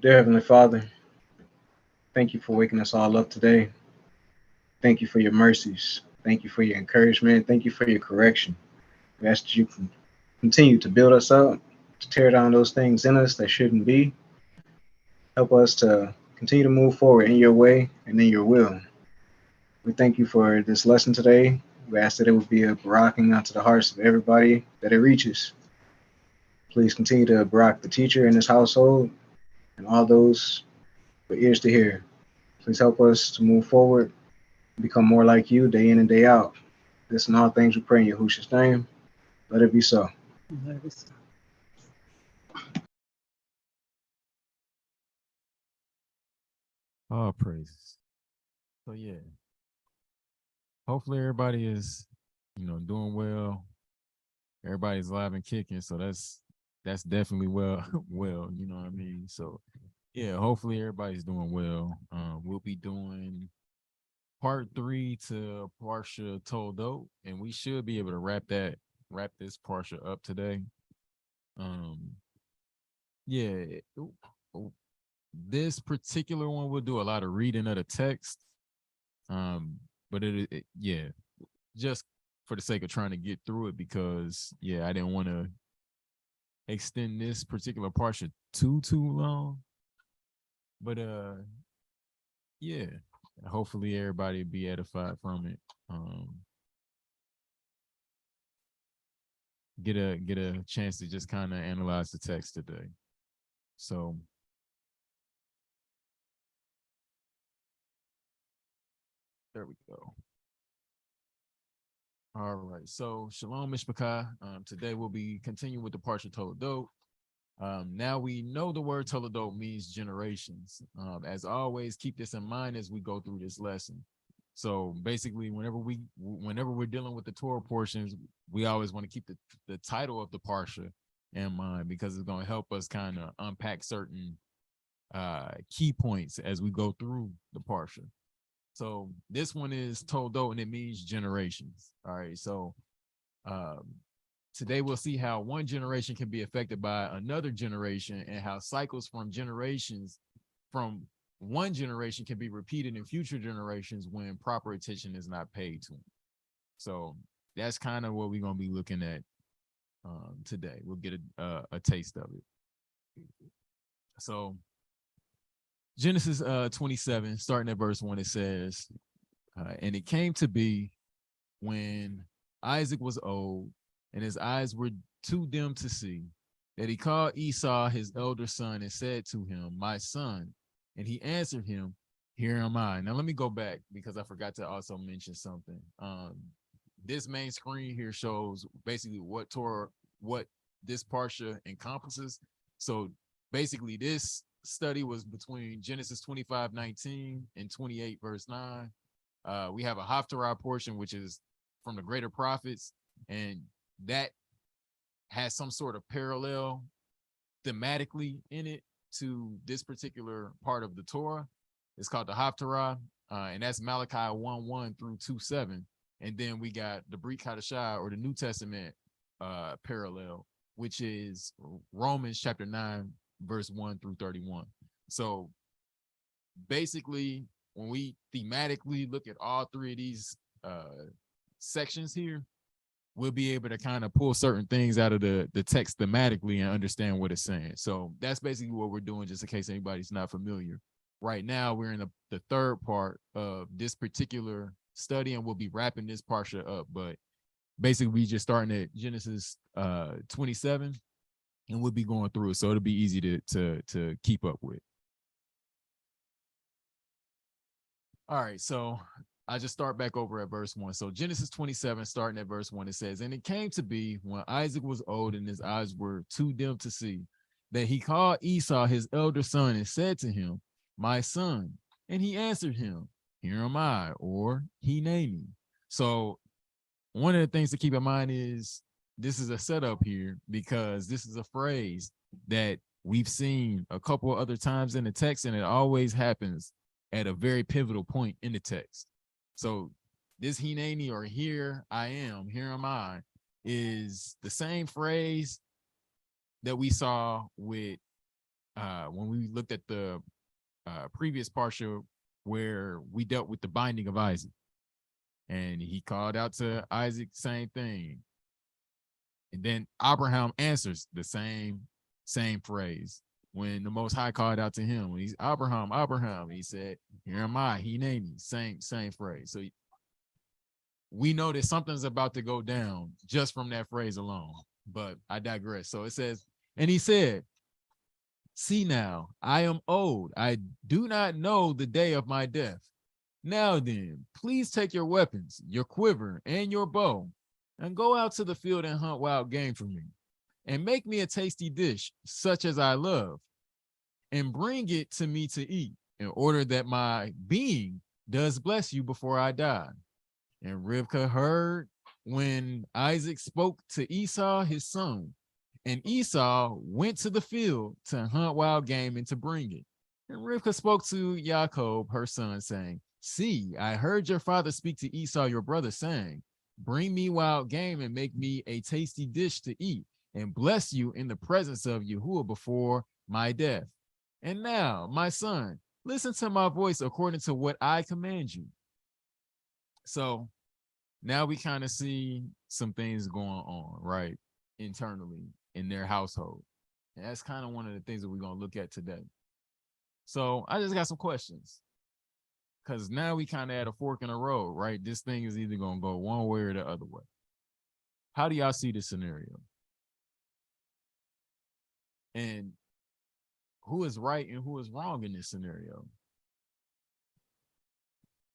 Dear Heavenly Father, thank you for waking us all up today. Thank you for your mercies. Thank you for your encouragement. Thank you for your correction. We ask that you can continue to build us up, to tear down those things in us that shouldn't be. Help us to continue to move forward in your way and in your will. We thank you for this lesson today. We ask that it would be a rocking onto the hearts of everybody that it reaches. Please continue to rock the teacher in this household and all those with ears to hear. Please help us to move forward, become more like you day in and day out. This and all things we pray in Yahushua's name. Let it be so. All praises. So yeah, hopefully everybody is, doing well. Everybody's live and kicking, so that's definitely well, well, you know what I mean. So yeah, hopefully everybody's doing well. We'll be doing part 3 to Parsha Toldot, and we should be able to wrap this Parsha up today. Um, yeah, this particular one will do a lot of reading of the text. But yeah, just for the sake of trying to get through it, because yeah, I didn't want to extend this particular portion too long. But yeah, hopefully everybody be edified from it. Get a chance to just kind of analyze the text today. So there we go. All right. So Shalom Mishpachah. Today we'll be continuing with the Parsha Toldot. Now we know the word Toldot means generations. As always, keep this in mind as we go through this lesson. So basically, whenever we're dealing with the Torah portions, we always want to keep the title of the Parsha in mind, because it's going to help us kind of unpack certain key points as we go through the Parsha. So this one is Toldot, and it means generations. All right. So today we'll see how one generation can be affected by another generation, and how cycles from one generation can be repeated in future generations when proper attention is not paid to them. So that's kind of what we're going to be looking at today. We'll get a taste of it. So Genesis 27, starting at verse 1, it says, and it came to be when Isaac was old and his eyes were too dim to see, that he called Esau his elder son and said to him, my son. And he answered him, here am I. Now let me go back, because I forgot to also mention something. This main screen here shows basically what this Parsha encompasses. So basically this study was between Genesis 25:19 and 28 verse 9. We have a Haftarah portion, which is from the greater prophets, and that has some sort of parallel thematically in it to this particular part of the Torah. It's called the Haftarah, and that's Malachi 1:1 through 2:7. And then we got the Brit Hadashah, or the New Testament parallel, which is Romans chapter 9, verse 1 through 31. So basically, when we thematically look at all three of these sections here, we'll be able to kind of pull certain things out of the text thematically and understand what it's saying. So that's basically what we're doing, just in case anybody's not familiar. Right now, we're in the third part of this particular study, and we'll be wrapping this Parsha up. But basically, we just starting at Genesis 27, and we'll be going through it, so it'll be easy to keep up with. All right, so I just start back over at verse 1. So Genesis 27, starting at verse 1, it says, and it came to be when Isaac was old and his eyes were too dim to see, that he called Esau his elder son and said to him, my son. And he answered him, here am I, or he named me. So one of the things to keep in mind is this is a setup here, because this is a phrase that we've seen a couple other times in the text, and it always happens at a very pivotal point in the text. So this hineni, or here I am, here am I, is the same phrase that we saw with when we looked at the previous Parsha where we dealt with the binding of Isaac, and he called out to Isaac, same thing. And then Abraham answers the same phrase. When the Most High called out to him, when he's Abraham, Abraham, he said, "Here am I." He named me. Same phrase. So we know that something's about to go down just from that phrase alone. But I digress. So it says, and he said, "See now, I am old. I do not know the day of my death. Now then, please take your weapons, your quiver, and your bow, and go out to the field and hunt wild game for me, and make me a tasty dish, such as I love, and bring it to me to eat, in order that my being does bless you before I die." And Rivkah heard when Isaac spoke to Esau, his son. And Esau went to the field to hunt wild game and to bring it. And Rivkah spoke to Jacob, her son, saying, "See, I heard your father speak to Esau, your brother, saying, bring me wild game and make me a tasty dish to eat, and bless you in the presence of Yahuwah before my death. And now, my son, listen to my voice according to what I command you." So now we kind of see some things going on, right, internally in their household. And that's kind of one of the things that we're going to look at today. So I just got some questions, because now we kind of at a fork in the road, right? This thing is either going to go one way or the other way. How do y'all see this scenario? And who is right and who is wrong in this scenario?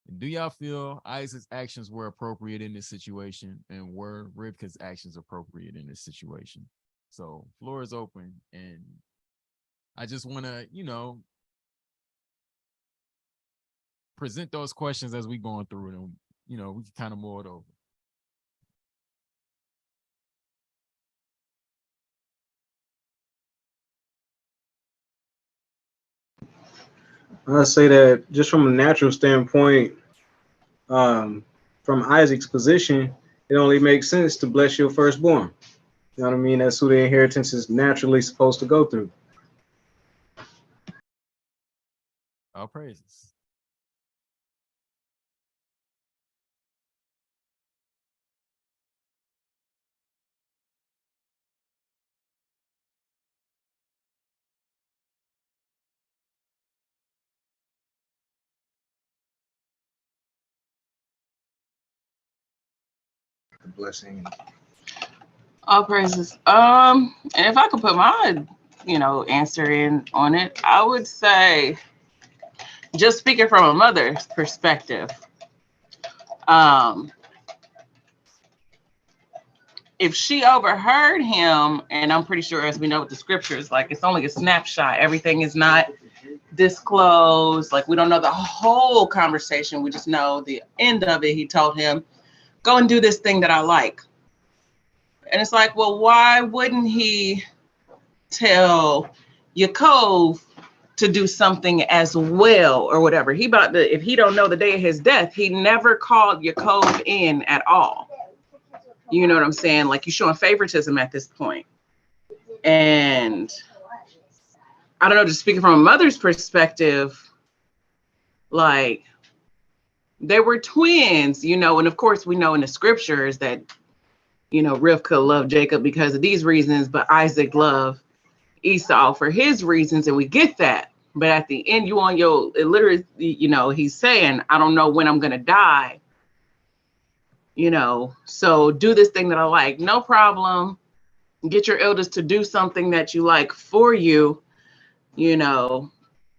And do y'all feel Isaac's actions were appropriate in this situation, and were Rivka's actions appropriate in this situation? So floor is open, and I just want to, present those questions as we going through them. We can kind of mull it over. I say that just from a natural standpoint, from Isaac's position, it only makes sense to bless your firstborn. You know what I mean? That's who the inheritance is naturally supposed to go through. All praises. The blessing. All praises. And if I could put my, answer in on it, I would say, just speaking from a mother's perspective, if she overheard him, and I'm pretty sure, as we know with the scriptures, like it's only a snapshot, everything is not disclosed. Like we don't know the whole conversation. We just know the end of it. He told him, "Go and do this thing that I like." And it's like, well, why wouldn't he tell Yaakov to do something as well or whatever? If he don't know the day of his death, he never called Yaakov in at all. You know what I'm saying? Like, you're showing favoritism at this point. And I don't know, just speaking from a mother's perspective, like, they were twins, and of course we know in the scriptures that, Rivkah loved Jacob because of these reasons, but Isaac loved Esau for his reasons, and we get that. But at the end, it literally, he's saying, I don't know when I'm going to die, so do this thing that I like. No problem. Get your elders to do something that you like for you,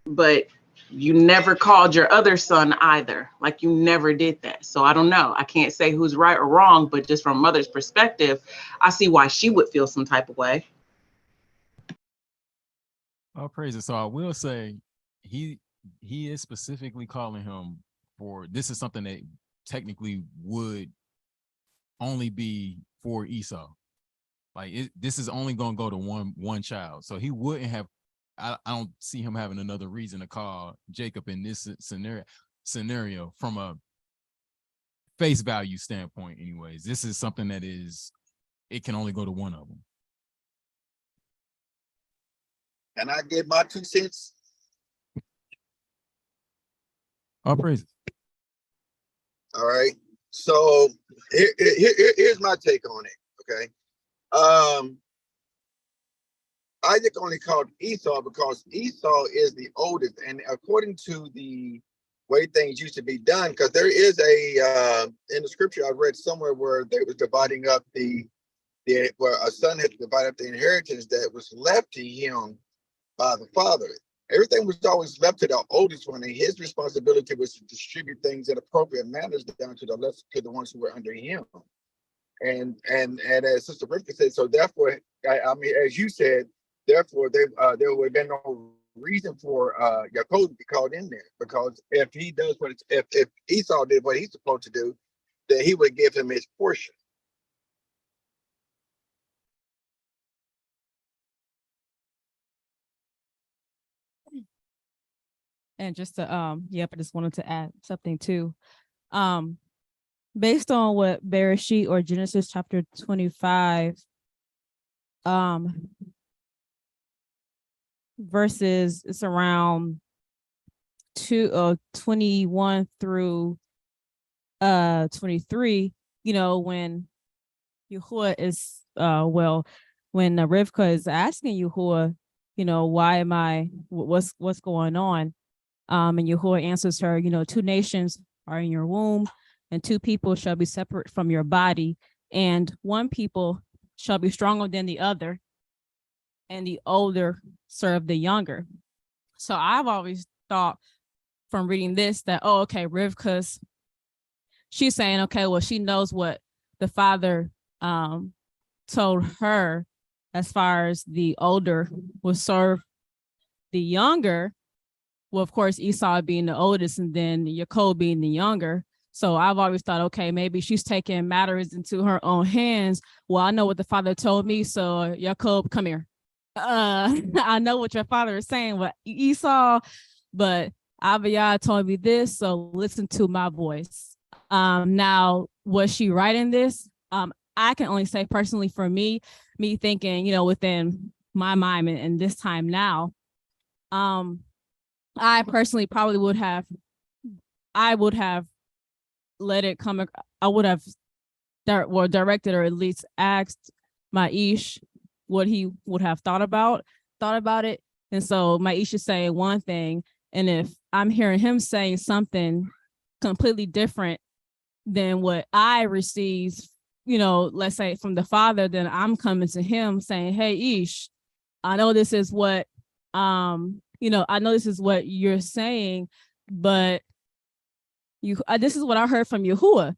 but you never called your other son either. Like, you never did that. So I don't know. I can't say who's right or wrong, but just from mother's perspective, I see why she would feel some type of way. All praises. So I will say he is specifically calling him for, this is something that technically would only be for Esau. Like this is only going to go to one child. So he wouldn't have, I don't see him having another reason to call Jacob in this scenario from a face value standpoint. Anyways, this is something that it can only go to one of them. Can I give my 2 cents? All praise. All right. So here's my take on it. Okay. Isaac only called Esau because Esau is the oldest, and according to the way things used to be done, because there is a in the scripture I read somewhere where they was dividing up where a son had to divide up the inheritance that was left to him by the father. Everything was always left to the oldest one, and his responsibility was to distribute things in appropriate manners down to the ones who were under him. And as Sister Rivka said, so therefore, I mean, as you said, therefore there would have been no reason for Yaakov to be called in there, because if he does if Esau did what he's supposed to do, then he would give him his portion. And just to I just wanted to add something too. Based on what Bereshit or Genesis chapter 25 verses, it's around 21 through 23, when Yahuwah is when Rivka is asking Yahuwah, why am I, what's going on? And Yahuwah answers her, 2 nations are in your womb, and 2 people shall be separate from your body, and 1 people shall be stronger than the other, and the older serve the younger. So I've always thought from reading this that, Rivka's, she's saying, okay, well, she knows what the father told her as far as the older will serve the younger. Well, of course, Esau being the oldest and then Yaakov being the younger. So I've always thought, okay, maybe she's taking matters into her own hands. Well, I know what the father told me. So Yaakov, come here. I know what your father is saying, what Esau, but Abiyah told me this. So listen to my voice. Now, was she writing this? I can only say personally for me thinking, within my mind and this time now, I personally probably would have let it come. I would have directed or at least asked Maish what he would have thought about it. And so Maish is saying one thing, and if I'm hearing him saying something completely different than what I received, let's say from the father, then I'm coming to him saying, hey, Ish, I know this is what I know this is what you're saying, but this is what I heard from Yahuwah,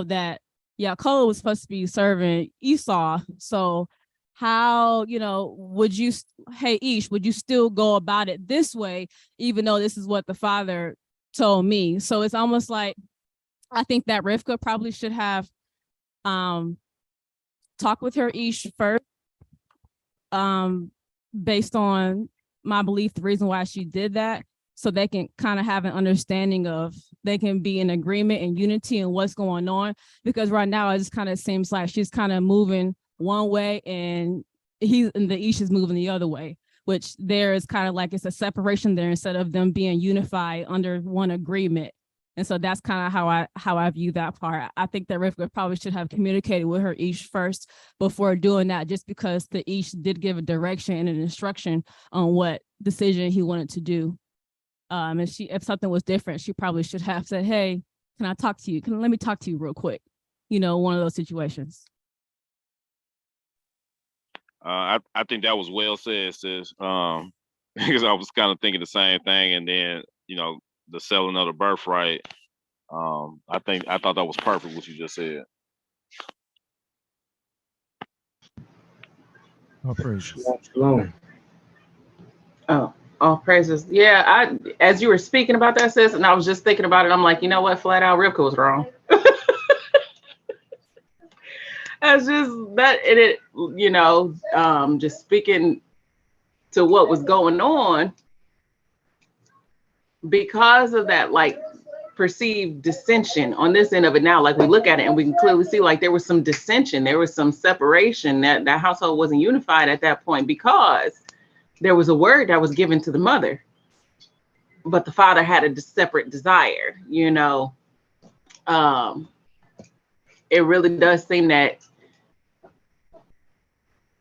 that Yaakov was supposed to be serving Esau. So how, would you, hey, Ish, would you still go about it this way, even though this is what the father told me? So it's almost like, I think that Rivka probably should have talked with her Ish first, based on my belief, the reason why she did that, so they can kind of have an understanding of, they can be in agreement and unity in what's going on. Because right now it just kind of seems like she's kind of moving one way and the Ish is moving the other way, which there is kind of like it's a separation there instead of them being unified under one agreement. And so that's kind of how I view that part. I think that Rivka probably should have communicated with her Ish first before doing that, just because the Ish did give a direction and an instruction on what decision he wanted to do. And if something was different, she probably should have said, hey, can I talk to you? Let me talk to you real quick. One of those situations. I think that was well said, sis. Because I was kind of thinking the same thing, and then the selling of the birthright. I thought that was perfect what you just said. All praises. Shalom. Oh, all praises. Yeah, as you were speaking about that, sis, and I was just thinking about it, I'm like, you know what? Flat out, Rivka was wrong. That's just that, and it, just speaking to what was going on because of that, like, perceived dissension on this end of it now. Like, we look at it and we can clearly see, like, there was some dissension, there was some separation, that household wasn't unified at that point because there was a word that was given to the mother, but the father had a separate desire, you know. Um, it really does seem that,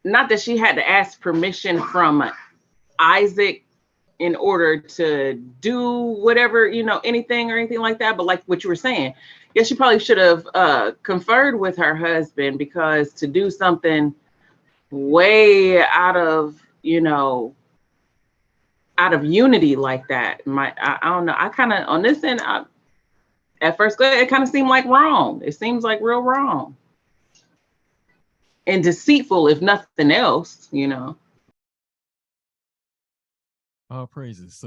not that she had to ask permission from Isaac in order to do whatever, you know, anything or anything like that. But like what you were saying, yes, she probably should have conferred with her husband, because to do something way out of, you know, out of unity like that, I don't know. I kind of, on this end, at first glance, it kind of seemed like wrong. It seems like real wrong and deceitful, if nothing else, you know. All praises.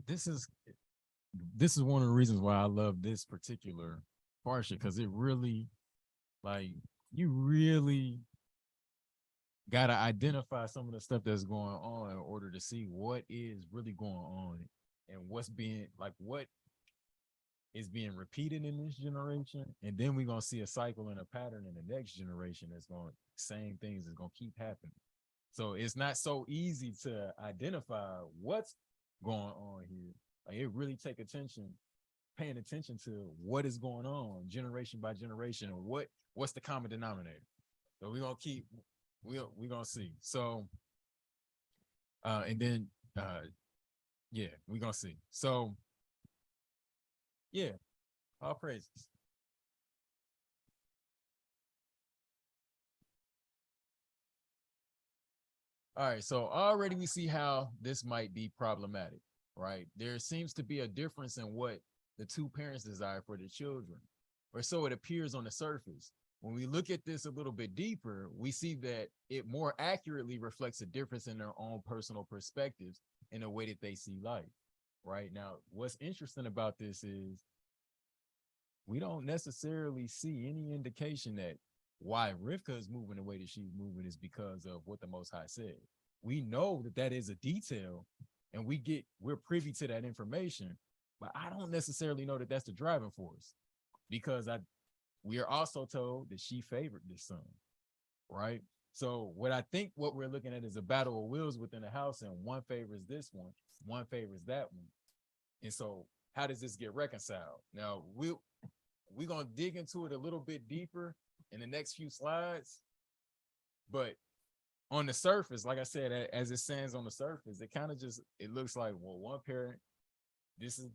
This is one of the reasons why I love this particular Parsha, because it really, like, you really gotta identify some of the stuff that's going on in order to see what is really going on and what is being repeated in this generation. And then we're gonna see a cycle and a pattern in the next generation that's going, same things is gonna keep happening. So it's not so easy to identify what's going on here. Like, it really take paying attention to what is going on generation by generation, and what's the common denominator. So we're gonna see. So and then yeah, we're gonna see. So yeah, all praises. All right, so already we see how this might be problematic, right? There seems to be a difference in what the two parents desire for their children, or so it appears on the surface. When we look at this a little bit deeper, we see that it more accurately reflects a difference in their own personal perspectives and the way that they see life, right? Now, what's interesting about this is we don't necessarily see any indication that why Rivka is moving the way that she's moving is because of what the Most High said. We know that that is a detail, and we're privy to that information, but I don't necessarily know that that's the driving force, because we are also told that she favored this son, right? So what we're looking at is a battle of wills within the house, and one favors this one favors that one. And so how does this get reconciled? Now we're gonna dig into it a little bit deeper in the next few slides, but on the surface, like I said, as it stands on the surface, it looks like, well, one parent, this is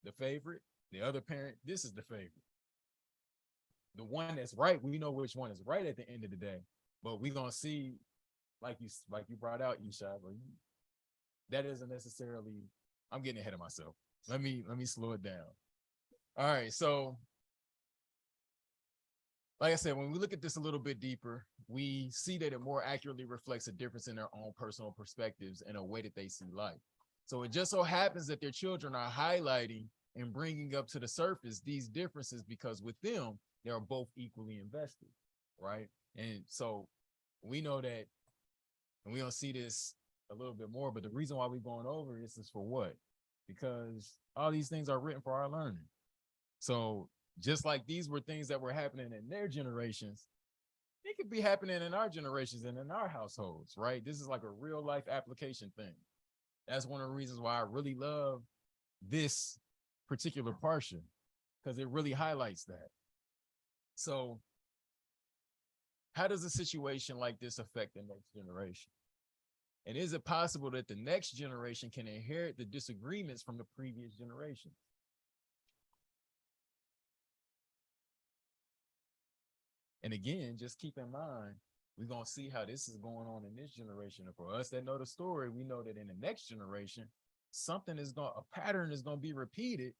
the favorite, the other parent, this is the favorite. The one that's right, we know which one is right at the end of the day, but we're gonna see, like you brought out, Ishai, that isn't necessarily. I'm getting ahead of myself. Let me slow it down. All right, so like I said, when we look at this a little bit deeper, we see that it more accurately reflects a difference in their own personal perspectives and a way that they see life. So it just so happens that their children are highlighting and bringing up to the surface these differences, because with them, they are both equally invested, right? And so we know that, and we're going to see this a little bit more, but the reason why we're going over this is for what? Because all these things are written for our learning. So just like these were things that were happening in their generations, it could be happening in our generations and in our households, right? This is like a real life application thing. That's one of the reasons why I really love this particular Parsha, because it really highlights that. So how does a situation like this affect the next generation? And is it possible that the next generation can inherit the disagreements from the previous generation? And again, just keep in mind, we're going to see how this is going on in this generation. And for us that know the story, we know that in the next generation, a pattern is going to be repeated.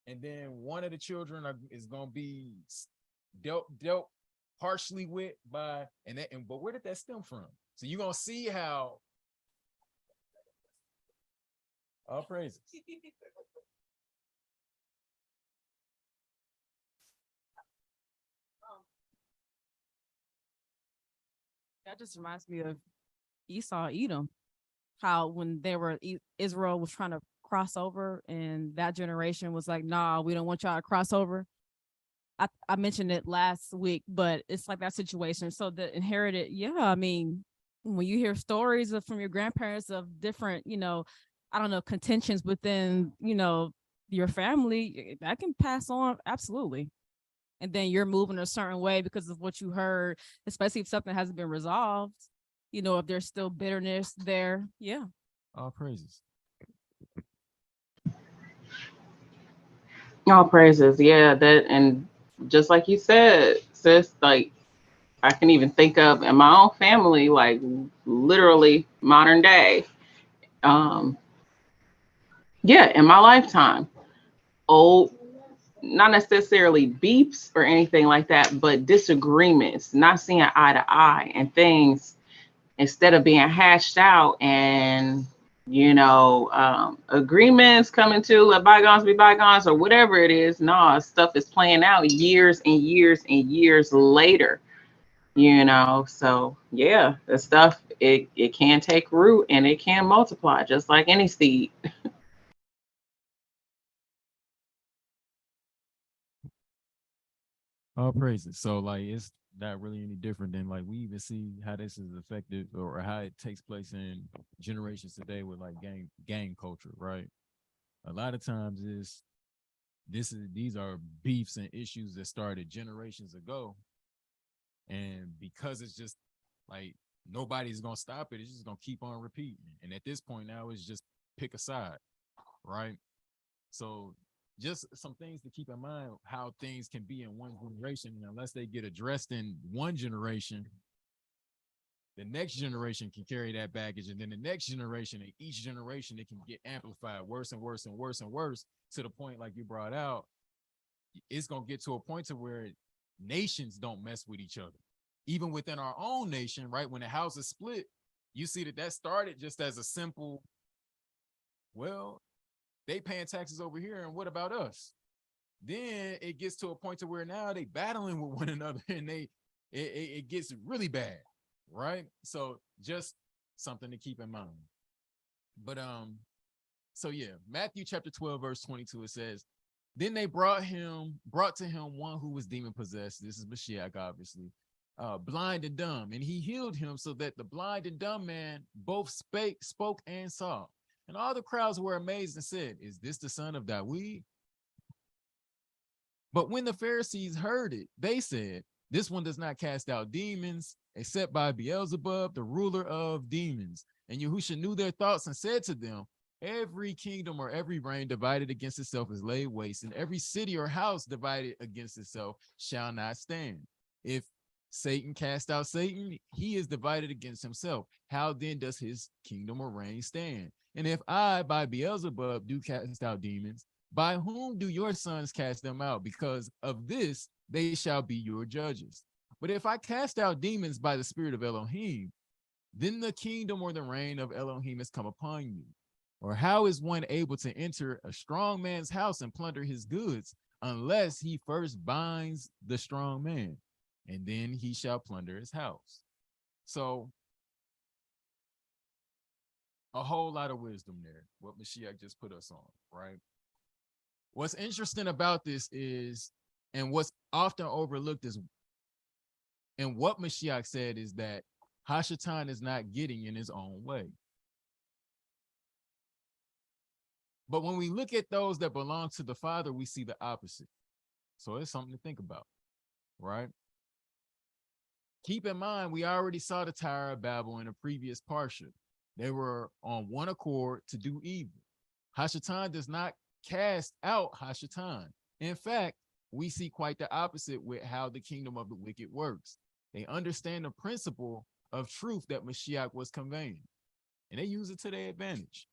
And then one of the children is going to be dealt partially with by, but where did that stem from? So you're going to see how, all praises. That just reminds me of Esau, Edom, how when Israel was trying to cross over, and that generation was like, nah, we don't want y'all to cross over. I mentioned it last week, but it's like that situation. So the inherited, yeah, I mean, when you hear stories from your grandparents of different, I don't know, contentions within, your family, that can pass on. Absolutely. And then you're moving a certain way because of what you heard, especially if something hasn't been resolved, if there's still bitterness there. Yeah. All praises. All praises. Yeah, that, and just like you said, sis, like I can even think of in my own family, like literally modern day. Um, yeah, in my lifetime, old, not necessarily beefs or anything like that, but disagreements, not seeing eye to eye, and things instead of being hashed out and agreements coming to let bygones be bygones or whatever it is. No, stuff is playing out years and years and years later. So yeah, the stuff, it can take root and it can multiply just like any seed. All praises. So like it's not really any different than like we even see how this is affected or how it takes place in generations today with like gang culture, right? A lot of times these are beefs and issues that started generations ago. And because it's just like nobody's gonna stop it, it's just gonna keep on repeating. And at this point now it's just pick a side, right? So just some things to keep in mind how things can be in one generation, and unless they get addressed in one generation, the next generation can carry that baggage, and then the next generation, and each generation it can get amplified worse and worse and worse and worse to the point like you brought out. It's gonna get to a point to where nations don't mess with each other, even within our own nation, right? When the house is split, you see that started just as a simple, well, they paying taxes over here, and what about us? Then it gets to a point to where now they battling with one another, and it gets really bad, right? So just something to keep in mind. But so yeah, Matthew chapter 12, verse 22, it says, then they brought to him one who was demon possessed. This is Mashiach, obviously, blind and dumb, and he healed him so that the blind and dumb man both spoke and saw. And all the crowds were amazed and said, is this the son of David? But when the Pharisees heard it, they said, this one does not cast out demons except by Beelzebub, the ruler of demons. And Yahusha knew their thoughts and said to them, every kingdom or every reign divided against itself is laid waste, and every city or house divided against itself shall not stand. If Satan cast out Satan, he is divided against himself. How then does his kingdom or reign stand? And if I, by Beelzebub, do cast out demons, by whom do your sons cast them out? Because of this, they shall be your judges. But if I cast out demons by the spirit of Elohim, then the kingdom or the reign of Elohim has come upon you. Or how is one able to enter a strong man's house and plunder his goods unless he first binds the strong man, and then he shall plunder his house? So a whole lot of wisdom there, what Mashiach just put us on, right? What's interesting about this is, and what's often overlooked is, and what Mashiach said is that Hashatan is not getting in his own way. But when we look at those that belong to the Father, we see the opposite. So it's something to think about, right? Keep in mind, we already saw the Tower of Babel in a previous Parsha. They were on one accord to do evil. Hashatan does not cast out Hashatan. In fact, we see quite the opposite with how the kingdom of the wicked works. They understand the principle of truth that Mashiach was conveying, and they use it to their advantage.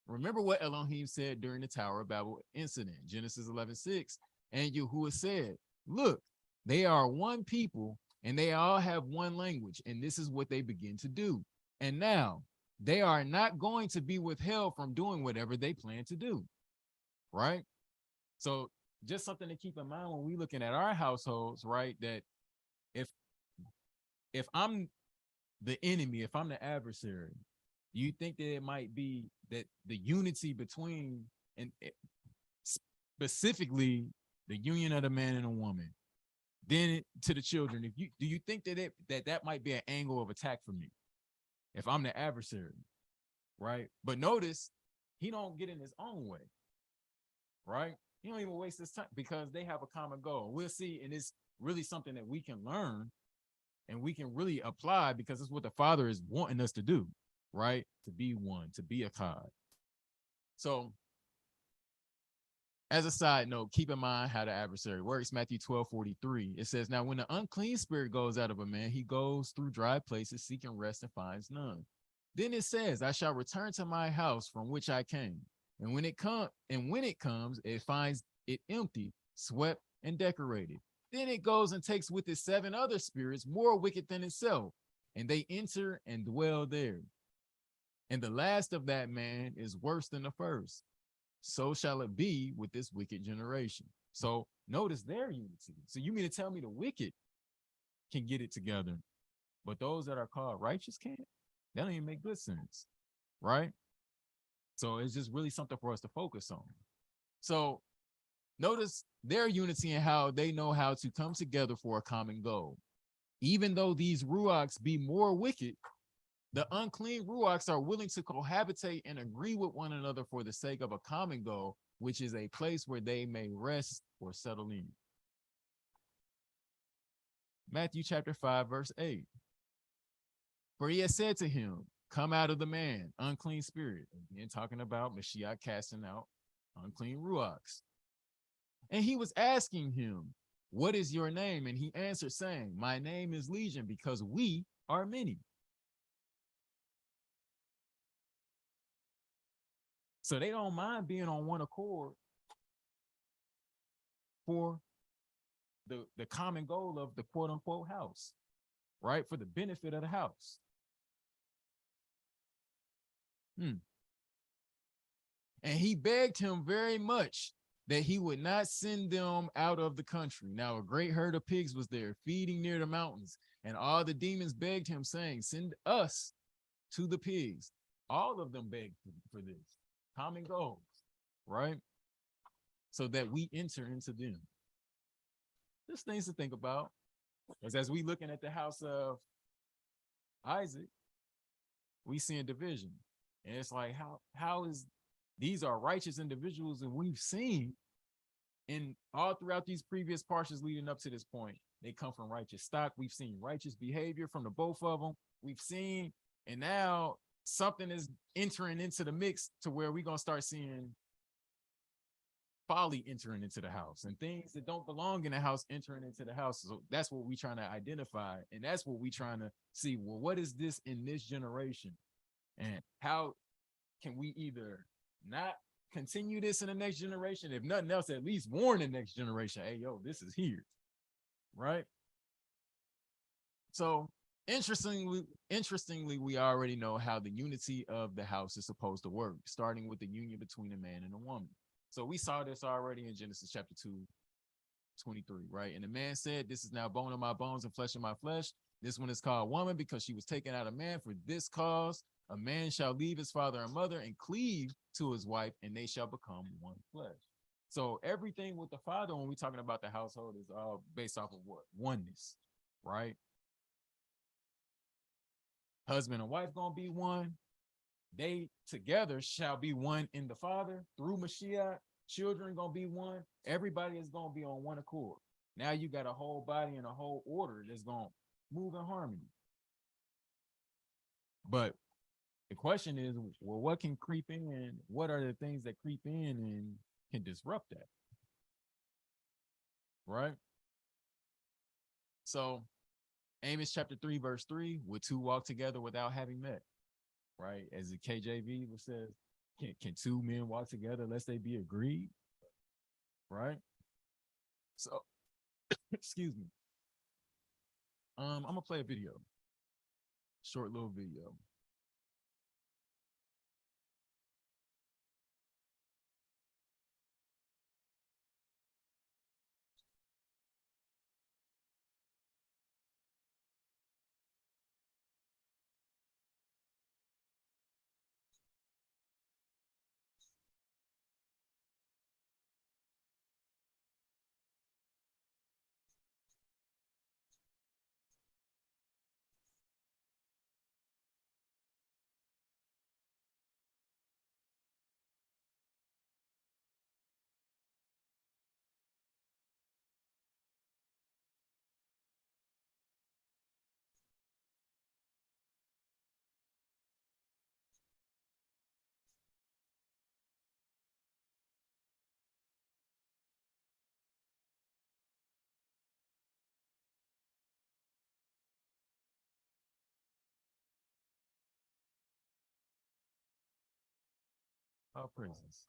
Remember what Elohim said during the Tower of Babel incident, Genesis 11:6. And Yahuwah said, look, they are one people and they all have one language, and this is what they begin to do. And now they are not going to be withheld from doing whatever they plan to do, right? So just something to keep in mind when we're looking at our households, right? That if I'm the enemy, if I'm the adversary, you think that it might be that the unity between, and specifically the union of the man and a woman, Then to the children, if you do you think that that might be an angle of attack for me if I'm the adversary, right? But notice he don't get in his own way, right? He don't even waste his time because they have a common goal. We'll see, and it's really something that we can learn and we can really apply because it's what the Father is wanting us to do, right? To be one, to be a God. So as a side note, keep in mind how the adversary works. Matthew 12:43. It says, now when the unclean spirit goes out of a man, he goes through dry places seeking rest and finds none. Then it says, I shall return to my house from which I came. And when it comes, it finds it empty, swept, and decorated. Then it goes and takes with it 7 other spirits more wicked than itself, and they enter and dwell there. And the last of that man is worse than the first. So shall it be with this wicked generation. So notice their unity. So you mean to tell me the wicked can get it together, but those that are called righteous can't? That don't even make good sense, right? So it's just really something for us to focus on. So notice their unity and how they know how to come together for a common goal. Even though these ruachs be more wicked, the unclean ruachs are willing to cohabitate and agree with one another for the sake of a common goal, which is a place where they may rest or settle in. Matthew chapter 5, verse 8. For he has said to him, come out of the man, unclean spirit. Again, talking about Mashiach casting out unclean ruachs. And he was asking him, what is your name? And he answered, saying, my name is Legion, because we are many. So they don't mind being on one accord for the common goal of the quote unquote house, right? For the benefit of the house. And he begged him very much that he would not send them out of the country. Now a great herd of pigs was there feeding near the mountains, and all the demons begged him, saying, send us to the pigs. All of them begged for this common goals, right? So that we enter into them. There's things to think about. Because as we looking at the house of Isaac, we see a division. And it's like, how is these are righteous individuals, and we've seen in all throughout these previous parshas leading up to this point, they come from righteous stock. We've seen righteous behavior from the both of them. We've seen, and now something is entering into the mix to where we're gonna start seeing folly entering into the house and things that don't belong in the house entering into the house. So that's what we're trying to identify, and that's what we're trying to see. Well, what is this in this generation, and how can we either not continue this in the next generation, if nothing else, at least warn the next generation, hey, yo, this is here, right? So interestingly, we already know how the unity of the house is supposed to work, starting with the union between a man and a woman. So we saw this already in Genesis chapter 2:23, right? And the man said, this is now bone of my bones and flesh of my flesh. This one is called woman because she was taken out of man. For this cause, a man shall leave his father and mother and cleave to his wife, and they shall become one flesh. So everything with the father, when we're talking about the household, is all based off of what? Oneness, right? Husband and wife gonna be one. They together shall be one in the Father through Mashiach. Children gonna be one. Everybody is gonna be on one accord. Now you got a whole body and a whole order that's gonna move in harmony. But the question is, well, what can creep in? What are the things that creep in and can disrupt that? Right? So Amos chapter 3, verse 3, would two walk together without having met? Right? As the KJV says, can two men walk together unless they be agreed? Right? So, excuse me. I'm gonna play a video, short little video. All praises.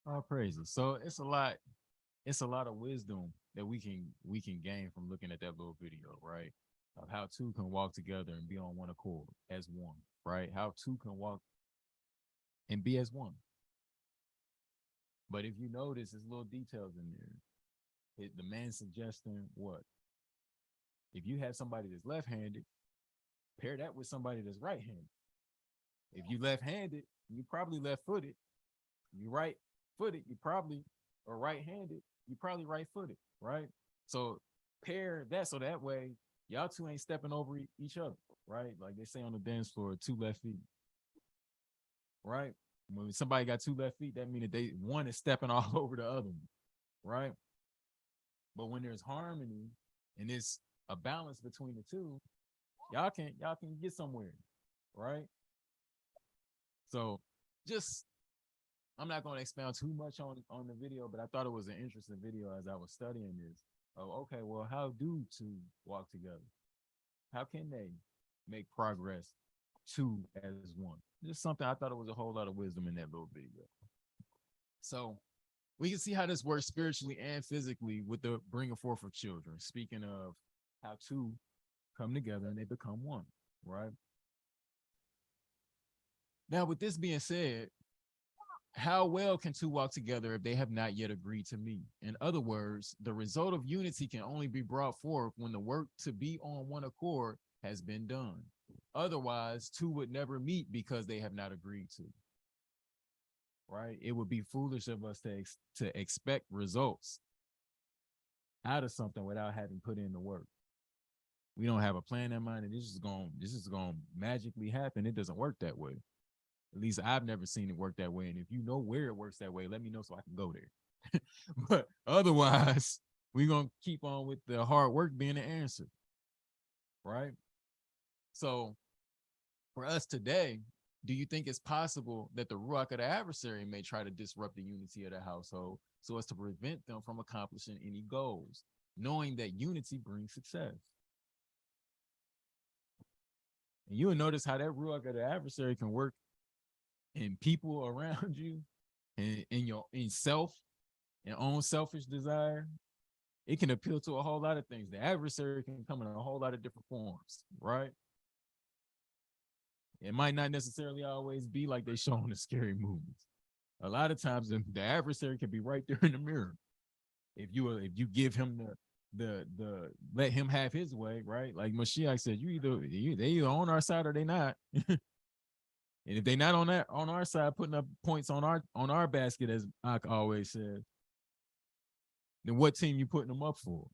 All praises. So it's a lot of wisdom that we can gain from looking at that little video, right? Of how two can walk together and be on one accord as one, right? How two can walk and be as one. But if you notice, there's little details in there. The man suggesting what? If you have somebody that's left-handed, pair that with somebody that's right-handed. If you left-handed, you probably left-footed. You right-footed, you probably or right-handed, you probably right-footed, right? So pair that so that way y'all two ain't stepping over each other, right? Like they say on the dance floor, 2 left feet, right? When somebody got 2 left feet, that means that one is stepping all over the other one, right? But when there's harmony and it's a balance between the two, y'all can get somewhere, right? So just I'm not going to expound too much on the video, but I thought it was an interesting video as I was studying this. Oh, okay, well, how do two walk together? How can they make progress two as one? Just something I thought it was a whole lot of wisdom in that little video. So we can see how this works spiritually and physically with the bringing forth of children. Speaking of how two come together and they become one, right? Now, with this being said, how well can two walk together if they have not yet agreed to meet? In other words, the result of unity can only be brought forth when the work to be on one accord has been done. Otherwise, two would never meet because they have not agreed to. Right? It would be foolish of us to expect results out of something without having put in the work. We don't have a plan in mind, and this is going to magically happen. It doesn't work that way. At least I've never seen it work that way. And if you know where it works that way, let me know so I can go there. But otherwise, we're going to keep on with the hard work being the answer. Right? So for us today, do you think it's possible that the ruach of the adversary may try to disrupt the unity of the household so as to prevent them from accomplishing any goals, knowing that unity brings success? And you will notice how that ruach of the adversary can work in people around you and in self and own selfish desire. It can appeal to a whole lot of things. The adversary can come in a whole lot of different forms, right? It might not necessarily always be like they show in the scary movies. A lot of times the adversary can be right there in the mirror. If you give him the let him have his way, right? Like Mashiach said, they either on our side or they not. And if they not on our side, putting up points on our basket, as I always said, then what team you putting them up for?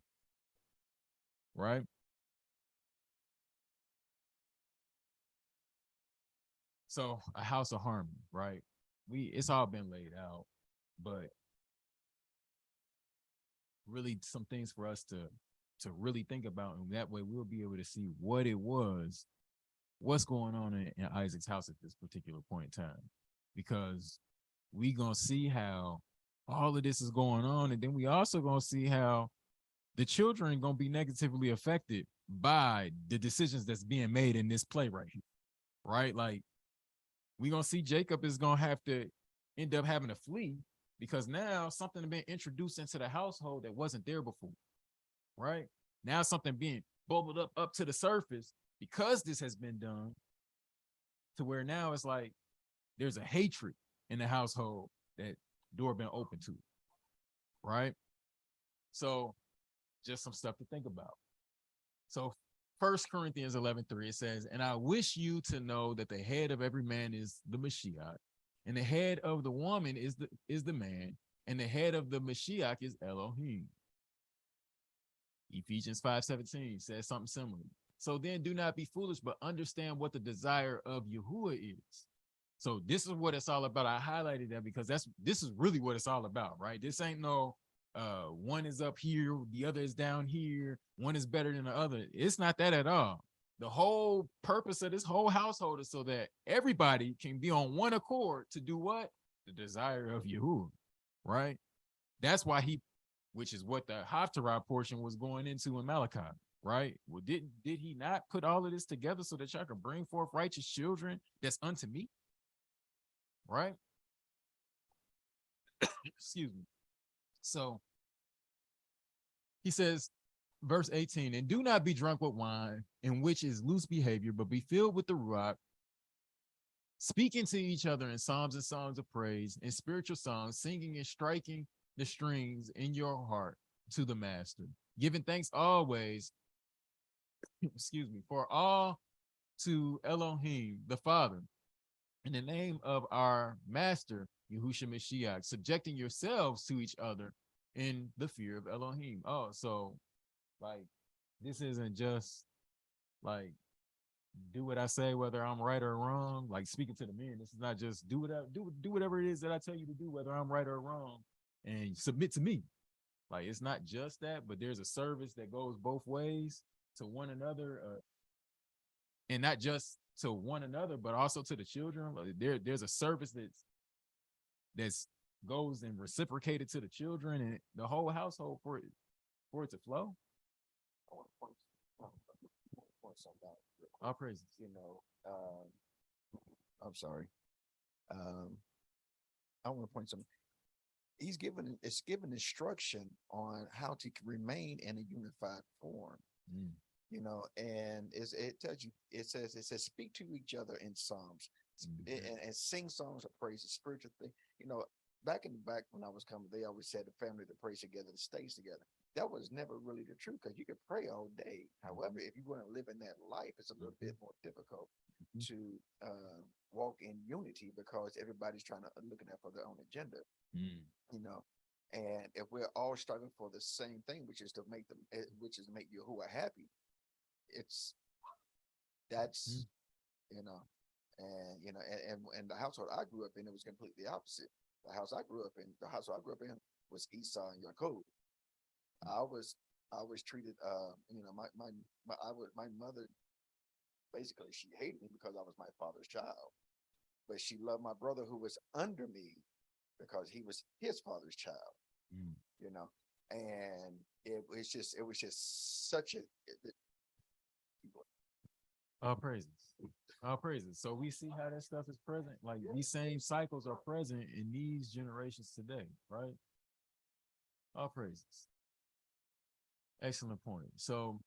Right? So a house of harmony, right? It's all been laid out, but really some things for us to really think about, and that way we'll be able to see what's going on in Isaac's house at this particular point in time, because we gonna see how all of this is going on, and then we also gonna see how the children gonna be negatively affected by the decisions that's being made in this play right here, right? Like we gonna see Jacob is gonna have to end up having to flee because now something been introduced into the household that wasn't there before, right? Now something being bubbled up to the surface because this has been done, to where now it's like there's a hatred in the household that door been open to, right? So just some stuff to think about. So 1 Corinthians 11:3, it says, and I wish you to know that the head of every man is the Mashiach, and the head of the woman is the man, and the head of the Mashiach is Elohim. Ephesians 5:17 says something similar. So then do not be foolish, but understand what the desire of Yahuwah is. So this is what it's all about. I highlighted that because this is really what it's all about, right? This ain't no one is up here, the other is down here, one is better than the other. It's not that at all. The whole purpose of this whole household is so that everybody can be on one accord to do what? The desire of Yahuwah, right? That's why which is what the Haftarah portion was going into in Malachi, right? Well, did he not put all of this together so that y'all can bring forth righteous children that's unto me? right? Excuse me. So he says, verse 18, and do not be drunk with wine, in which is loose behavior, but be filled with the Ruach, speaking to each other in psalms and songs of praise, and spiritual songs, singing and striking the strings in your heart to the master, giving thanks always, excuse me, for all to Elohim, the Father, in the name of our master, Yahushua Mashiach, subjecting yourselves to each other in the fear of Elohim. Oh, so like, this isn't just like, do what I say, whether I'm right or wrong. Like speaking to the men, this is not just do whatever it is that I tell you to do, whether I'm right or wrong, and submit to me. Like it's not just that, but there's a service that goes both ways to one another, and not just to one another, but also to the children. Like there's a service that's goes and reciprocated to the children and the whole household for it to flow. I want to point something out real quick. All praises. You know, I'm sorry. I want to point something. It's given instruction on how to remain in a unified form. You know, and it tells you, it says speak to each other in psalms and sing songs of praise, a spiritual thing. You know, back when I was coming, they always said the family that prays together that stays together. That was never really the truth, because you could pray all day. However, if you want to live in that life, it's a little bit more difficult to walk in unity, because everybody's trying to looking at for their own agenda. You know, and if we're all struggling for the same thing, which is to make you who are happy, that's you know, and the household I grew up in, it was completely opposite. The household I grew up in was Esau and Jacob. I was treated, my mother, basically she hated me because I was my father's child, but she loved my brother who was under me because he was his father's child. You know, and it was just such a. All praises. All praises. So we see how that stuff is present. Like these same cycles are present in these generations today, right? All praises. Excellent point. So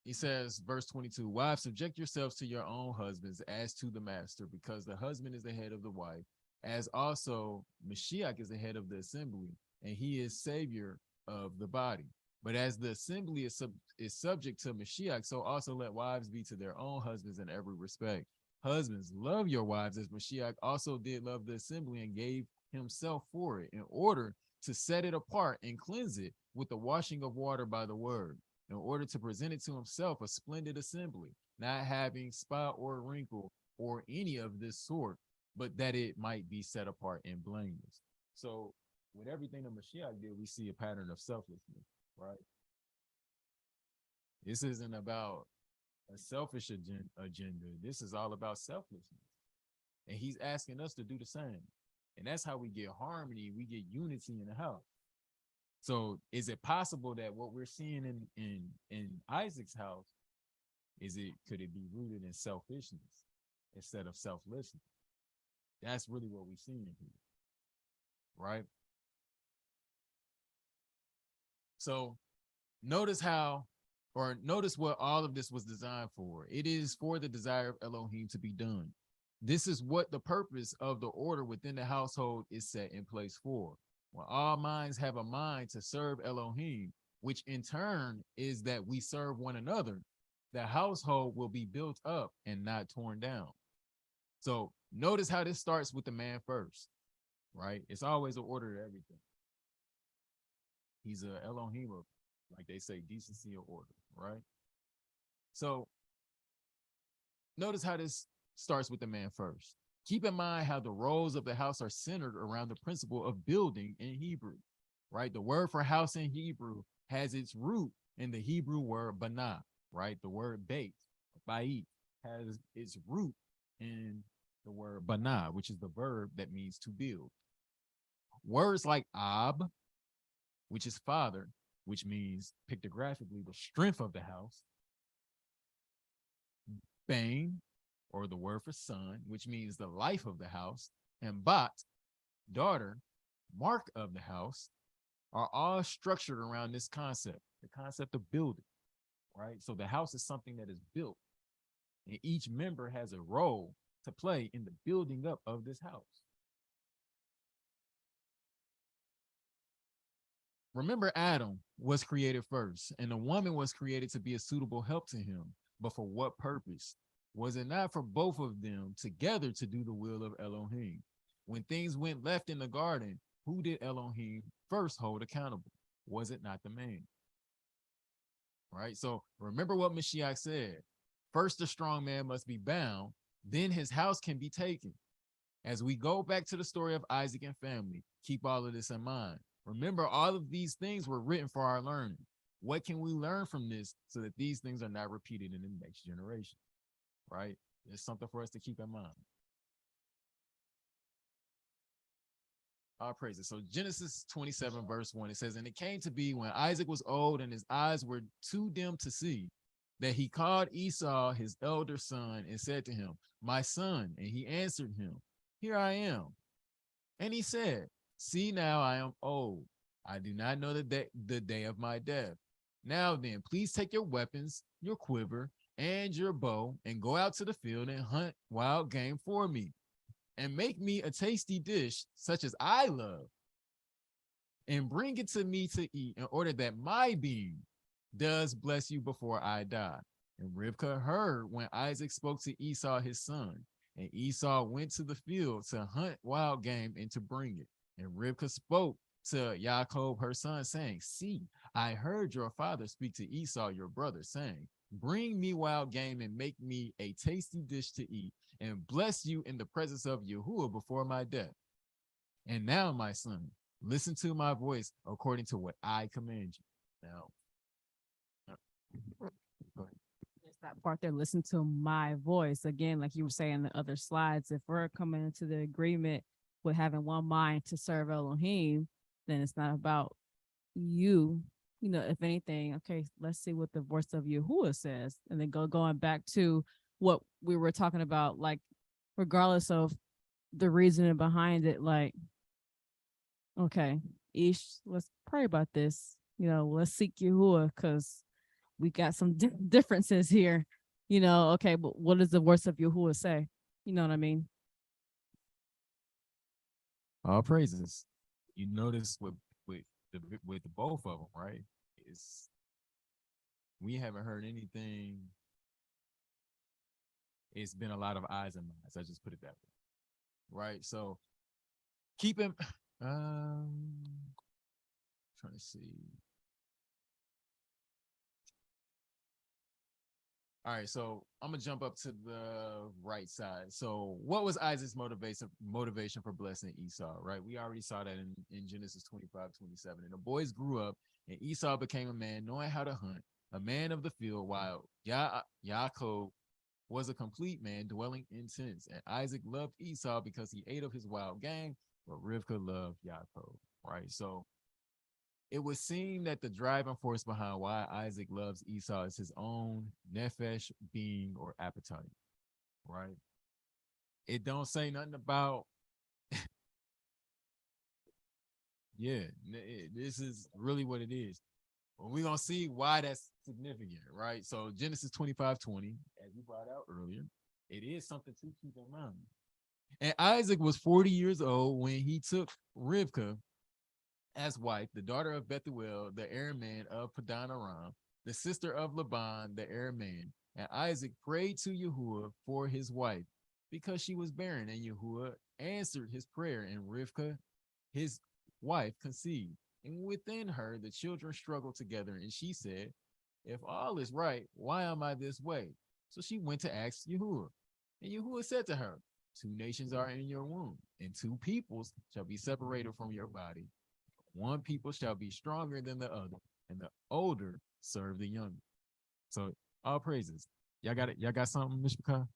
he says, verse 22, wives, subject yourselves to your own husbands as to the master, because the husband is the head of the wife, as also Mashiach is the head of the assembly, and he is savior of the body. But as the assembly is subject to Mashiach, so also let wives be to their own husbands in every respect. Husbands, love your wives as Mashiach also did love the assembly and gave himself for it, in order to set it apart and cleanse it with the washing of water by the word, in order to present it to himself a splendid assembly, not having spot or wrinkle or any of this sort, but that it might be set apart and blameless. So with everything that Mashiach did, we see a pattern of selflessness, right? This isn't about a selfish agenda. This is all about selflessness. And he's asking us to do the same. And that's how we get harmony, we get unity in the house. So is it possible that what we're seeing in Isaac's house, could it be rooted in selfishness instead of selflessness? That's really what we're seeing here, right? So notice what all of this was designed for. It is for the desire of Elohim to be done. This is what the purpose of the order within the household is set in place for. When all minds have a mind to serve Elohim, which in turn is that we serve one another, the household will be built up and not torn down. So notice how this starts with the man first, right? It's always an order to everything. He's a Elohim of, like they say, decency or order, right? So notice how this starts with the man first. Keep in mind how the roles of the house are centered around the principle of building in Hebrew, right? The word for house in Hebrew has its root in the Hebrew word banah, right? The word bait, bait, has its root in the word banah, which is the verb that means to build. Words like ab, which is father, which means pictographically the strength of the house. Bane, or the word for son, which means the life of the house. and Bat, daughter, mark of the house, are all structured around this concept, the concept of building, right? So the house is something that is built, and each member has a role to play in the building up of this house. Remember, Adam was created first, and the woman was created to be a suitable help to him. But for what purpose? Was it not for both of them together to do the will of Elohim? When things went left in the garden, who did Elohim first hold accountable? Was it not the man? Right? So remember what Mashiach said. First, the strong man must be bound, then his house can be taken. As we go back to the story of Isaac and family, keep all of this in mind. Remember, all of these things were written for our learning. What can we learn from this so that these things are not repeated in the next generation? Right? It's something for us to keep in mind. All praises. So Genesis 27, verse 1, it says, and it came to be when Isaac was old and his eyes were too dim to see, that he called Esau, his elder son, and said to him, my son. And he answered him, here I am. And he said, see, now I am old. I do not know the day of my death. Now then, please take your weapons, your quiver, and your bow, and go out to the field and hunt wild game for me, and make me a tasty dish such as I love, and bring it to me to eat, in order that my being does bless you before I die. And Rivkah heard when Isaac spoke to Esau his son, and Esau went to the field to hunt wild game and to bring it. And Rivkah spoke to Yaakov her son, saying, see, I heard your father speak to Esau your brother, saying, bring me wild game and make me a tasty dish to eat, and bless you in the presence of Yahuwah before my death. And now, my son, listen to my voice according to what I command you. Now, go ahead. There's that part there, listen to my voice. Again, like you were saying in the other slides, if we're coming into the agreement with having one mind to serve Elohim, then it's not about you. You know, if anything, okay, let's see what the voice of Yahuwah says. And then going back to what we were talking about, like, regardless of the reasoning behind it, like, okay, let's pray about this. You know, let's seek Yahuwah because we got some differences here. You know, okay, but what does the voice of Yahuwah say? You know what I mean? All praises. You notice with the both of them, right? We haven't heard anything. It's been a lot of eyes and minds. I just put it that way, right? So keep him. Trying to see. All right, so I'm gonna jump up to the right side. So what was Isaac's motivation for blessing Esau, right? We already saw that in Genesis 25:27. And the boys grew up, and Esau became a man knowing how to hunt, a man of the field, while Yaakov was a complete man dwelling in tents. And Isaac loved Esau because he ate of his wild game, but Rivkah loved Yaakov, right? So it would seem that the driving force behind why Isaac loves Esau is his own nefesh being or appetite, right? It don't say nothing about, yeah, this is really what it is. Well, we're going to see why that's significant, right? So Genesis 25:20, as we brought out earlier, it is something to keep in mind. And Isaac was 40 years old when he took Rivkah as wife, the daughter of Bethuel, the Araman of Padan Aram, the sister of Laban, the Araman. And Isaac prayed to Yahuwah for his wife because she was barren, and Yahuwah answered his prayer, and Rivkah, his wife, conceived. And within her, the children struggled together, and she said, if all is right, why am I this way? So she went to ask Yahuwah. And Yahuwah said to her, 2 nations are in your womb, and 2 peoples shall be separated from your body. One people shall be stronger than the other, and the older serve the younger. So all praises. Y'all got it. Y'all got something, Mr. Bakar?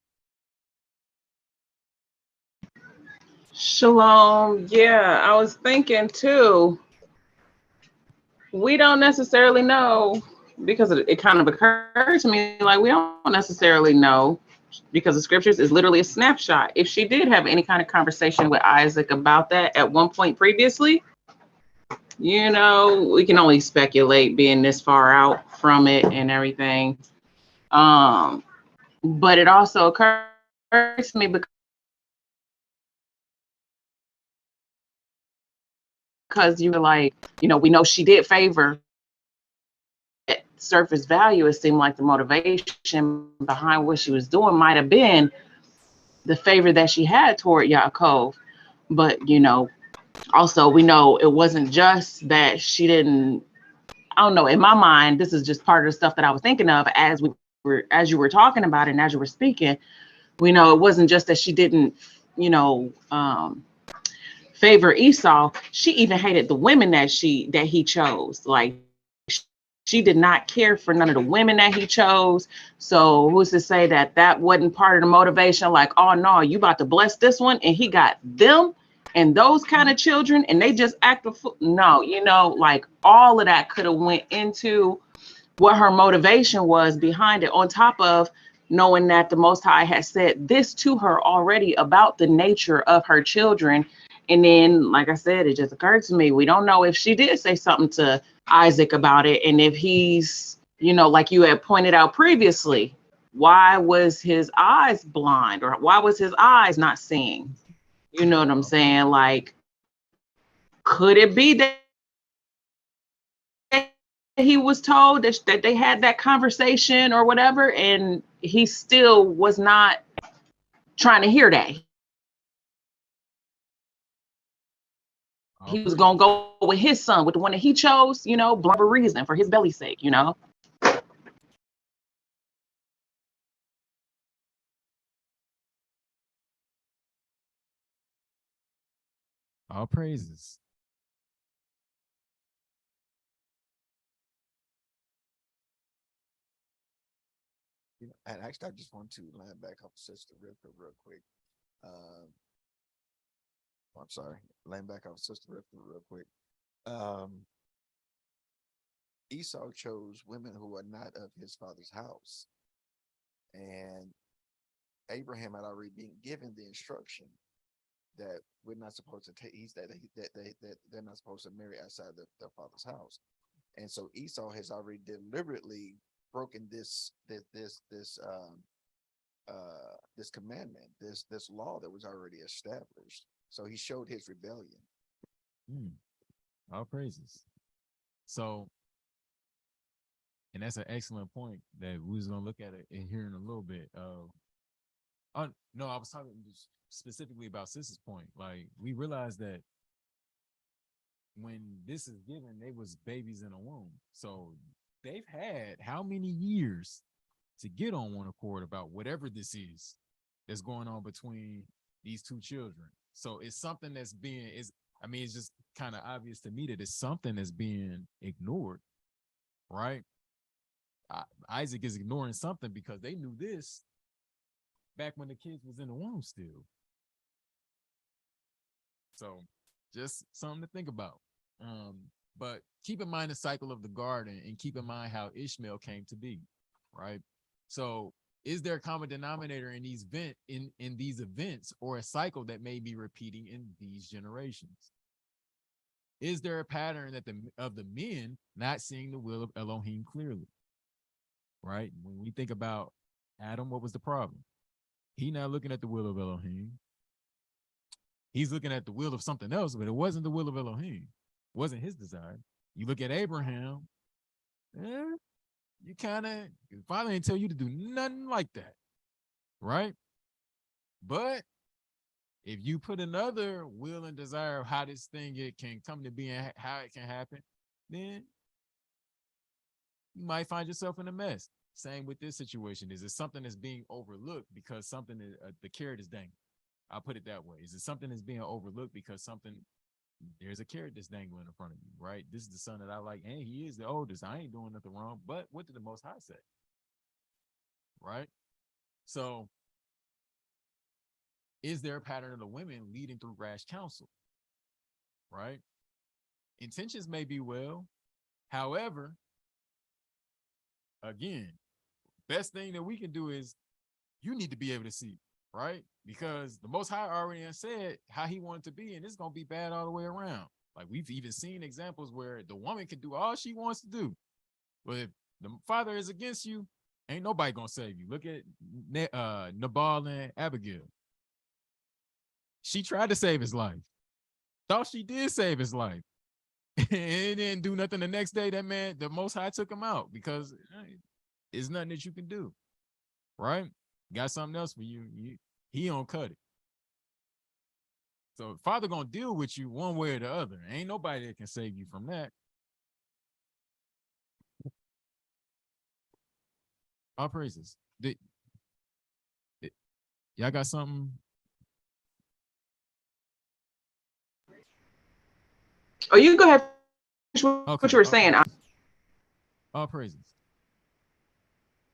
Shalom. Yeah, I was thinking too. We don't necessarily know, because it kind of occurred to me, like, we don't necessarily know because the scriptures is literally a snapshot. If she did have any kind of conversation with Isaac about that at one point previously, you know, we can only speculate being this far out from it and everything. But it also occurs to me because you were like, you know, we know she did favor surface value. It seemed like the motivation behind what she was doing might have been the favor that she had toward Yaakov. But, you know, also we know it wasn't just that she didn't, I don't know, in my mind, this is just part of the stuff that I was thinking of as you were talking about it and as you were speaking. We know it wasn't just that she didn't, you know, favor Esau. She even hated the women that he chose. Like, she did not care for none of the women that he chose. So who's to say that that wasn't part of the motivation? Like, oh no, you about to bless this one, and he got them and those kind of children, and they just act a fool. No, you know, like all of that could have went into what her motivation was behind it. On top of knowing that the Most High has said this to her already about the nature of her children. And then, like I said, it just occurred to me, we don't know if she did say something to Isaac about it. And if he's, you know, like you had pointed out previously, why was his eyes blind, or why was his eyes not seeing? You know what I'm saying? Like, could it be that he was told that they had that conversation or whatever, and he still was not trying to hear that? He was gonna go with his son, with the one that he chose, you know, for a reason, for his belly's sake, you know. All praises. You know, and actually, I just want to line back up Sister Rivka real quick. I'm sorry, line back up Sister Rivka real quick. Esau chose women who are not of his father's house, and Abraham had already been given the instruction that we're not supposed to take. That they're not supposed to marry outside their father's house, and so Esau has already deliberately broken this commandment, this law that was already established. So he showed his rebellion. All praises. So, and that's an excellent point that we was gonna look at it in here in a little bit. No, I was talking specifically about Sis's point. Like, we realized that when this is given, they was babies in a womb. So they've had how many years to get on one accord about whatever this is that's going on between these two children. So it's something that's being, it's just kind of obvious to me that it's something that's being ignored, right? Isaac is ignoring something because they knew this back when the kids was in the womb still. So just something to think about. But keep in mind the cycle of the garden, and keep in mind how Ishmael came to be, right? So is there a common denominator in these events, or a cycle that may be repeating in these generations? Is there a pattern of the men not seeing the will of Elohim clearly? Right? When we think about Adam, what was the problem? He not looking at the will of Elohim. He's looking at the will of something else, but it wasn't the will of Elohim. It wasn't his desire. You look at Abraham, you your father ain't tell you to do nothing like that, right? But if you put another will and desire of how this thing it can come to be and how it can happen, then you might find yourself in a mess. Same with this situation. Is it something that's being overlooked because something the carrot is dangling? I'll put it that way. Is it something that's being overlooked because there's a carrot that's dangling in front of you, right? This is the son that I like, and he is the oldest. I ain't doing nothing wrong. But what did the Most High say? Right? So is there a pattern of the women leading through rash counsel? Right? Intentions may be well. However, again, best thing that we can do is you need to be able to see, right? Because the Most High already said how he wanted to be, and it's going to be bad all the way around. Like, we've even seen examples where the woman can do all she wants to do, but if the father is against you, ain't nobody going to save you. Look at Nabal and Abigail. She tried to save his life. Thought she did save his life. And didn't do nothing. The next day, that man, the Most High took him out because it's nothing that you can do. Right? Got something else for you. He don't cut it. So Father gonna deal with you one way or the other. Ain't nobody that can save you from that. All praises. Y'all got something? Oh, you go ahead. Okay. What you were saying. All praises.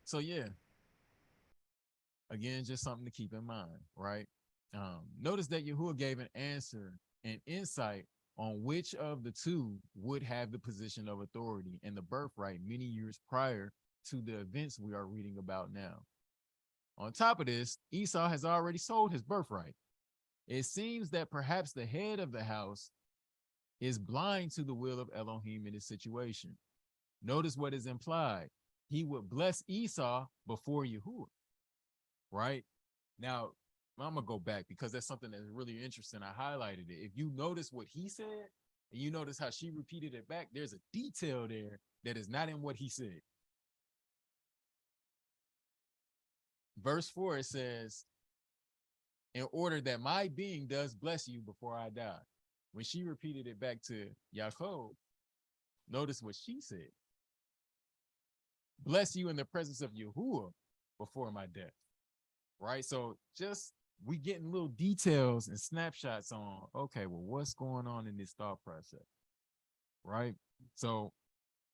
So yeah. Again, just something to keep in mind, right? Notice that Yahuwah gave an answer and insight on which of the two would have the position of authority and the birthright many years prior to the events we are reading about now. On top of this, Esau has already sold his birthright. It seems that perhaps the head of the house is blind to the will of Elohim in this situation. Notice what is implied. He would bless Esau before Yahuwah, right? Now, I'm going to go back because that's something that's really interesting. I highlighted it. If you notice what he said and you notice how she repeated it back, there's a detail there that is not in what he said. Verse 4, it says, in order that my being does bless you before I die. When she repeated it back to Yaakov, notice what she said. Bless you in the presence of Yahuwah before my death. Right? So just we getting little details and snapshots on, okay, well, what's going on in this thought process? Right? So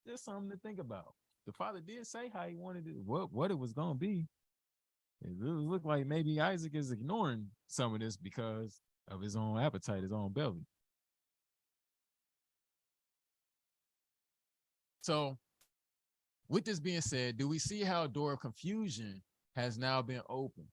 there's something to think about. The father did say how he wanted it, what it was going to be. It really looked like maybe Isaac is ignoring some of this because of his own appetite, his own belly. So with this being said, do we see how a door of confusion has now been opened?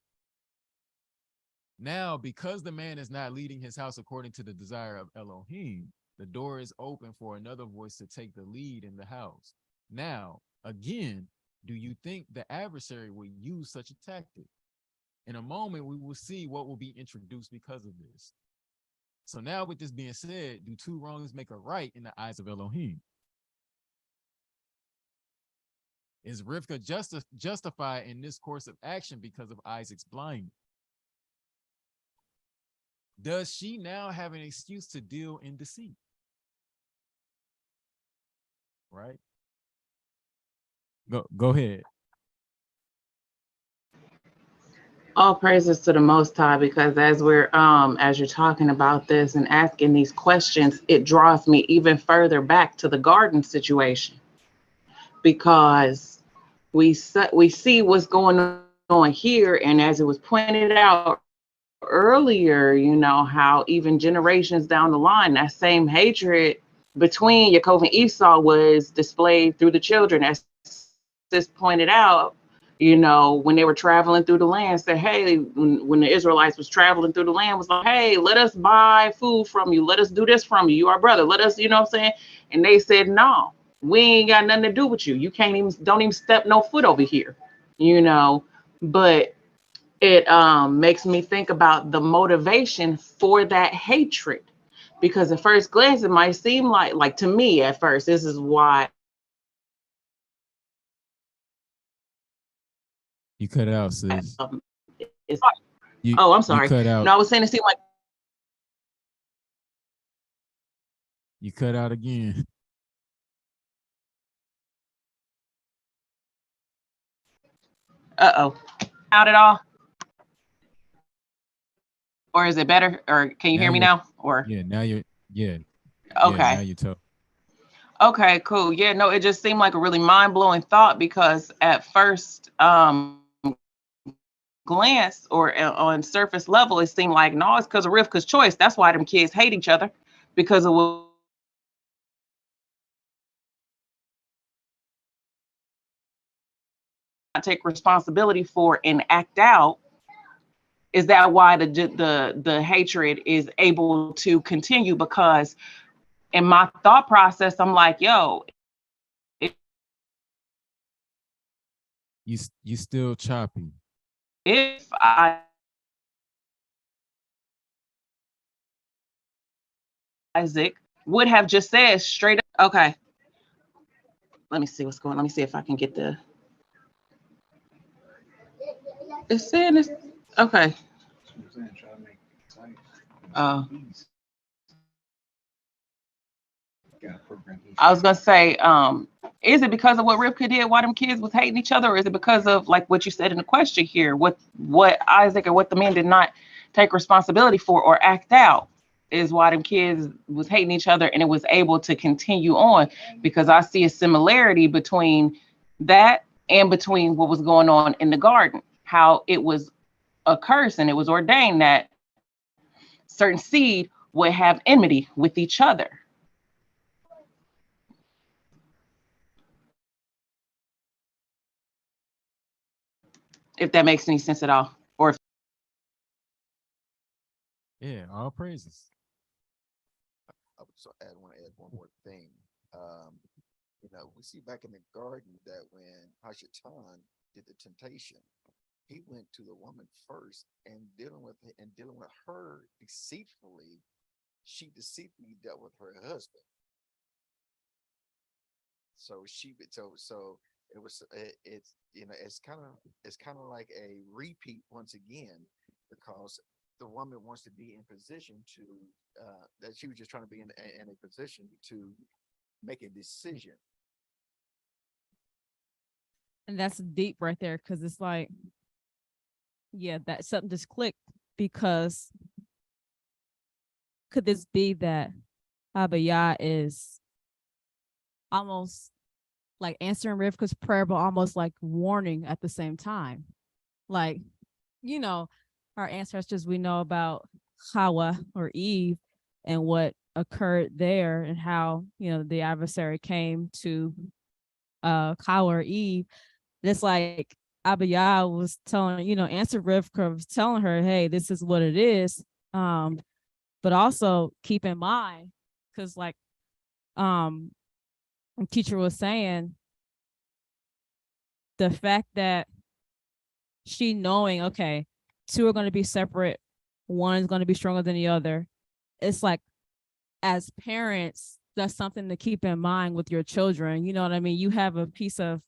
Now, because the man is not leading his house according to the desire of Elohim, the door is open for another voice to take the lead in the house. Now, again, do you think the adversary will use such a tactic? In a moment, we will see what will be introduced because of this. So now with this being said, do two wrongs make a right in the eyes of Elohim? Is Rivka justified in this course of action because of Isaac's blindness? Does she now have an excuse to deal in deceit? Right? Go ahead. All praises to the Most High, because as you're talking about this and asking these questions, it draws me even further back to the garden situation, because we see what's going on here, and as it was pointed out earlier, how even generations down the line, that same hatred between Yaakov and Esau was displayed through the children, as this pointed out. When they were traveling through the land, said, hey, when the Israelites was traveling through the land, was like, hey, let us buy food from you. Let us do this from you. You are brother. Let us, what I'm saying? And they said, no, we ain't got nothing to do with you. You don't even step no foot over here, but it makes me think about the motivation for that hatred, because at first glance, it might seem like to me at first, this is why. You cut out, sis. I'm sorry. You cut out. No, I was saying it seemed like. You cut out again. Out at all? Or is it better? Or can you hear me now? Or yeah, now you're okay. Yeah, now you talk. Okay, cool. Yeah, no, it just seemed like a really mind-blowing thought, because at first glance or on surface level, it seemed like, no, it's because of Rivka's choice. That's why them kids hate each other, because of what. take responsibility for and act out, is that why the hatred is able to continue? Because in my thought process, I'm like, yo, you still choppy. if Isaac would have just said straight up, okay, let me see what's going on. Let me see if I can get the, it's saying this, okay. I was gonna say, is it because of what Rivka did, why them kids was hating each other, or is it because of like what you said in the question here, what Isaac or what the men did not take responsibility for or act out, is why them kids was hating each other, and it was able to continue on? Because I see a similarity between that and between what was going on in the garden, how it was a curse and it was ordained that certain seed would have enmity with each other. If that makes any sense at all. Or if Yeah, all praises. I would want to add one more thing. We see back in the garden that when Hashatan did the temptation, he went to the woman first and dealing with her deceitfully, she deceitfully dealt with her husband. So it was it's kind of like a repeat once again, because the woman wants to be in position to that she was just trying to be in a position to make a decision. And that's deep right there, because it's like, yeah, that something just clicked. Because could this be that Abiyah is almost like answering Rivka's prayer, but almost like warning at the same time? Like, our ancestors, we know about Hawa or Eve and what occurred there, and how, the adversary came to Hawa or Eve. And it's like Abiyah was telling, answer Rivka was telling her, hey, this is what it is. But also keep in mind, because like teacher was saying, the fact that she knowing, okay, two are going to be separate, one is going to be stronger than the other. It's like, as parents, that's something to keep in mind with your children. You know what I mean? You have a piece of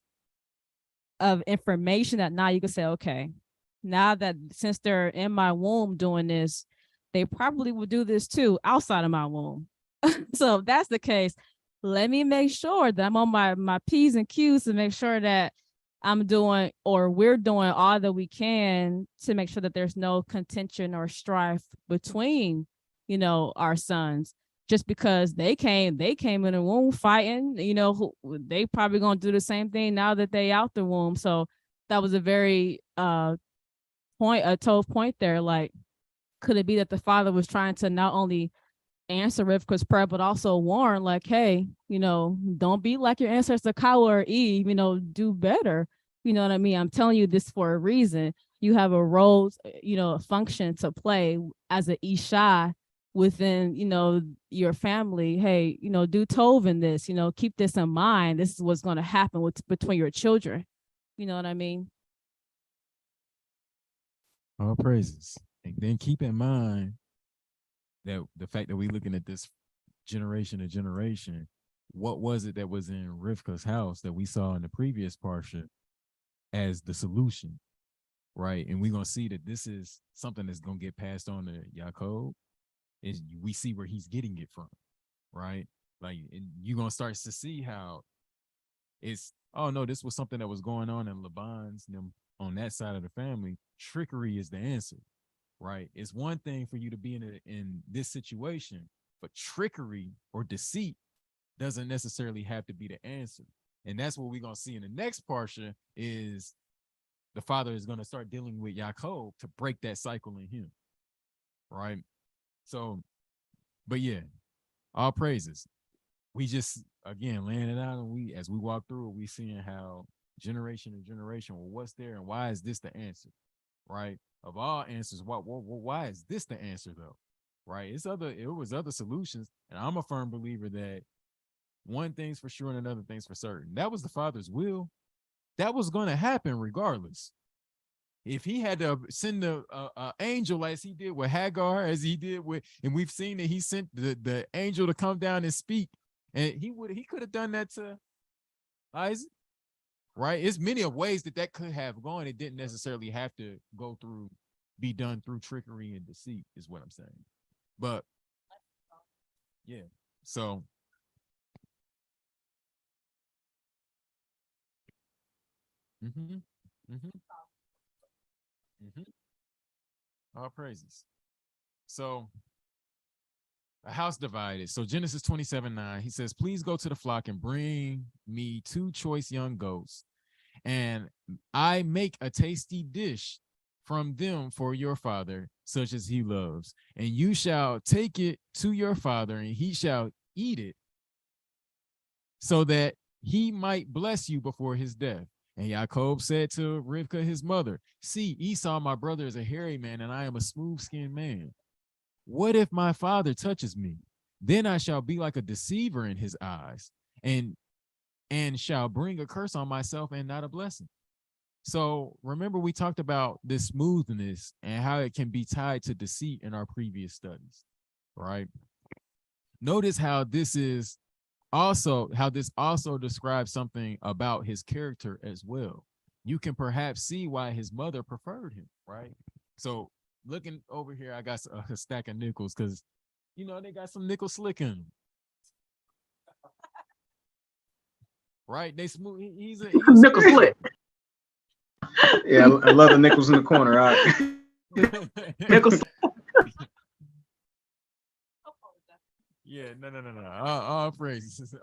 information that now you can say, okay, now that since they're in my womb doing this, they probably will do this too outside of my womb. So if that's the case, let me make sure that I'm on my P's and Q's to make sure that I'm doing, or we're doing, all that we can to make sure that there's no contention or strife between, our sons. Just because they came in the womb fighting, they probably gonna do the same thing now that they out the womb. So that was a very tough point there. Like, could it be that the father was trying to not only answer Rivka's prayer, but also warn, like, hey, don't be like your ancestor Kawa or Eve, do better. You know what I mean? I'm telling you this for a reason. You have a role, a function to play as an Isha within, your family. Hey, do Tov in this, keep this in mind. This is what's going to happen between your children. You know what I mean? All praises. And then keep in mind that the fact that we're looking at this generation to generation, what was it that was in Rivka's house that we saw in the previous Parsha as the solution, right? And we're going to see that this is something that's going to get passed on to Yaakov. Is we see where he's getting it from, right? Like, and you're going to start to see how it's, oh no, this was something that was going on in Laban's, them on that side of the family. Trickery is the answer, right? It's one thing for you to be in this situation, but trickery or deceit doesn't necessarily have to be the answer. And that's what we're going to see in the next Parsha, is the father is going to start dealing with Yaakov to break that cycle in him, right? So, but yeah, all praises. We just, again, laying it out, and as we walk through it, we seeing how generation to generation. Well, what's there and why is this the answer? Right? Of all answers, why is this the answer though? Right? It was other solutions. And I'm a firm believer that one thing's for sure and another thing's for certain. That was the Father's will. That was going to happen regardless. If he had to send the angel as he did with Hagar, as he did with, and we've seen that he sent the angel to come down and speak, and he could have done that to Isaac, right? It's many of ways that could have gone. It didn't necessarily have to be done through trickery and deceit, is what I'm saying. But yeah, so. Mm-hmm. Mm-hmm. Mm-hmm. All praises. So a house divided. So Genesis 27:9, he says, please go to the flock and bring me 2 choice young goats, and I make a tasty dish from them for your father, such as he loves. And you shall take it to your father, and he shall eat it, so that he might bless you before his death. And Jacob said to Rivkah, his mother, see, Esau, my brother, is a hairy man, and I am a smooth-skinned man. What if my father touches me? Then I shall be like a deceiver in his eyes, and shall bring a curse on myself and not a blessing. So remember, we talked about this smoothness and how it can be tied to deceit in our previous studies, right? Notice how this also describes something about his character as well. You can perhaps see why his mother preferred him, right? So looking over here, I got a stack of nickels because, they got some nickel slick in them. Right? They smooth. He's a Nickel slick. Yeah, I love the nickels in the corner. All right. Nickel. Yeah, no. All praises.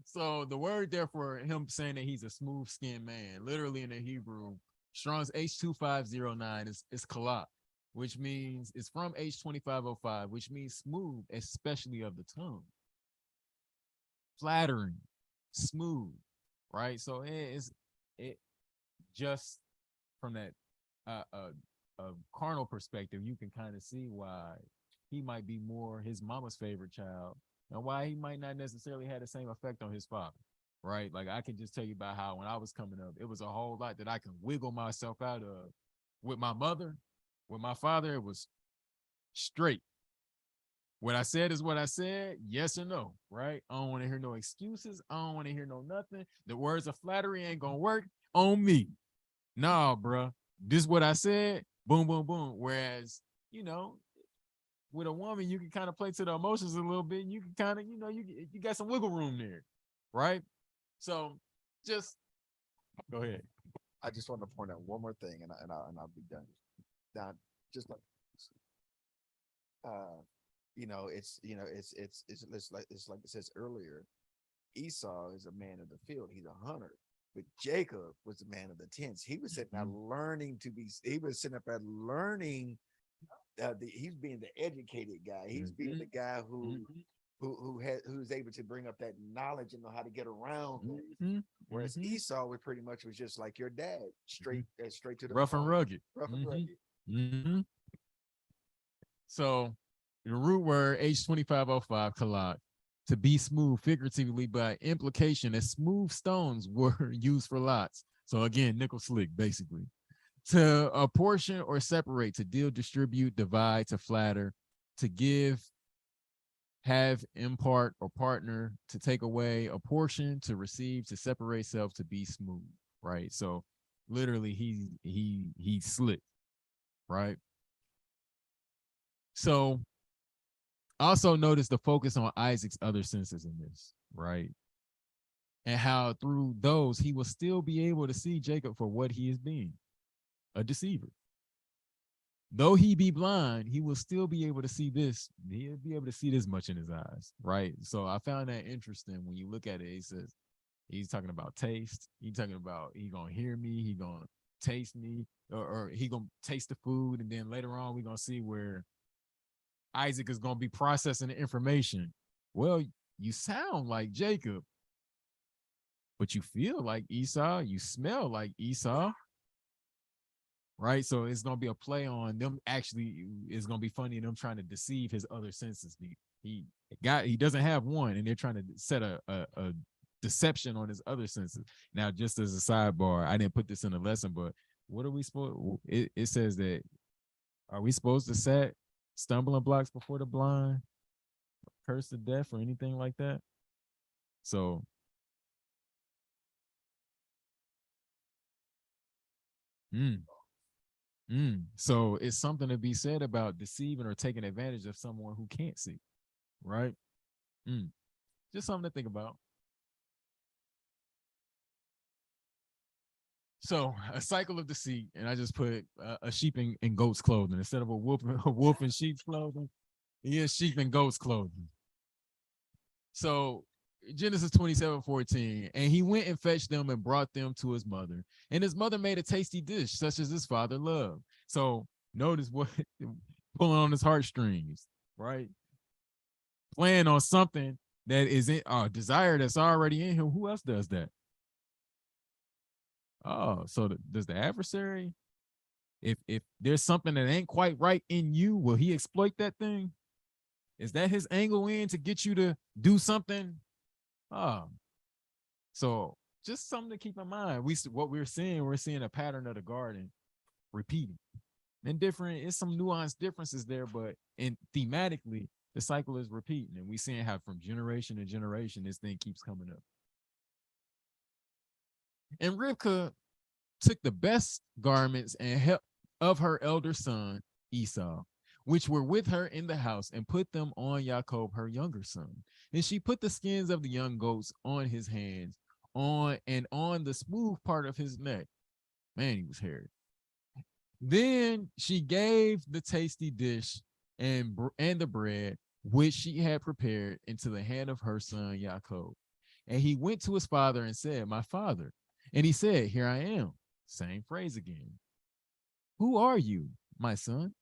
So the word there for him saying that he's a smooth-skinned man, literally in the Hebrew, Strong's H2509 is kalak, which means it's from H2505, which means smooth, especially of the tongue. Flattering, smooth, right? So it just from that a carnal perspective, you can kind of see why he might be more his mama's favorite child, and why he might not necessarily have the same effect on his father, right? Like I can just tell you about how when I was coming up, it was a whole lot that I can wiggle myself out of. With my mother, with my father, it was straight. What I said is what I said, yes or no, right? I don't want to hear no excuses. I don't want to hear no nothing. The words of flattery ain't gonna work on me. Nah, bro. This is what I said. Boom, boom, boom. Whereas, with a woman, you can kind of play to the emotions a little bit. You can kind of, you got some wiggle room there, right? So, just go ahead. I just want to point out one more thing, and I'll be done. Now, just like it's like it says earlier. Esau is a man of the field; he's a hunter. But Jacob was the man of the tents. He was sitting there learning to be. He was sitting up there learning. He's being the educated guy. He's being the guy who's able to bring up that knowledge and know how to get around. Whereas Esau was just like your dad, straight to the rough and rugged. So the root word H2505 kalak, to be smooth, figuratively by implication, as smooth stones were used for lots. So again, nickel slick, basically. To apportion or separate, to deal, distribute, divide, to flatter, to give, have, impart, or partner, to take away, apportion, to receive, to separate self, to be smooth, right? So literally he slick, right? So also notice the focus on Isaac's other senses in this, right? And how through those he will still be able to see Jacob for what he is being, a deceiver. Though he be blind, he will still be able to see this. He'll be able to see this much in his eyes, right? So I found that interesting when you look at it. He says he's talking about taste. He's talking about he gonna hear me. He gonna taste me, or he gonna taste the food, and then later on we're gonna see where Isaac is gonna be processing the information. Well, you sound like Jacob, but you feel like Esau, you smell like Esau, right? So it's gonna be a play on them. Actually, it's gonna be funny them trying to deceive his other senses. He doesn't have one, and they're trying to set a deception on his other senses. Now, just as a sidebar, I didn't put this in the lesson, but what are we supposed? It says that, are we supposed to set stumbling blocks before the blind, curse to death, or anything like that? So. So it's something to be said about deceiving or taking advantage of someone who can't see, right? Just something to think about. So a cycle of deceit, and I just put a sheep in goat's clothing instead of a wolf in sheep's clothing. He is sheep in goat's clothing. So Genesis 27:14, and he went and fetched them and brought them to his mother, and his mother made a tasty dish such as his father loved. So notice what pulling on his heartstrings, right? Playing on something that is in a desire that's already in him. Who else does that? Oh, so does the adversary? If there's something that ain't quite right in you, will he exploit that thing? Is that his angle in to get you to do something? So just something to keep in mind. What we're seeing a pattern of the garden repeating. And different, it's some nuanced differences there, but thematically, the cycle is repeating. And we're seeing how from generation to generation, this thing keeps coming up. And Rivka took the best garments and help of her elder son, Esau, which were with her in the house, and put them on Jacob, her younger son. And she put the skins of the young goats on his hands, on the smooth part of his neck. Man, he was hairy. Then she gave the tasty dish and the bread which she had prepared into the hand of her son Jacob. And he went to his father and said, "My father." And he said, "Here I am." Same phrase again. "Who are you, my son?"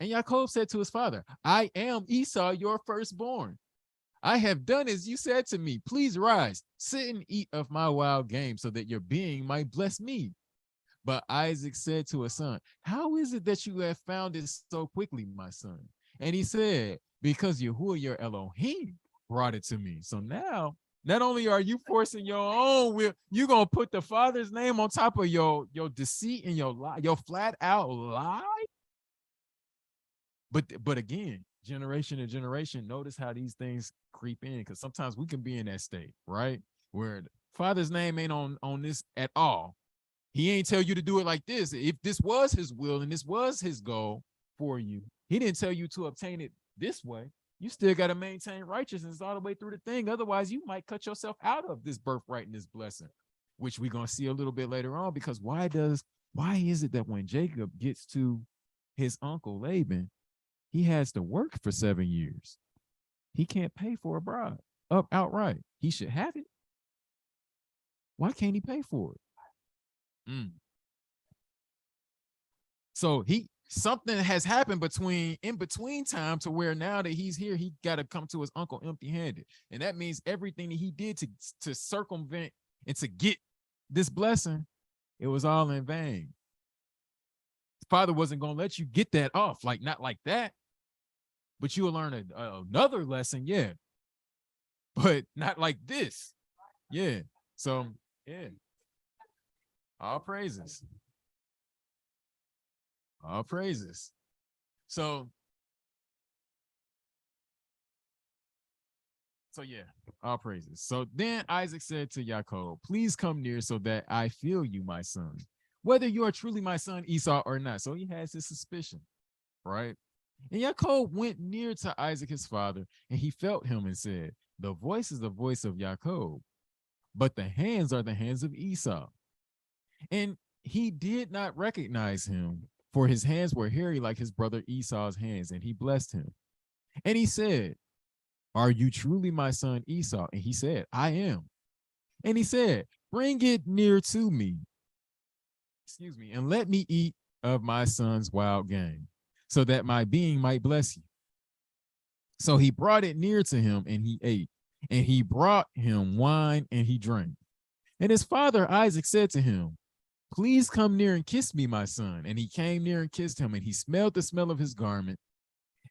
And Jacob said to his father, "I am Esau, your firstborn. I have done as you said to me. Please rise, sit and eat of my wild game, so that your being might bless me." But Isaac said to his son, "How is it that you have found it so quickly, my son?" And he said, "Because Yahuwah your Elohim brought it to me." So now, not only are you forcing your own will, you're going to put the father's name on top of your deceit and your lie, your flat out lie. But again, generation to generation, notice how these things creep in, because sometimes we can be in that state, right? Where the father's name ain't on this at all. He ain't tell you to do it like this. If this was his will and this was his goal for you, he didn't tell you to obtain it this way. You still got to maintain righteousness all the way through the thing. Otherwise, you might cut yourself out of this birthright and this blessing, which we're going to see a little bit later on. Because why is it that when Jacob gets to his uncle Laban, he has to work for 7 years? He can't pay for a bride up outright. He should have it. Why can't he pay for it? So something has happened in between time to where now that he's here, he got to come to his uncle empty-handed. And that means everything that he did to circumvent and to get this blessing, it was all in vain. The father wasn't going to let you get that off, like not like that. But you will learn another lesson, yeah. But not like this. Yeah. So, yeah. All praises. All praises. So yeah, all praises. So then Isaac said to Jacob, "Please come near so that I feel you, my son, whether you are truly my son Esau or not." So he has his suspicion, right? And Jacob went near to Isaac his father, and he felt him and said, "The voice is the voice of Jacob, but the hands are the hands of Esau." And he did not recognize him, for his hands were hairy like his brother Esau's hands, and he blessed him. And he said, "Are you truly my son Esau?" And he said, "I am." And he said, "Bring it near to me, and let me eat of my son's wild game, so that my being might bless you." So he brought it near to him, and he ate. And he brought him wine and he drank. And his father Isaac said to him, please come near and kiss me, my son. And he came near and kissed him, and he smelled the smell of his garment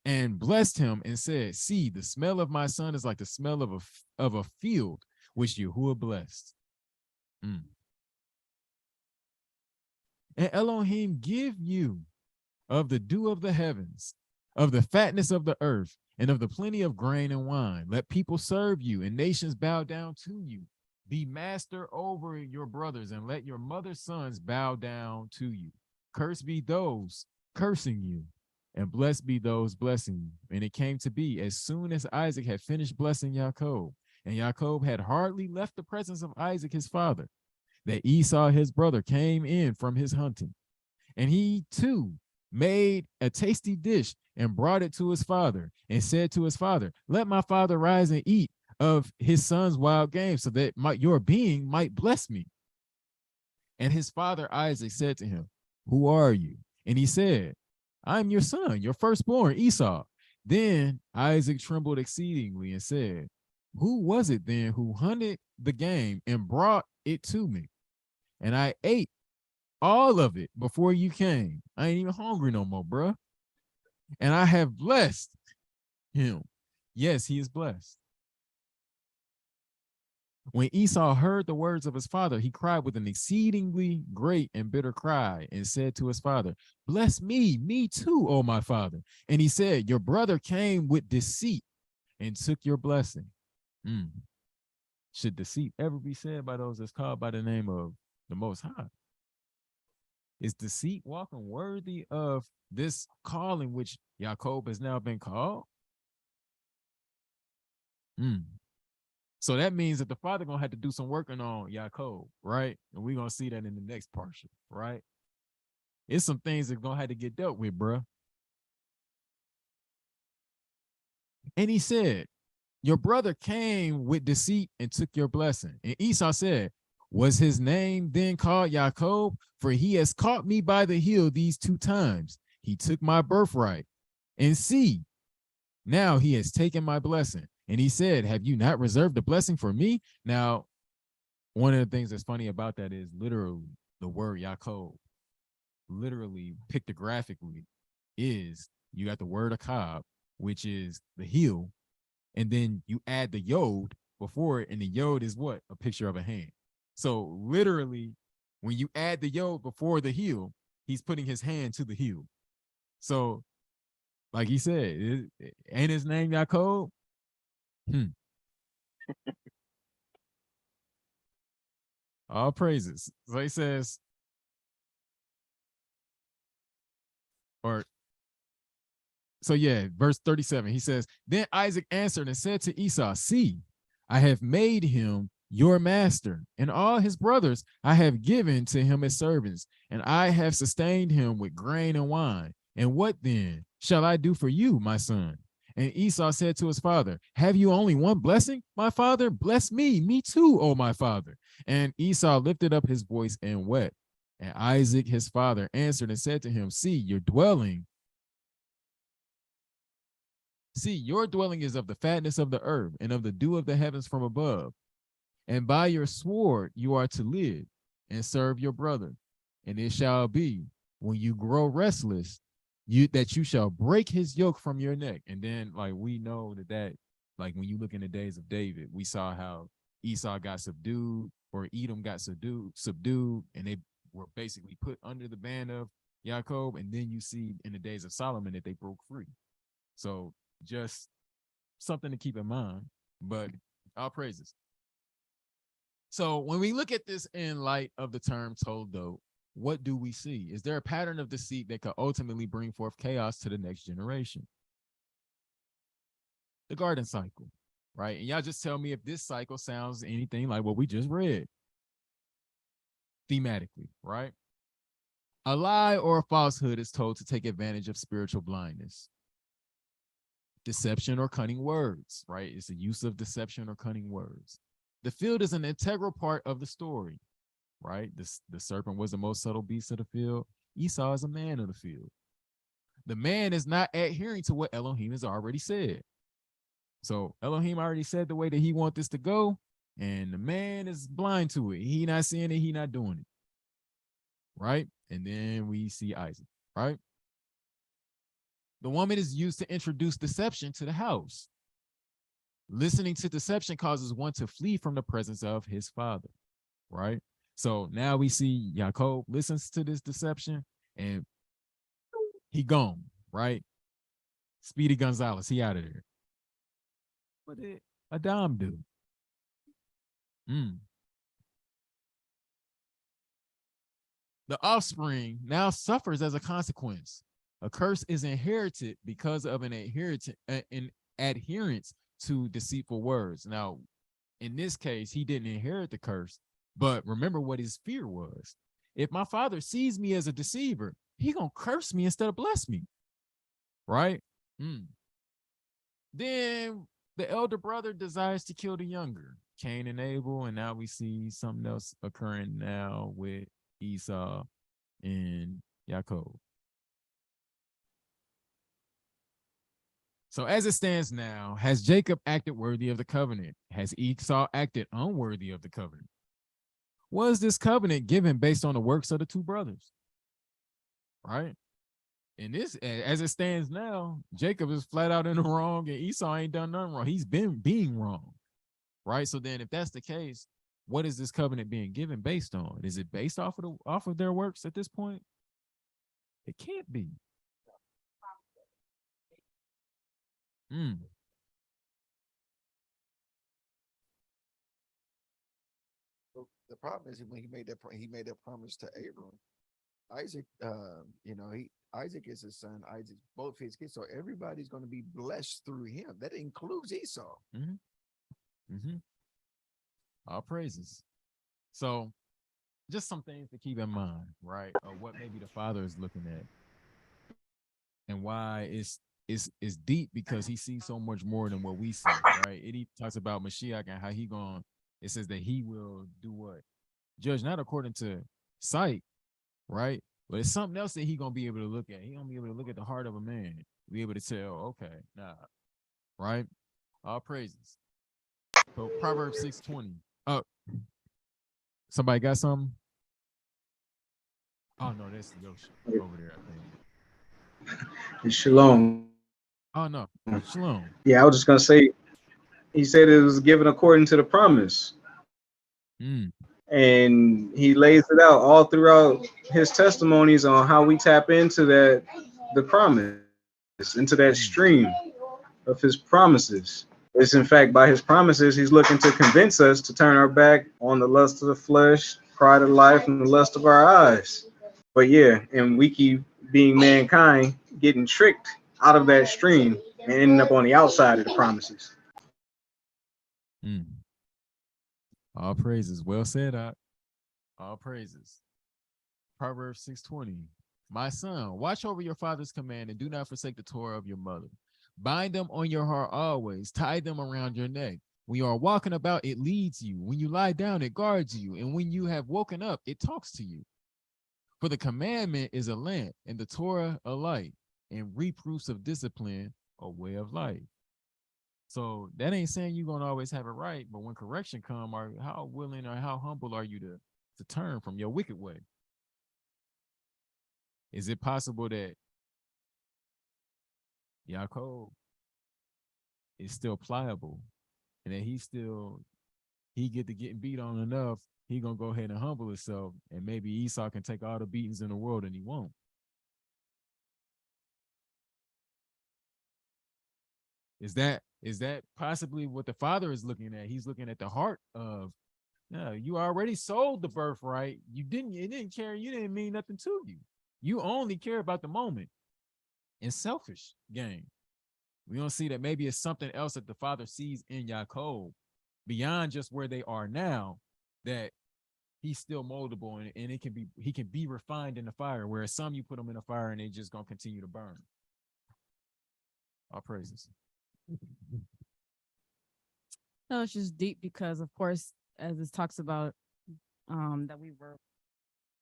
and blessed him and said, see, the smell of my son is like the smell of a field which Yahuwah blessed. And Elohim give you of the dew of the heavens, of the fatness of the earth, and of the plenty of grain and wine. Let people serve you, and nations bow down to you. Be master over your brothers, and let your mother's sons bow down to you. Cursed be those cursing you, and blessed be those blessing you. And it came to be, as soon as Isaac had finished blessing Jacob, and Jacob had hardly left the presence of Isaac his father, that Esau his brother came in from his hunting. And he too made a tasty dish and brought it to his father, and said to his father, let my father rise and eat of his son's wild game, so that your being might bless me. And his father Isaac said to him, who are you? And he said, I am your son, your firstborn, Esau. Then Isaac trembled exceedingly and said, who was it then who hunted the game and brought it to me? And I ate all of it before you came. I ain't even hungry no more, bruh. And I have blessed him. Yes, he is blessed. When Esau heard the words of his father, he cried with an exceedingly great and bitter cry and said to his father, bless me too, O my father. And he said, your brother came with deceit and took your blessing. Should deceit ever be said by those that's called by the name of the Most High? Is deceit walking worthy of this calling which Jacob has now been called? So that means that the father gonna have to do some working on Jacob, right? And we're gonna see that in the next Parsha, right? It's some things that gonna have to get dealt with, bruh. And he said, your brother came with deceit and took your blessing. And Esau said, was his name then called Jacob? For he has caught me by the heel these 2 times. He took my birthright. And see, now he has taken my blessing. And he said, have you not reserved the blessing for me? Now, one of the things that's funny about that is literally the word Jacob, literally pictographically, is you got the word akab, which is the heel, and then you add the yod before it, and the yod is what? A picture of a hand. So literally, when you add the yod before the heel, he's putting his hand to the heel. So, like he said, ain't his name Jacob? All praises. So he says, verse 37, he says, then Isaac answered and said to Esau, see, I have made him your master, and all his brothers I have given to him as servants, and I have sustained him with grain and wine. And what then shall I do for you, my son? And Esau said to his father, have you only one blessing, my father? Bless me too, O my father. And Esau lifted up his voice and wept. And Isaac, his father, answered and said to him, see, your dwelling is of the fatness of the earth and of the dew of the heavens from above. And by your sword you are to live and serve your brother. And it shall be, when you grow restless, that you shall break his yoke from your neck. And then, like, we know that like, when you look in the days of David, we saw how Esau got subdued, or Edom got subdued, and they were basically put under the ban of Jacob. And then you see in the days of Solomon that they broke free. So just something to keep in mind, but all praises. So when we look at this in light of the term Toldot, what do we see? Is there a pattern of deceit that could ultimately bring forth chaos to the next generation? The garden cycle, right? And y'all just tell me if this cycle sounds anything like what we just read thematically, right? A lie or a falsehood is told to take advantage of spiritual blindness. Deception or cunning words, right? It's the use of deception or cunning words. The field is an integral part of the story, right? The serpent was the most subtle beast of the field. Esau is a man of the field. The man is not adhering to what Elohim has already said. So Elohim already said the way that he want this to go, and the man is blind to it. He not seeing it, he not doing it. Right? And then we see Isaac, right? The woman is used to introduce deception to the house. Listening to deception causes one to flee from the presence of his father, right? So now we see Yaakov listens to this deception and he gone, right? Speedy Gonzalez, he out of there. What did Adam do? The offspring now suffers as a consequence. A curse is inherited because of an adherence to deceitful words. Now, in this case, he didn't inherit the curse, but remember what his fear was. If my father sees me as a deceiver, he gonna curse me instead of bless me, right? Then the elder brother desires to kill the younger, Cain and Abel, and now we see something else occurring now with Esau and Yaakov. So as it stands now, has Jacob acted worthy of the covenant? Has Esau acted unworthy of the covenant? Was this covenant given based on the works of the two brothers? Right? And this, as it stands now, Jacob is flat out in the wrong and Esau ain't done nothing wrong. He's been being wrong. Right? So then if that's the case, what is this covenant being given based on? Is it based off of their works at this point? It can't be. The problem is when he made that promise to Abram. Isaac, Isaac is his son. Isaac, both his kids. So everybody's going to be blessed through him. That includes Esau. All praises. So, just some things to keep in mind, right? Of what maybe the father is looking at, and why it's deep because he sees so much more than what we see, right? He talks about Mashiach and how it says that he will do what? Judge not according to sight, right? But it's something else that he gonna be able to look at. He gonna be able to look at the heart of a man, be able to tell, okay, nah, right? All praises. So Proverbs 6:20. Oh, somebody got something? Oh no, that's Yoshi over there, I think. It's Shalom. Oh no, Shalom. Yeah, I was just gonna say, he said it was given according to the promise. And he lays it out all throughout his testimonies on how we tap into the promise, into that stream of his promises. It's in fact by his promises, he's looking to convince us to turn our back on the lust of the flesh, pride of life, and the lust of our eyes. But yeah, and we keep being mankind getting tricked out of that stream and ending up on the outside of the promises. All praises. Well said, all praises. Proverbs 6:20. My son, watch over your father's command and do not forsake the Torah of your mother. Bind them on your heart always. Tie them around your neck. When you are walking about, it leads you. When you lie down, it guards you. And when you have woken up, it talks to you. For the commandment is a lamp, and the Torah a light, and reproofs of discipline a way of life. So that ain't saying you're gonna always have it right, but when correction come, how willing or how humble are you to turn from your wicked way? Is it possible that Yaakov is still pliable and that he get to getting beat on enough, he gonna go ahead and humble himself, and maybe Esau can take all the beatings in the world and he won't? Is that possibly what the father is looking at? He's looking at the heart of, no, you already sold the birthright. It didn't care. You didn't mean nothing to you. You only care about the moment and selfish gain. We don't see that maybe it's something else that the father sees in Yaakov beyond just where they are now, that he's still moldable and he can be refined in the fire, whereas some you put them in the fire and they just gonna continue to burn. All praises. No, it's just deep because, of course, as it talks about, that we were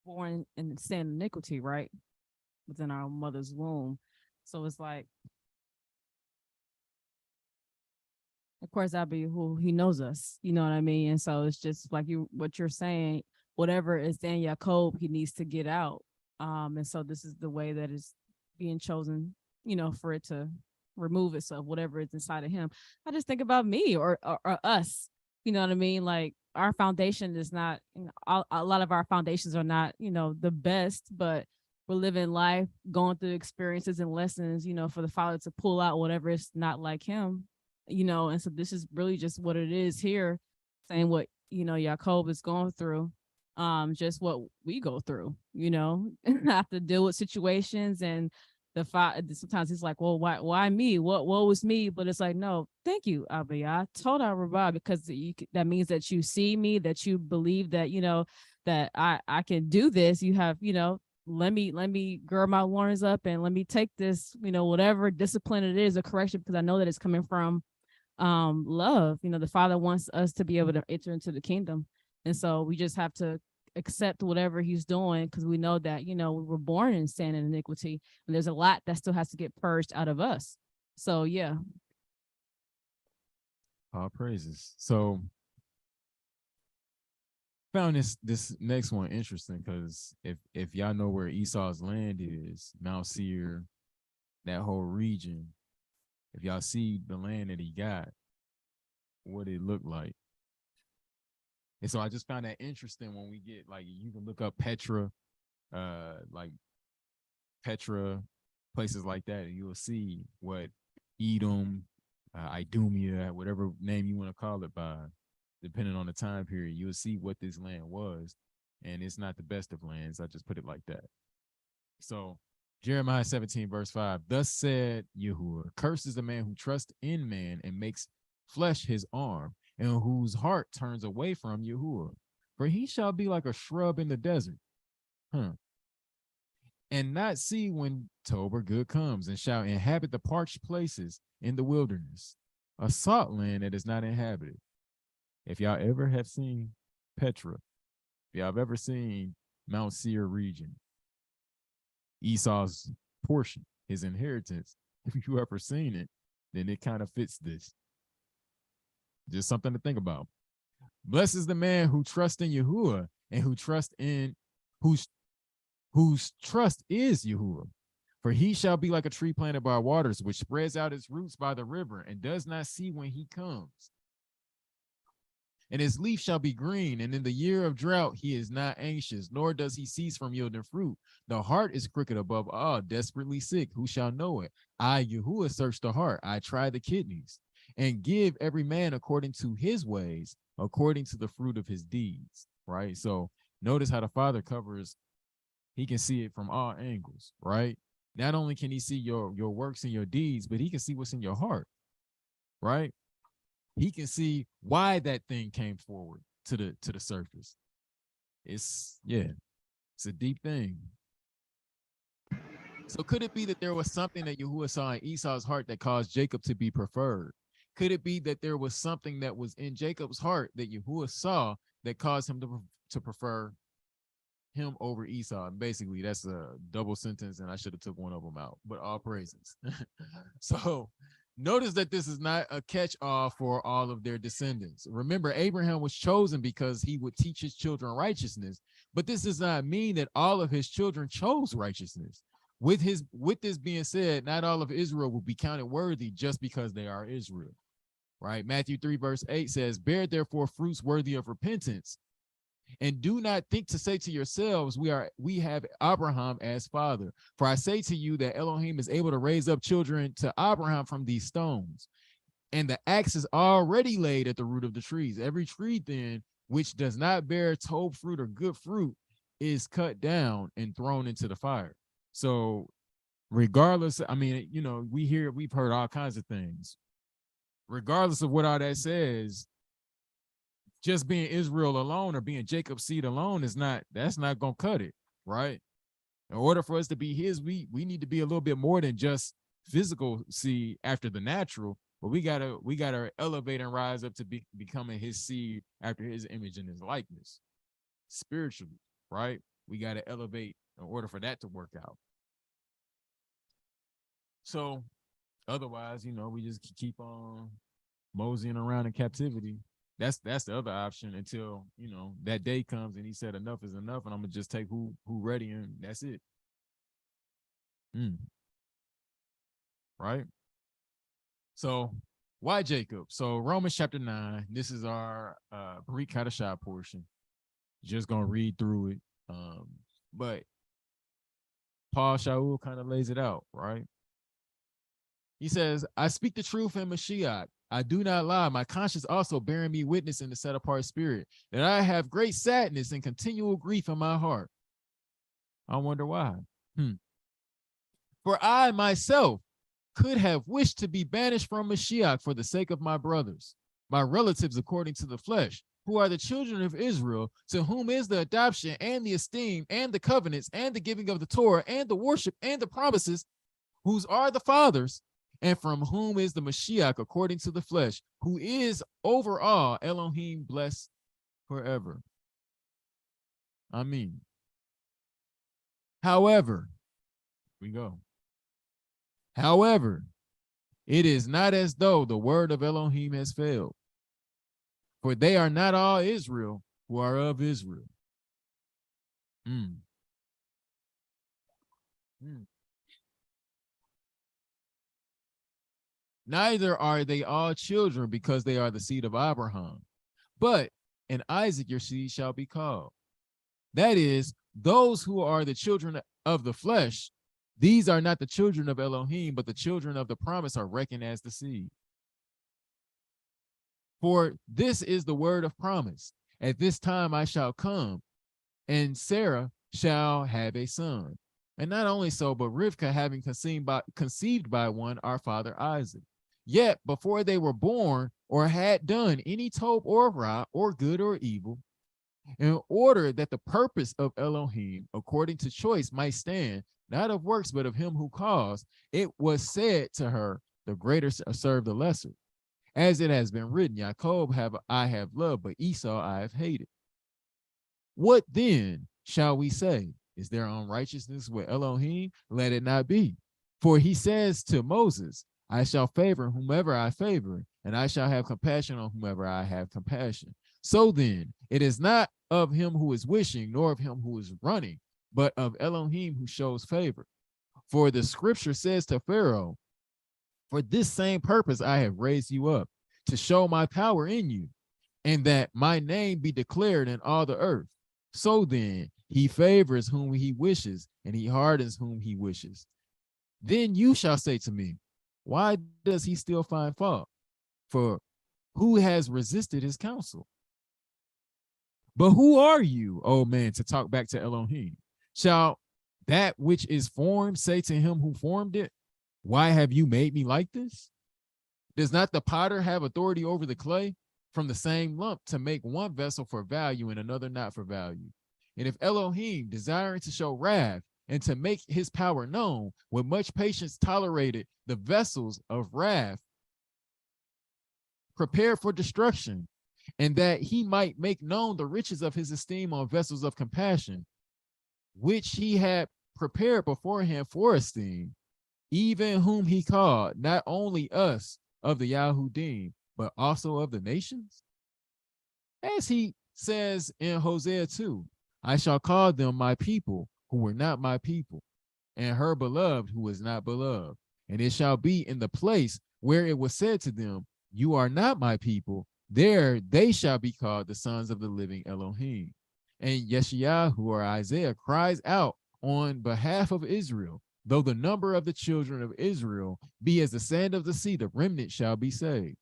born in sin iniquity, right, within our mother's womb. So it's like of course, that'd be who he knows us. You know what I mean? And so it's just like what you're saying, whatever is in Jacob, he needs to get out. And so this is the way that is being chosen, for it to remove itself, whatever is inside of him. I just think about me or us, you know what I mean? Like our foundation is not, a lot of our foundations are not, the best, but we're living life, going through experiences and lessons, for the Father to pull out whatever is not like him, and so this is really just what it is here, saying what, Jacob is going through, just what we go through, have to deal with situations and sometimes it's like, well, why me? What was me? But it's like, no, thank you, Abba. I told Abba because that means that you see me, that you believe that, that I can do this. You have, let me gird my loins up and let me take this, whatever discipline it is, or correction, because I know that it's coming from love. The Father wants us to be able to enter into the kingdom. And so we just have to accept whatever he's doing, because we know that, we were born in sin and iniquity, and there's a lot that still has to get purged out of us. So yeah. All praises. So found this next one interesting, because if y'all know where Esau's land is, Mount Seir, that whole region, if y'all see the land that he got, what it looked like. And so I just found that interesting when we get, like, you can look up Petra, like Petra, places like that, and you will see what Edom, Idumea, whatever name you want to call it by, depending on the time period, you'll see what this land was. And it's not the best of lands. I just put it like that. So Jeremiah 17, verse 5, thus said Yahuwah, cursed is the man who trusts in man and makes flesh his arm, and whose heart turns away from Yahuwah. For he shall be like a shrub in the desert, and not see when Tober good comes, and shall inhabit the parched places in the wilderness, a salt land that is not inhabited. If y'all ever have seen Petra, if y'all have ever seen Mount Seir region, Esau's portion, his inheritance, if you ever seen it, then it kind of fits this. Just something to think about. Blessed is the man who trusts in Yahuwah, and whose trust is Yahuwah. For he shall be like a tree planted by waters, which spreads out its roots by the river, and does not see when he comes. And his leaf shall be green, and in the year of drought he is not anxious, nor does he cease from yielding fruit. The heart is crooked above all, desperately sick. Who shall know it? I, Yahuwah, search the heart. I try the kidneys, and give every man according to his ways, according to the fruit of his deeds. Right? So notice how the Father covers, he can see it from all angles, right? Not only can he see your works and your deeds, but he can see what's in your heart, right? He can see why that thing came forward to the surface. It's a deep thing. So could it be that there was something that Yahuwah saw in Esau's heart that caused Jacob to be preferred? Could it be that there was something that was in Jacob's heart that Yahuwah saw that caused him to prefer him over Esau? And basically, that's a double sentence, and I should have took one of them out, but all praises. So notice that this is not a catch-all for all of their descendants. Remember, Abraham was chosen because he would teach his children righteousness, but this does not mean that all of his children chose righteousness. With this being said, not all of Israel will be counted worthy just because they are Israel, right? Matthew 3 verse 8 says, bear therefore fruits worthy of repentance, and do not think to say to yourselves, we have Abraham as father. For I say to you that Elohim is able to raise up children to Abraham from these stones. And the axe is already laid at the root of the trees. Every tree then which does not bear told fruit or good fruit is cut down and thrown into the fire. So regardless, I mean, we've heard all kinds of things. Regardless of what all that says, just being Israel alone or being Jacob's seed alone that's not gonna cut it, right? In order for us to be his, we need to be a little bit more than just physical seed after the natural, but we gotta elevate and rise up to becoming his seed after his image and his likeness, spiritually, right? We gotta elevate in order for that to work out. So otherwise, we just keep on moseying around in captivity. That's the other option until, you know, that day comes and he said enough is enough, and I'm gonna just take who ready, and that's it. Right? So why Jacob? So Romans chapter 9, this is our Brit Kadashah portion. Just gonna read through it. But Paul Shaul kind of lays it out, right? He says, I speak the truth in Mashiach. I do not lie. My conscience also bearing me witness in the set apart spirit, that I have great sadness and continual grief in my heart. I wonder why. For I myself could have wished to be banished from Mashiach for the sake of my brothers, my relatives according to the flesh, who are the children of Israel, to whom is the adoption and the esteem and the covenants and the giving of the Torah and the worship and the promises, whose are the fathers, and from whom is the Mashiach according to the flesh, who is over all Elohim blessed forever. Amen. However, we go. However, it is not as though the word of Elohim has failed, for they are not all Israel who are of Israel. Neither are they all children, because they are the seed of Abraham. But in Isaac your seed shall be called. That is, those who are the children of the flesh, these are not the children of Elohim, but the children of the promise are reckoned as the seed. For this is the word of promise. At this time I shall come, and Sarah shall have a son. And not only so, but Rivkah having conceived by one, our father Isaac. Yet before they were born or had done any tov or ra or good or evil, in order that the purpose of Elohim according to choice might stand, not of works, but of him who calls, it was said to her, the greater serve the lesser. As it has been written, Jacob I have loved, but Esau I have hated. What then shall we say? Is there unrighteousness with Elohim? Let it not be. For he says to Moses, I shall favor whomever I favor, and I shall have compassion on whomever I have compassion. So then, it is not of him who is wishing, nor of him who is running, but of Elohim who shows favor. For the scripture says to Pharaoh, for this same purpose I have raised you up, to show my power in you, and that my name be declared in all the earth. So then, he favors whom he wishes, and he hardens whom he wishes. Then you shall say to me, why does he still find fault? For who has resisted his counsel? But who are you, O man, to talk back to Elohim? Shall that which is formed say to him who formed it, why have you made me like this? Does not the potter have authority over the clay from the same lump to make one vessel for value and another not for value? And if Elohim, desiring to show wrath and to make his power known, with much patience tolerated the vessels of wrath prepared for destruction, and that he might make known the riches of his esteem on vessels of compassion, which he had prepared beforehand for esteem, even whom he called, not only us of the Yahudim, but also of the nations? As he says in Hosea 2, I shall call them my people who were not my people, and her beloved who was not beloved. And it shall be in the place where it was said to them, you are not my people, there they shall be called the sons of the living Elohim. And Yeshayahu or Isaiah cries out on behalf of Israel, though the number of the children of Israel be as the sand of the sea, the remnant shall be saved.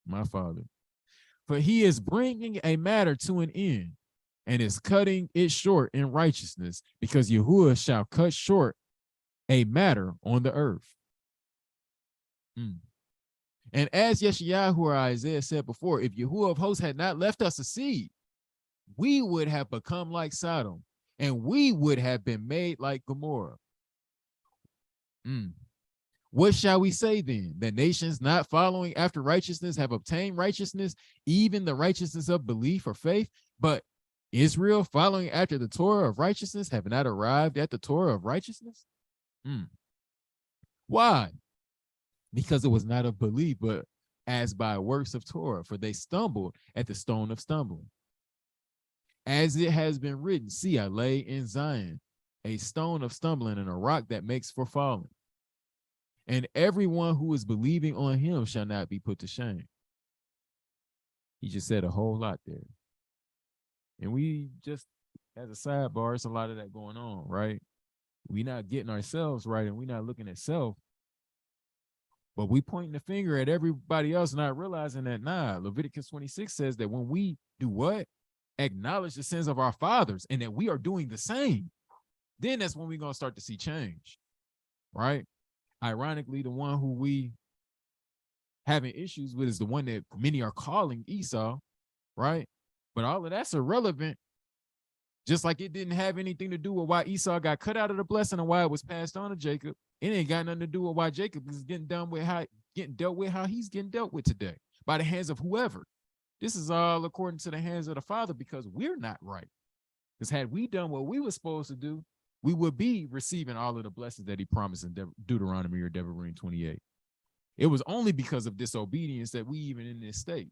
My father. For he is bringing a matter to an end, and is cutting it short in righteousness, because Yahuwah shall cut short a matter on the earth. And as Yeshayahu or Isaiah said before, if Yahuwah of hosts had not left us a seed, we would have become like Sodom, and we would have been made like Gomorrah. What shall we say then? The nations not following after righteousness have obtained righteousness, even the righteousness of belief or faith, but Israel following after the Torah of righteousness have not arrived at the Torah of righteousness? Why? because it was not of belief, but as by works of Torah, for they stumbled at the stone of stumbling. As it has been written, see, I lay in Zion a stone of stumbling and a rock that makes for falling. And everyone who is believing on him shall not be put to shame. He just said a whole lot there. And we just, as a sidebar, it's a lot of that going on, right? We're not getting ourselves right, and we're not looking at self, but we pointing the finger at everybody else, not realizing that, Leviticus 26 says that when we do what? Acknowledge the sins of our fathers and that we are doing the same, then that's when we're going to start to see change, right? Ironically, the one who we having issues with is the one that many are calling Esau, right? But all of that's irrelevant, just like it didn't have anything to do with why Esau got cut out of the blessing and why it was passed on to Jacob. It ain't got nothing to do with why Jacob is getting dealt with how he's getting dealt with today by the hands of whoever. This is all according to the hands of the Father, because we're not right. Because had we done what we were supposed to do, we would be receiving all of the blessings that he promised in Deuteronomy or Devarim 28. It was only because of disobedience that we even in this state.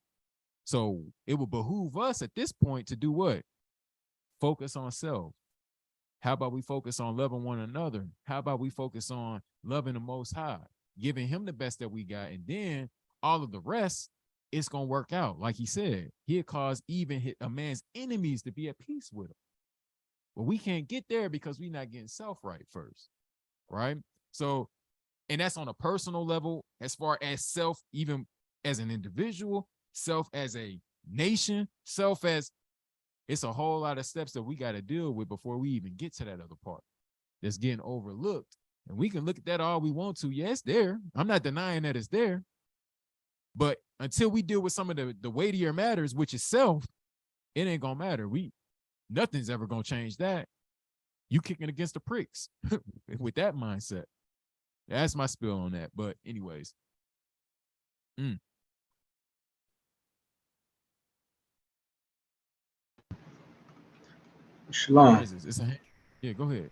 So it would behoove us at this point to do what? Focus on self. How about we focus on loving one another? How about we focus on loving the Most High, giving him the best that we got, and then all of the rest, it's going to work out. Like he said, he'll cause even a man's enemies to be at peace with him. But we can't get there because we're not getting self right first, right? So, and that's on a personal level, as far as self, even as an individual, self as a nation, self as, it's a whole lot of steps that we got to deal with before we even get to that other part that's getting overlooked. And we can look at that all we want to. Yeah, it's there. I'm not denying that it's there. But until we deal with some of the weightier matters, which is self, it ain't going to matter. Nothing's ever going to change that. You kicking against the pricks with that mindset. That's my spill on that. But anyways. Shalom. Yeah, go ahead.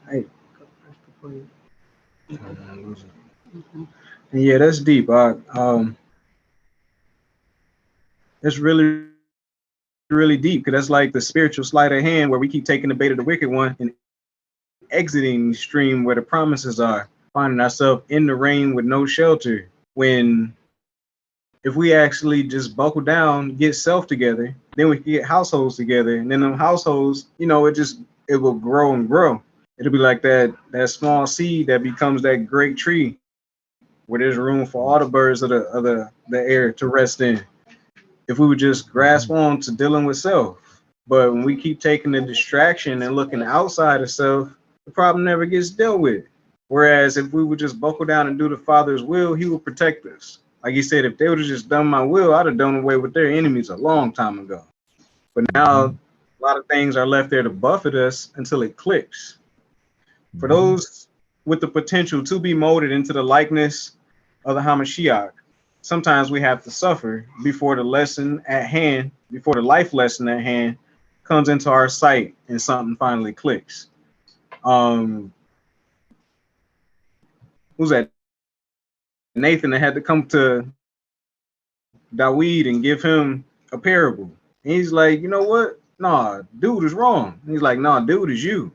Hey. Yeah, that's deep. It's really, really deep, because that's like the spiritual sleight of hand where we keep taking the bait of the wicked one and exiting the stream where the promises are, finding ourselves in the rain with no shelter. When if we actually just buckle down, get self together, then we can get households together, and then them households, it will grow and grow. It'll be like that small seed that becomes that great tree where there's room for all the birds of the air to rest in. If we would just grasp on to dealing with self. But when we keep taking the distraction and looking outside of self, the problem never gets dealt with. Whereas if we would just buckle down and do the Father's will, he will protect us. Like he said, if they would have just done my will, I'd have done away with their enemies a long time ago. But now a lot of things are left there to buffet us until it clicks. For those with the potential to be molded into the likeness of the Hamashiach, sometimes we have to suffer before the lesson at hand, before the life lesson at hand comes into our sight and something finally clicks. Who's that? Nathan that had to come to Dawid and give him a parable. And he's like, you know what? Nah, dude is wrong. And he's like, nah, dude is you.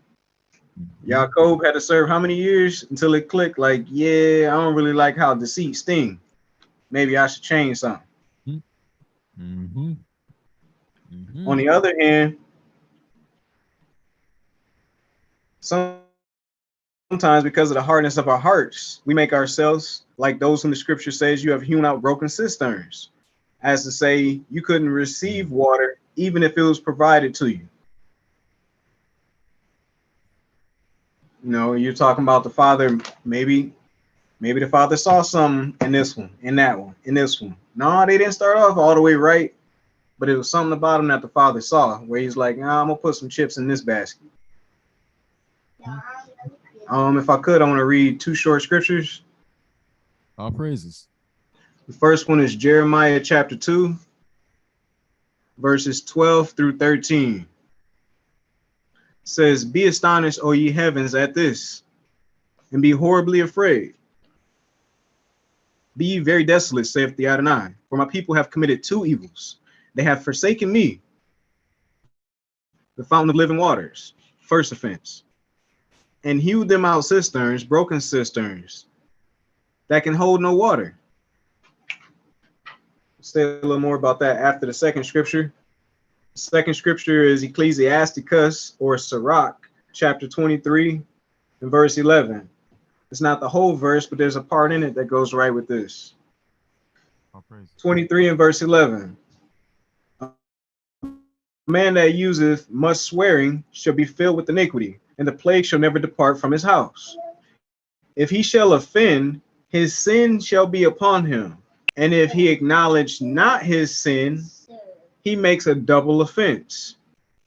Yaakov had to serve how many years until it clicked? Like, yeah, I don't really like how deceit sting. Maybe I should change something. On the other hand, sometimes because of the hardness of our hearts, we make ourselves like those whom the scripture says you have hewn out broken cisterns, as to say you couldn't receive water even if it was provided to you. You know, you're talking about the Father, maybe the Father saw something in this one, in that one, in this one. No, they didn't start off all the way right, but it was something about him that the Father saw, where he's like, nah, I'm gonna put some chips in this basket. If I could, I want to read two short scriptures. All praises. The first one is Jeremiah chapter 2, verses 12 through 13. It says, be astonished, O ye heavens, at this, and be horribly afraid. Be ye very desolate, saith the Adonai, for my people have committed two evils. They have forsaken me, the fountain of living waters, first offense, and hewed them out cisterns, broken cisterns, that can hold no water. Say a little more about that after the second scripture. The second scripture is Ecclesiasticus, or Sirach, chapter 23 and verse 11. It's not the whole verse, but there's a part in it that goes right with this. 23 and verse 11. A man that useth much swearing shall be filled with iniquity, and the plague shall never depart from his house. If he shall offend, his sin shall be upon him. And if he acknowledge not his sin, he makes a double offense.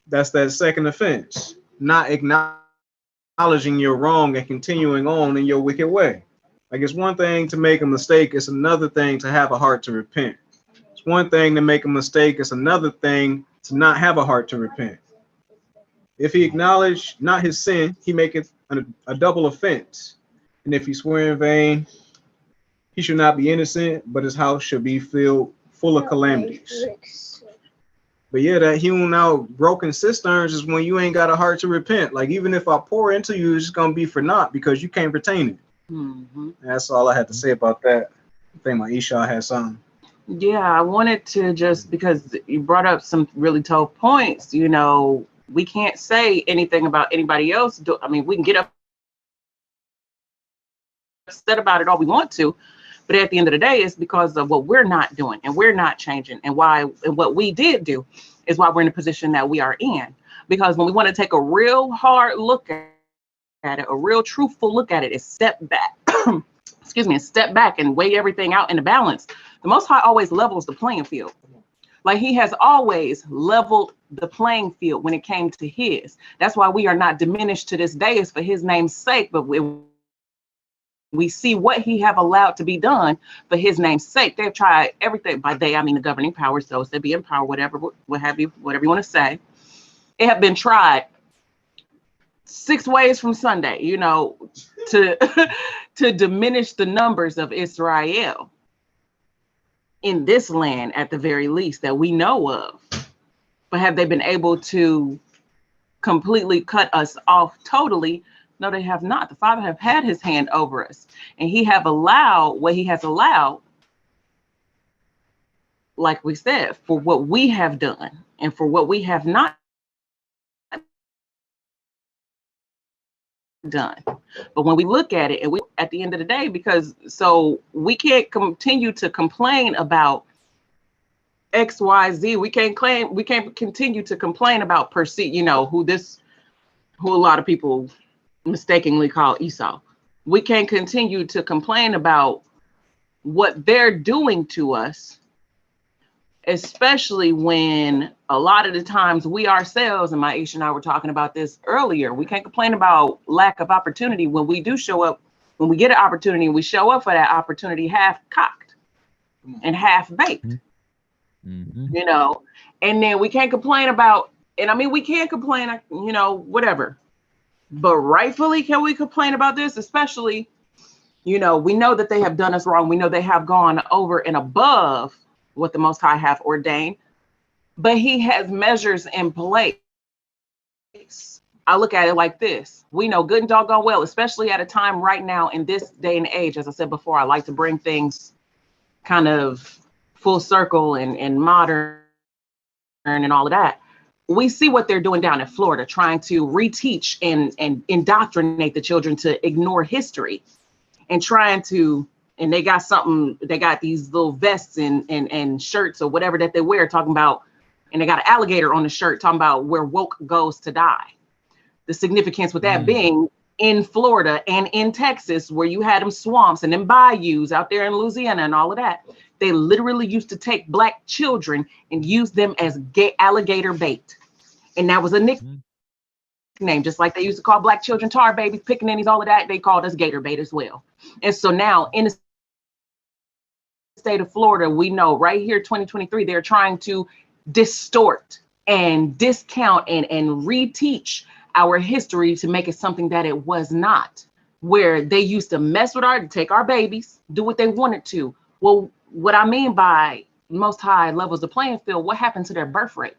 That's that second offense, not acknowledging your wrong and continuing on in your wicked way. Like, it's one thing to make a mistake, it's another thing to have a heart to repent. It's one thing to make a mistake, it's another thing to not have a heart to repent. If he acknowledge not his sin, he maketh a double offense. And if he swear in vain, he should not be innocent, but his house shall be filled full of calamities. But yeah, that hewn out broken cisterns is when you ain't got a heart to repent. Like, even if I pour into you, it's going to be for naught because you can't retain it. Mm-hmm. That's all I had to say about that. I think my Esau had something. Yeah, I wanted to just, because you brought up some really tough points, you know, we can't say anything about anybody else. I mean, we can get upset about it all we want to, but at the end of the day, it's because of what we're not doing and we're not changing, and what we did do is why we're in the position that we are in. Because when we want to take a real hard look at it, a real truthful look at it, is step back. Excuse me, and step back and weigh everything out in the balance. The Most High always levels the playing field. Like, he has always leveled the playing field when it came to his. That's why we are not diminished to this day. It's for his name's sake, but we see what he have allowed to be done for his name's sake. They've tried everything. By they, I mean the governing powers, those that be in power, whatever you want to say. It have been tried 6 ways from Sunday, you know, to to diminish the numbers of Israel in this land, at the very least, that we know of. But have they been able to completely cut us off totally? No, they have not. The Father have had his hand over us, and he have allowed what he has allowed, like we said, for what we have done and for what we have not done. But when we look at it, and we, at the end of the day, because so we can't continue to complain about XYZ. We can't continue to complain about you know, who a lot of people mistakenly call Esau. We can't continue to complain about what they're doing to us, especially when a lot of the times we ourselves, and Maisha and I were talking about this earlier, we can't complain about lack of opportunity when we do show up, when we get an opportunity, we show up for that opportunity half cocked and half baked. Mm-hmm. You know, and then we can't complain about, and I mean, we can't complain, you know, whatever, but rightfully, can we complain about this? Especially, you know, we know that they have done us wrong. We know they have gone over and above what the Most High have ordained, but he has measures in place. I look at it like this. We know good and doggone well, especially at a time right now in this day and age, as I said before, I like to bring things kind of full circle and modern and all of that. We see what they're doing down in Florida, trying to reteach and indoctrinate the children to ignore history, and trying to, and they got these little vests and shirts or whatever that they wear, talking about, and they got an alligator on the shirt talking about where woke goes to die. The significance with that being in Florida and in Texas, where you had them swamps and them bayous out there in Louisiana and all of that. They literally used to take Black children and use them as alligator bait. And that was a nickname, just like they used to call Black children tar babies, pickaninnies, all of that. They called us gator bait as well. And so now in the state of Florida, we know right here, 2023, they're trying to distort and discount and reteach our history to make it something that it was not. where they used to mess with take our babies, do what they wanted to. Well, what I mean by Most High levels the playing field, what happened to their birth rate?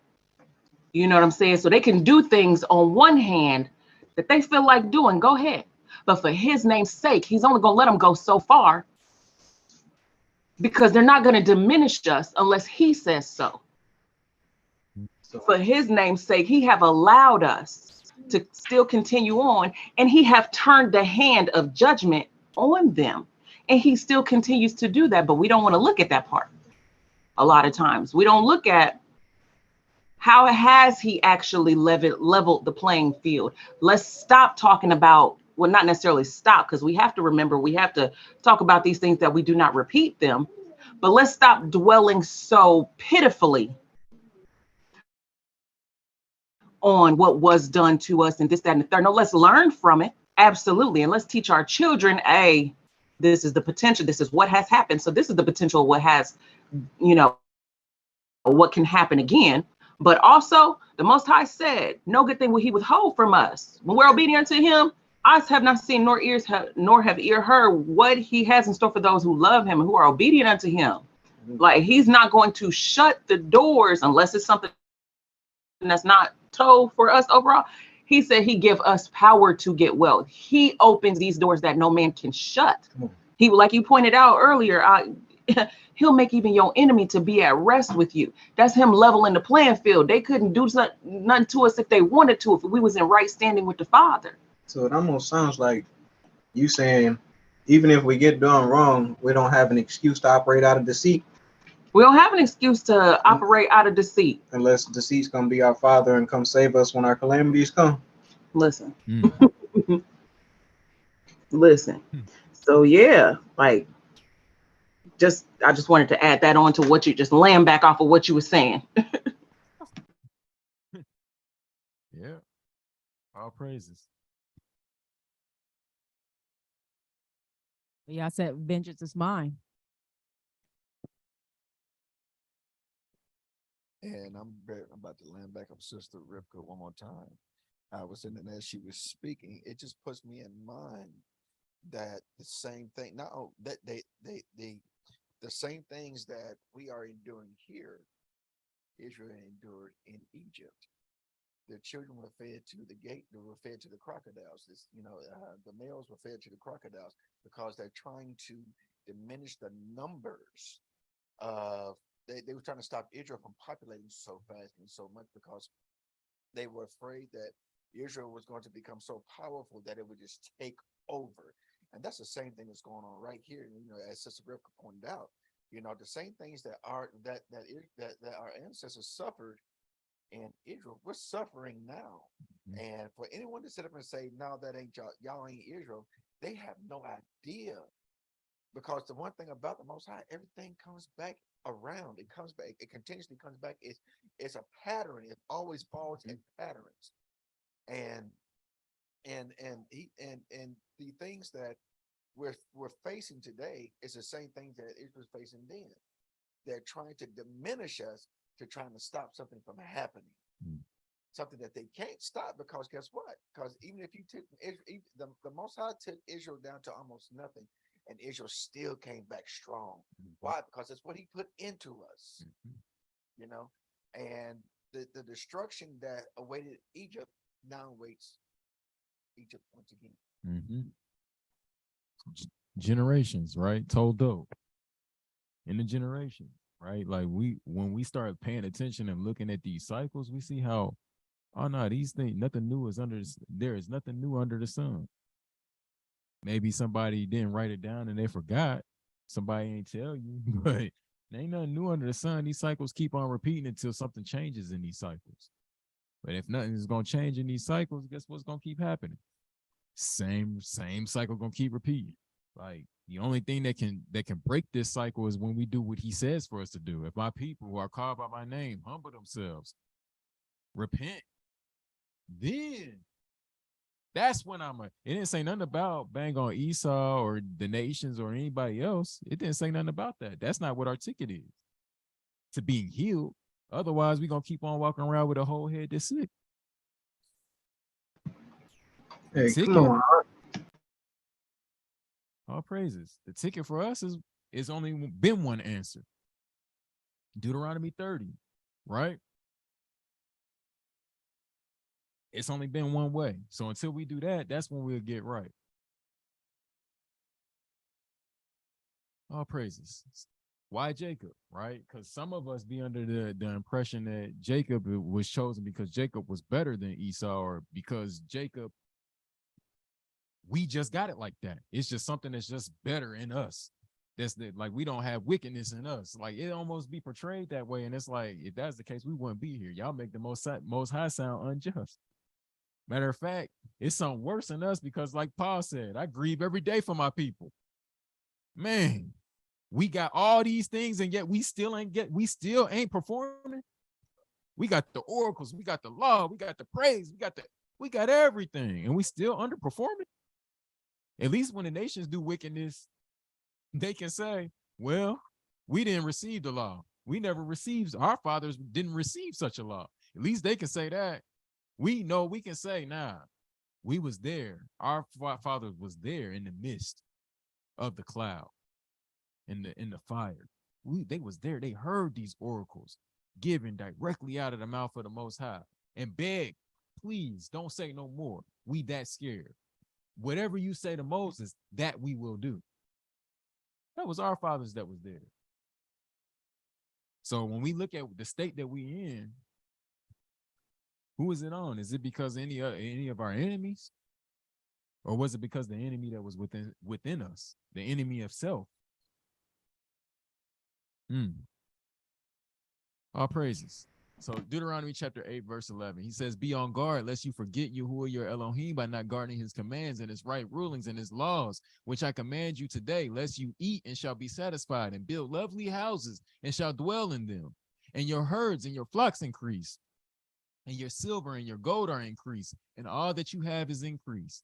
You know what I'm saying? So they can do things on one hand that they feel like doing, go ahead. But for his name's sake, he's only going to let them go so far, because they're not going to diminish us unless he says so. So, For his name's sake, he have allowed us to still continue on, and he have turned the hand of judgment on them. And he still continues to do that, but we don't want to look at that part. A lot of times we don't look at how has he actually leveled the playing field. Let's stop talking about, well, not necessarily stop, because we have to remember, we have to talk about these things that we do not repeat them, but let's stop dwelling so pitifully on what was done to us and this, that, and the third. No, let's learn from it. Absolutely. And let's teach our children, hey, this is the potential. This is what has happened. So this is the potential of what has, you know, what can happen again. But also the Most High said, no good thing will he withhold from us. When we're obedient to him, eyes have not seen, nor ears have, nor have ear heard what he has in store for those who love him and who are obedient unto him. Like, he's not going to shut the doors unless it's something that's not told for us overall. He said he give us power to get wealth. He opens these doors that no man can shut. He, like you pointed out earlier, he'll make even your enemy to be at rest with you. That's him leveling the playing field. They couldn't do nothing to us if they wanted to, if we was in right standing with the Father. so it almost sounds like you saying, even if we get done wrong, we don't have an excuse to operate out of deceit. We don't have an excuse to operate out of deceit. Unless deceit's gonna be our Father and come save us when our calamities come. Listen. Listen. So yeah, like, I just wanted to add that on to what you just laying back off of what you were saying. Yeah. All praises. Yeah, I said vengeance is mine. And I'm about to land back up Sister Rivka one more time. I was in, and as she was speaking, it just puts me in mind that the same thing, not that the same things that we are enduring here, Israel endured in Egypt. Their children were fed to the gate, they were fed to the crocodiles. The males were fed to the crocodiles because they're trying to diminish the numbers of. They were trying to stop Israel from populating so fast and so much because they were afraid that Israel was going to become so powerful that it would just take over. And that's the same thing that's going on right here. As Sister Rivka pointed out, the same things that our ancestors suffered in Israel, we're suffering now. And for anyone to sit up and say, no, that ain't y'all ain't Israel, they have no idea. Because the one thing about the Most High, everything comes back around. It comes back. It continuously comes back. It's a pattern. It always falls in patterns. And the things that we're facing today is the same things that Israel was facing then. They're trying to diminish us to trying to stop something from happening. Something that they can't stop, because guess what? Because even if you took the Most High took Israel down to almost nothing, and Israel still came back strong. Why? Because that's what he put into us. And the destruction that awaited Egypt now awaits Egypt once again. Generations, right? Toldot. In the generation, right? Like, when we start paying attention and looking at these cycles, we see how, oh no, these things, nothing new is there is nothing new under the sun. Maybe somebody didn't write it down and they forgot. Somebody ain't tell you, but there ain't nothing new under the sun. These cycles keep on repeating until something changes in these cycles. But if nothing is going to change in these cycles, guess what's going to keep happening? Same cycle going to keep repeating. Like, the only thing that can break this cycle is when we do what he says for us to do. If my people who are called by my name humble themselves, repent, then that's when it didn't say nothing about bang on Esau or the nations or anybody else. It didn't say nothing about that. That's not what our ticket is to being healed. Otherwise, we're going to keep on walking around with a whole head that's sick. Hey, come on. All praises. The ticket for us is only been one answer. Deuteronomy 30, right? It's only been one way. So until we do that, that's when we'll get right. All praises. Why Jacob, right? Because some of us be under the impression that Jacob was chosen because Jacob was better than Esau, or because Jacob, we just got it like that. It's just something that's just better in us. That's that, like, we don't have wickedness in us. Like, it almost be portrayed that way. And it's like, if that's the case, we wouldn't be here. Y'all make the most high sound unjust. Matter of fact, it's something worse in us because, like Paul said, I grieve every day for my people. Man, we got all these things, and yet we still ain't performing. We got the oracles, we got the law, we got the praise, we got everything, and we still underperforming. At least when the nations do wickedness, they can say, well, we didn't receive the law. We never received, our fathers didn't receive such a law. At least they can say that. We know we can say, nah, we was there. Our father was there in the midst of the cloud, in the fire. They was there. They heard these oracles given directly out of the mouth of the Most High, and beg, please don't say no more. We that scared. Whatever you say to Moses, that we will do. That was our fathers that was there. So when we look at the state that we in, who is it on? Is it because any of our enemies? Or was it because the enemy that was within us, the enemy of self? All praises. So Deuteronomy chapter 8, verse 11, he says, be on guard lest you forget Yahuwah your Elohim by not guarding his commands and his right rulings and his laws, which I command you today, lest you eat and shall be satisfied, and build lovely houses and shall dwell in them, and your herds and your flocks increase, and your silver and your gold are increased, and all that you have is increased.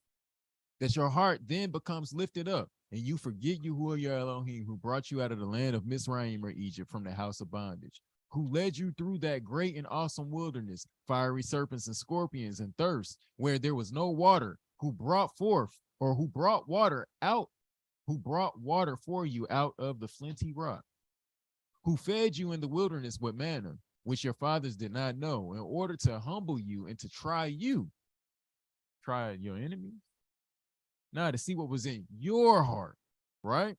That your heart then becomes lifted up, and you forget Yahuwah your Elohim, who brought you out of the land of Mizraim or Egypt, from the house of bondage, who led you through that great and awesome wilderness, fiery serpents and scorpions and thirst, where there was no water, who brought water for you out of the flinty rock, who fed you in the wilderness with manna, which your fathers did not know, in order to humble you and to try you. Try your enemies? Now, to see what was in your heart, right?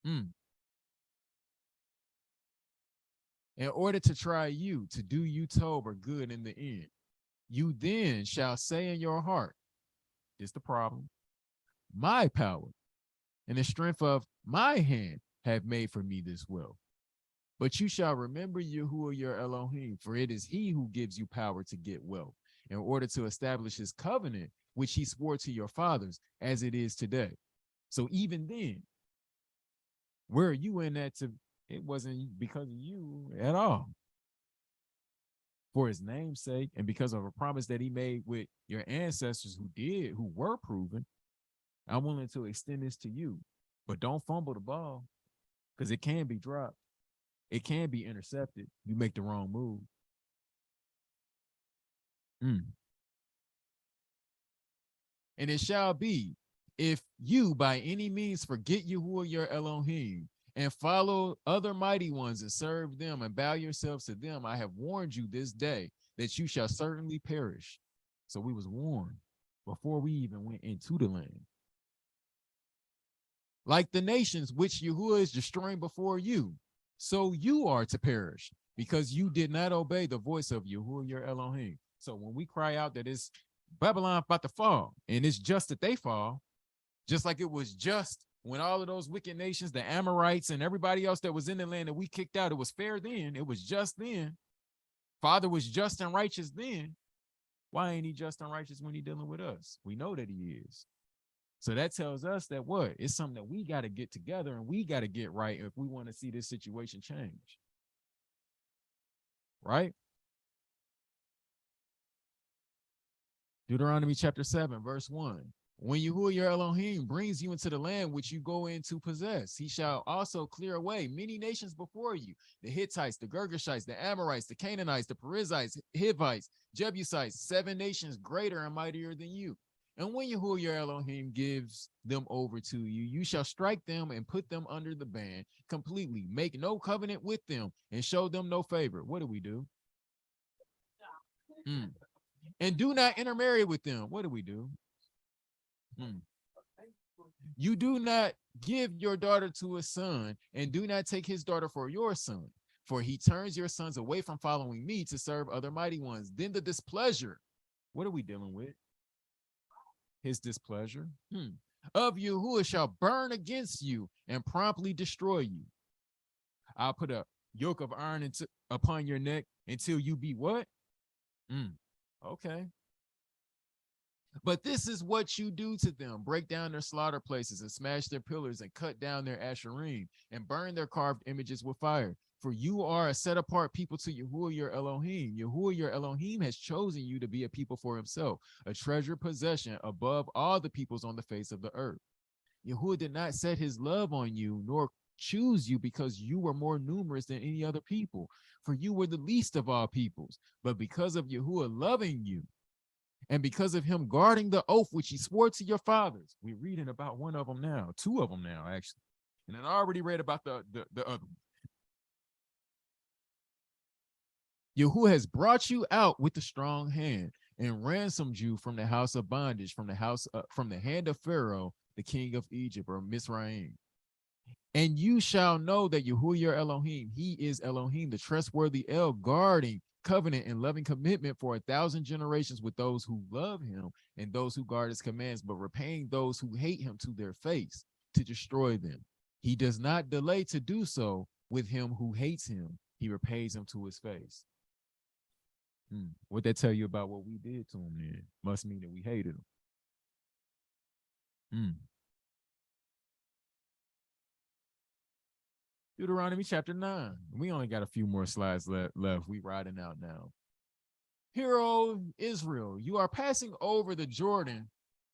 In order to try you, to do you Tob or good in the end. You then shall say in your heart, this is the problem, my power and the strength of my hand have made for me this wealth. But you shall remember Yahuwah your Elohim, for it is he who gives you power to get wealth, in order to establish his covenant, which he swore to your fathers, as it is today. So even then, where are you in that? It wasn't because of you at all. For his name's sake, and because of a promise that he made with your ancestors who were proven, I'm willing to extend this to you. But don't fumble the ball, because it can be dropped. It can be intercepted. You make the wrong move. And it shall be, if you by any means forget Yahuwah your Elohim, and follow other mighty ones and serve them and bow yourselves to them, I have warned you this day that you shall certainly perish. So we was warned before we even went into the land. Like the nations which Yahuwah is destroying before you, so you are to perish, because you did not obey the voice of Yahuwah your Elohim. So when we cry out that it's Babylon about to fall, and it's just that they fall, just like it was just when all of those wicked nations, the Amorites and everybody else that was in the land that we kicked out, it was fair then. It was just then. Father was just and righteous then. Why ain't he just and righteous when he dealing with us? We know that he is. So that tells us that what? It's something that we got to get together and we got to get right if we want to see this situation change. Right? Deuteronomy chapter 7, verse 1. When Yahuwah your Elohim brings you into the land which you go in to possess, he shall also clear away many nations before you, the Hittites, the Girgashites, the Amorites, the Canaanites, the Perizzites, Hivites, Jebusites, 7 nations greater and mightier than you. And when Yahuwah your Elohim gives them over to you, you shall strike them and put them under the ban completely. Make no covenant with them and show them no favor. What do we do? And do not intermarry with them. What do we do? You do not give your daughter to a son, and do not take his daughter for your son, for he turns your sons away from following me to serve other mighty ones. Then the displeasure. What are we dealing with? His displeasure of Yahuwah shall burn against you and promptly destroy you. I'll put a yoke of iron upon your neck until you be what? Okay. But this is what you do to them. Break down their slaughter places and smash their pillars and cut down their asherim and burn their carved images with fire. For you are a set apart people to Yahuwah your Elohim. Yahuwah your Elohim has chosen you to be a people for himself, a treasured possession above all the peoples on the face of the earth. Yahuwah did not set his love on you, nor choose you because you were more numerous than any other people, for you were the least of all peoples. But because of Yahuwah loving you, and because of him guarding the oath which he swore to your fathers, we're reading about one of them now, two of them now, actually. And I already read about the other one. Yahuwah has brought you out with a strong hand and ransomed you from the house of bondage, from the hand of Pharaoh, the king of Egypt, or Mizraim. And you shall know that Yahuwah your Elohim, he is Elohim, the trustworthy El, guarding covenant and loving commitment for 1,000 generations with those who love him and those who guard his commands, but repaying those who hate him to their face to destroy them. He does not delay to do so with him who hates him. He repays him to his face. What that tell you about what we did to him then? Must mean that we hated him. Deuteronomy chapter 9. We only got a few more slides left. We riding out now. Hear, O Israel, you are passing over the Jordan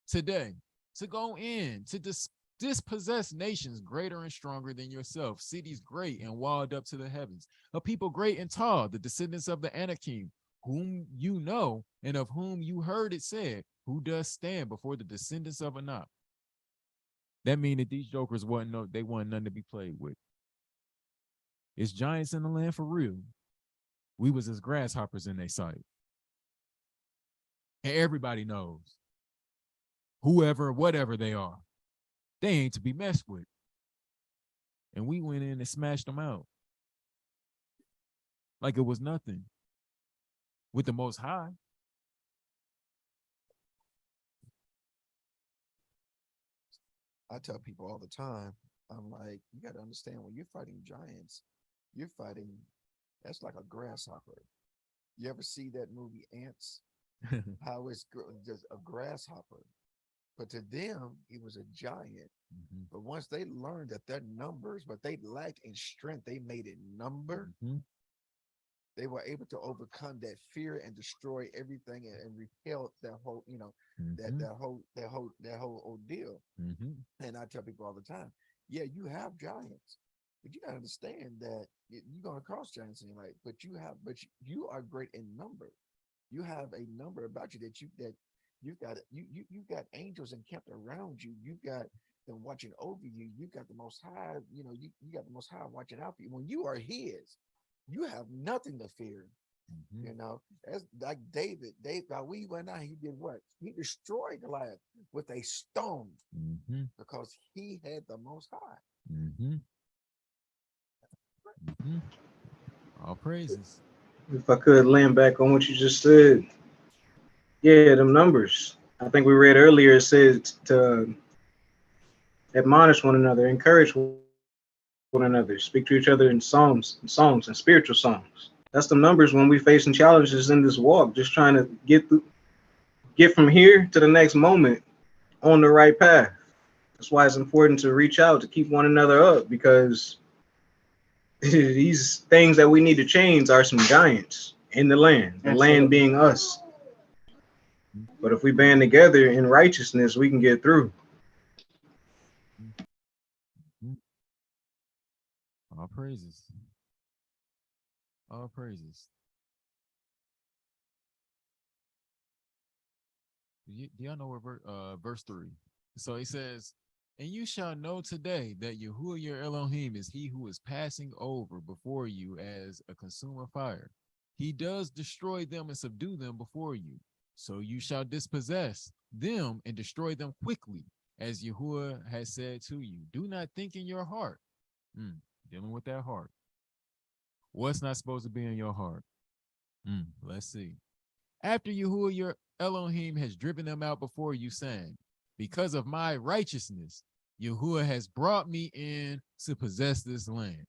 today to go in to dispossess nations greater and stronger than yourself, cities great and walled up to the heavens, a people great and tall, the descendants of the Anakim, whom you know and of whom you heard it said, who does stand before the descendants of Anak. That means that these jokers wasn't none to be played with. It's giants in the land for real. We was as grasshoppers in their sight. And everybody knows, whoever, whatever they are, they ain't to be messed with. And we went in and smashed them out like it was nothing with the Most High. I tell people all the time, I'm like, you got to understand, when you're fighting giants, you're fighting, that's like a grasshopper. You ever see that movie Ants? How it's just a grasshopper. But to them, he was a giant. But once they learned that their numbers, but they lacked in strength, they made it number. They were able to overcome that fear and destroy everything and repel that whole, that whole ordeal. And I tell people all the time, yeah, you have giants, but you gotta understand that you're gonna cross giants in your life. But you are great in number. You have a number about you that you've got angels encamped around you. You've got them watching over you. You got the Most High. You got the Most High watching out for you. When you are His, you have nothing to fear. As like David, while we went out, he did what? He destroyed Goliath with a stone because he had the Most High. All praises. If I could land back on what you just said, yeah, them numbers. I think we read earlier, it says to admonish one another, encourage one another, speak to each other in songs and spiritual songs. That's the numbers when we facing challenges in this walk, just trying to get from here to the next moment on the right path. That's why it's important to reach out, to keep one another up, because these things that we need to change are some giants in the land being us. But if we band together in righteousness, we can get through. All praises. All praises. Do y'all know where verse 3? So he says, and you shall know today that Yahuwah your Elohim is he who is passing over before you as a consuming fire. He does destroy them and subdue them before you. So you shall dispossess them and destroy them quickly, as Yahuwah has said to you. Do not think in your heart. Dealing with that heart. What's not supposed to be in your heart? Let's see. After Yahuwah your Elohim has driven them out before you, saying, because of my righteousness, Yahuwah has brought me in to possess this land.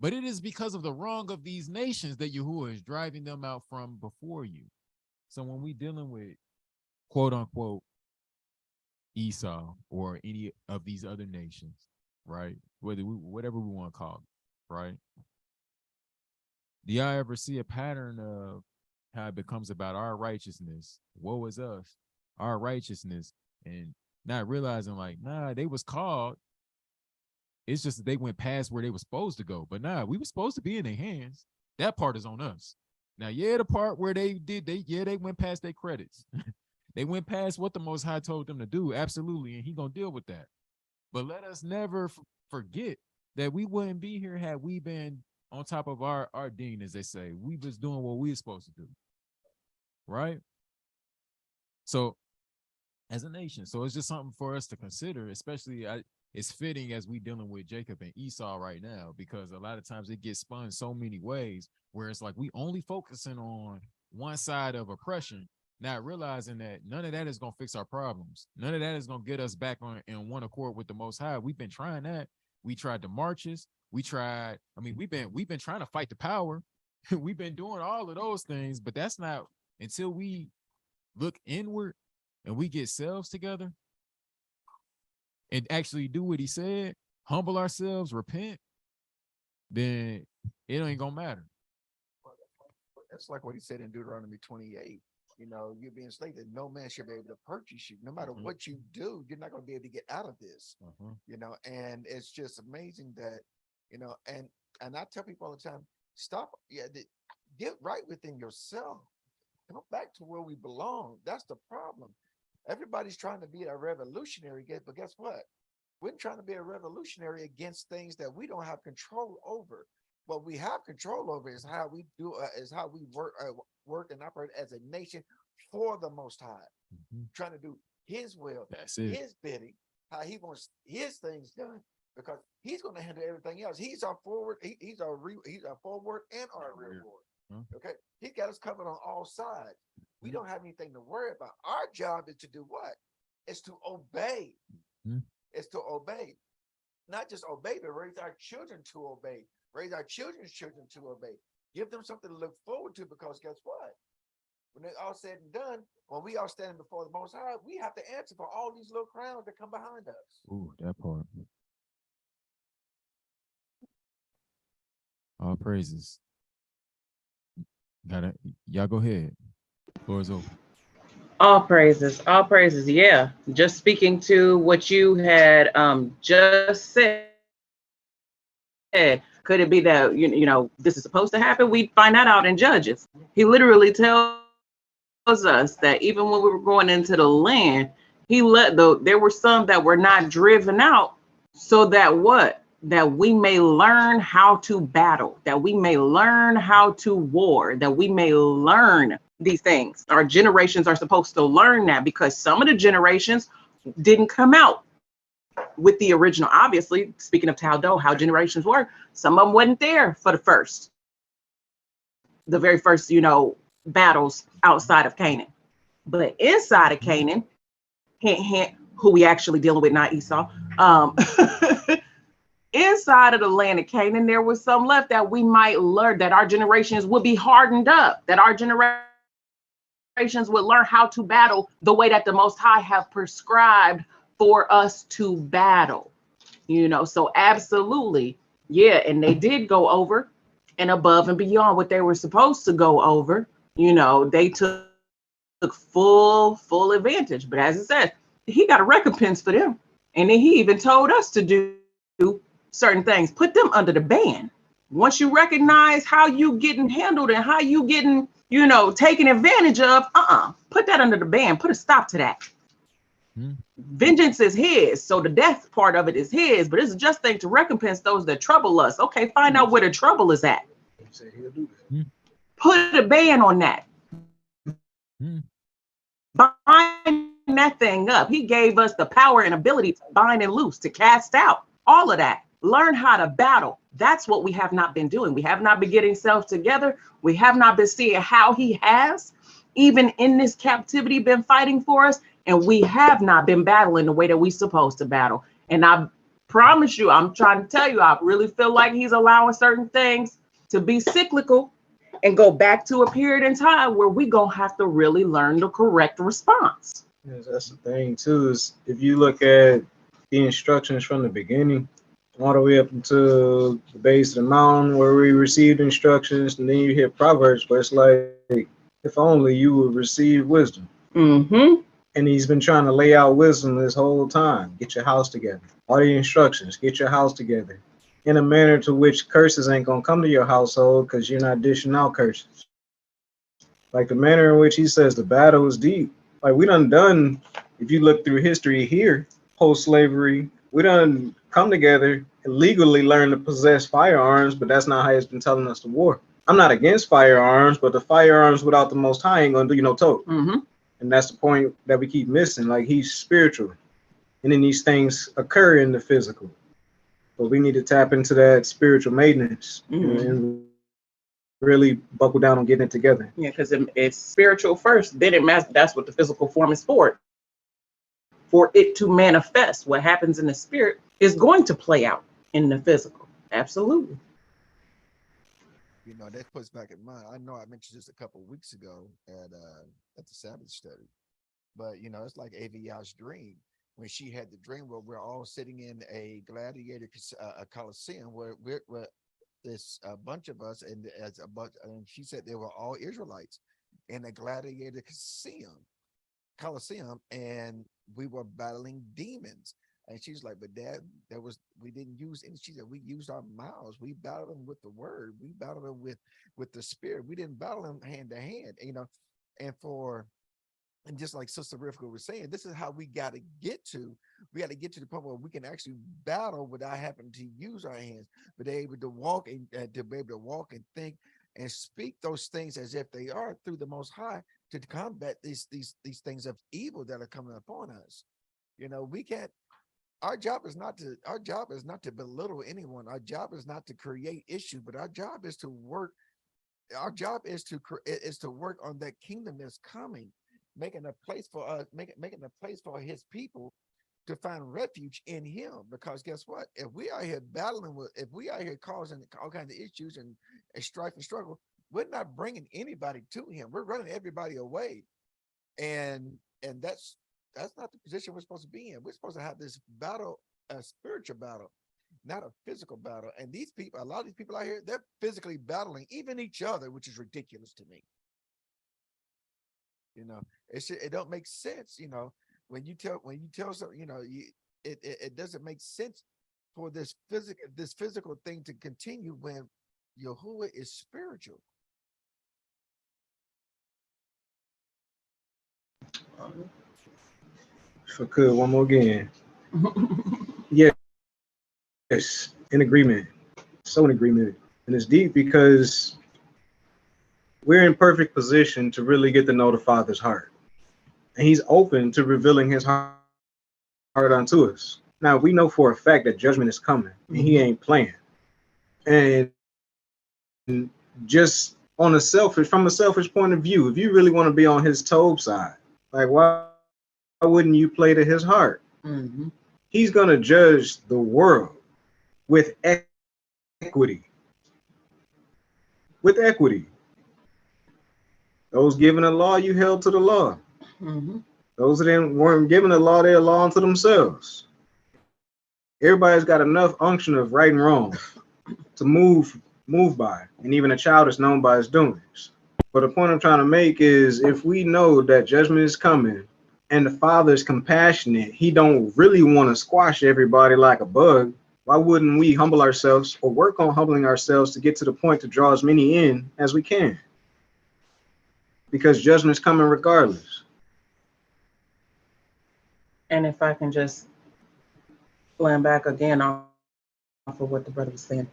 But it is because of the wrong of these nations that Yahuwah is driving them out from before you. So when we dealing with quote unquote Esau or any of these other nations, right? Whatever we want to call it, right? Do y'all ever see a pattern of how it becomes about our righteousness? Woe is us, our righteousness, and not realizing like, nah, they was called. It's just that they went past where they were supposed to go. But nah, we were supposed to be in their hands. That part is on us. Now, yeah, the part where they went past their credits. They went past what the Most High told them to do. Absolutely. And he going to deal with that. But let us never forget that we wouldn't be here had we been on top of our dean, as they say. We was doing what we were supposed to do. Right? So, as a nation. So it's just something for us to consider, especially it's fitting as we dealing with Jacob and Esau right now, because a lot of times it gets spun so many ways where it's like we only focusing on one side of oppression, not realizing that none of that is going to fix our problems. None of that is going to get us back on in one accord with the Most High. We've been trying that. We tried the marches. We've been trying to fight the power. We've been doing all of those things, but that's not until we look inward and we get selves together and actually do what he said, humble ourselves, repent, then it ain't gonna matter. That's like what he said in Deuteronomy 28. You know, you're being enslaved, that no man should be able to purchase you. No matter what you do, you're not going to be able to get out of this. You know, and it's just amazing that, you know, and I tell people all the time, stop, get right within yourself. Come back to where we belong. That's the problem. Everybody's trying to be a revolutionary, but guess what? We're trying to be a revolutionary against things that we don't have control over. What we have control over is how we do, work and operate as a nation for the Most High, trying to do His will, His bidding, how He wants His things done, because He's going to handle everything else. He's our forward, He's our forward and our reward. Okay, He got us covered on all sides. We don't have anything to worry about. Our job is to do what? It's to obey. It's to obey. Not just obey, but raise our children to obey. Raise our children's children to obey. Give them something to look forward to, because guess what? When it's all said and done, when we are standing before the Most High, we have to answer for all these little crowns that come behind us. Ooh, that part. All praises. Y'all go ahead. Floor is open. All praises, yeah. Just speaking to what you had just said, could it be that you know this is supposed to happen? We find that out in Judges. He literally tells us that even when we were going into the land, there were some that were not driven out, so that that we may learn how to battle, that we may learn how to war, that we may learn these things. Our generations are supposed to learn that, because some of the generations didn't come out with the original. Obviously, speaking of Toldot, how generations work, some of them wasn't there for the very first, battles outside of Canaan. But inside of Canaan, hint, hint, who we actually dealing with, not Esau, inside of the land of Canaan, there was some left that we might learn, that our generations would be hardened up, that our generations would learn how to battle the way that the Most High have prescribed for us to battle. So absolutely, yeah, and they did go over and above and beyond what they were supposed to go over. They took full advantage. But as it says, He got a recompense for them. And then He even told us to do certain things, put them under the ban. Once you recognize how you getting handled and how you getting you know, taken advantage of, put that under the ban, put a stop to that. Vengeance is his, so the death part of it is his, but it's a just thing to recompense those that trouble us. Okay, find out where the trouble is at. Put a ban on that. Bind that thing up. He gave us the power and ability to bind and loose, to cast out, all of that. Learn how to battle. That's what we have not been doing. We have not been getting self together. We have not been seeing how he has, even in this captivity, been fighting for us. And we have not been battling the way that we're supposed to battle. And I promise you, I'm trying to tell you, I really feel like he's allowing certain things to be cyclical and go back to a period in time where we gonna have to really learn the correct response. Yes, that's the thing too, is if you look at the instructions from the beginning, all the way up until the base of the mountain where we received instructions, and then you hit Proverbs, where it's like, if only you would receive wisdom. And he's been trying to lay out wisdom this whole time. Get your house together. All the instructions, get your house together in a manner to which curses ain't gonna come to your household because you're not dishing out curses. Like the manner in which he says the battle is deep. Like we done, if you look through history here, post-slavery, we done come together and legally learn to possess firearms, but that's not how he's been telling us to war. I'm not against firearms, but the firearms without the Most High ain't gonna do you no tote. And that's the point that we keep missing. Like he's spiritual, and then these things occur in the physical. But we need to tap into that spiritual maintenance and really buckle down on getting it together. Yeah, because it's spiritual first, then it matters. That's what the physical form is for it to manifest. What happens in the spirit is going to play out in the physical. Absolutely. You know, that puts back in mind. I know I mentioned this a couple of weeks ago at the Sabbath study, but you know, it's like Avia's dream when she had the dream where we're all sitting in a gladiator a coliseum where this bunch of us and as a bunch, and she said they were all Israelites in a gladiator coliseum, and we were battling demons. And she's like, but Dad, we didn't use any. She said, we used our mouths. We battled them with the word. We battled them with the spirit. We didn't battle them hand to hand, you know. And just like Sister Rivka was saying, this is how we got to get to. We got to get to the point where we can actually battle without having to use our hands, but they're able to walk and to be able to walk and think and speak those things as if they are through the Most High to combat these things of evil that are coming upon us. You know, we can't. Our job is not to belittle anyone. Our job is not to create issues, but our job is to work. Our job is to work on that kingdom that's coming, making a place for us, making a place for his people to find refuge in him. Because guess what? If we are here if we are here causing all kinds of issues and strife and struggle, we're not bringing anybody to him. We're running everybody away, and that's not the position we're supposed to be in. We're supposed to have this battle, a spiritual battle, not a physical battle. And these people, a lot of these people out here, they're physically battling even each other, which is ridiculous to me. You know, it don't make sense. You know, when you tell something, you know, it doesn't make sense for this physical thing to continue when Yahuwah is spiritual. If I could, one more again. Yes, in agreement. So in agreement. And it's deep because we're in perfect position to really get to know the Father's heart. And he's open to revealing his heart unto us. Now, we know for a fact that judgment is coming, and he ain't playing. And just from a selfish point of view, if you really want to be on his Tob side, like why wouldn't you play to his heart? He's going to judge the world with equity. With equity. Those given the law, you held to the law. Those of them weren't given the law, they're law unto themselves. Everybody's got enough unction of right and wrong to move by, and even a child is known by his doings. But the point I'm trying to make is, if we know that judgment is coming and the Father is compassionate, he don't really want to squash everybody like a bug, why wouldn't we humble ourselves or work on humbling ourselves to get to the point to draw as many in as we can? because judgment's coming regardless. And if I can just land back again off of what the brother was saying,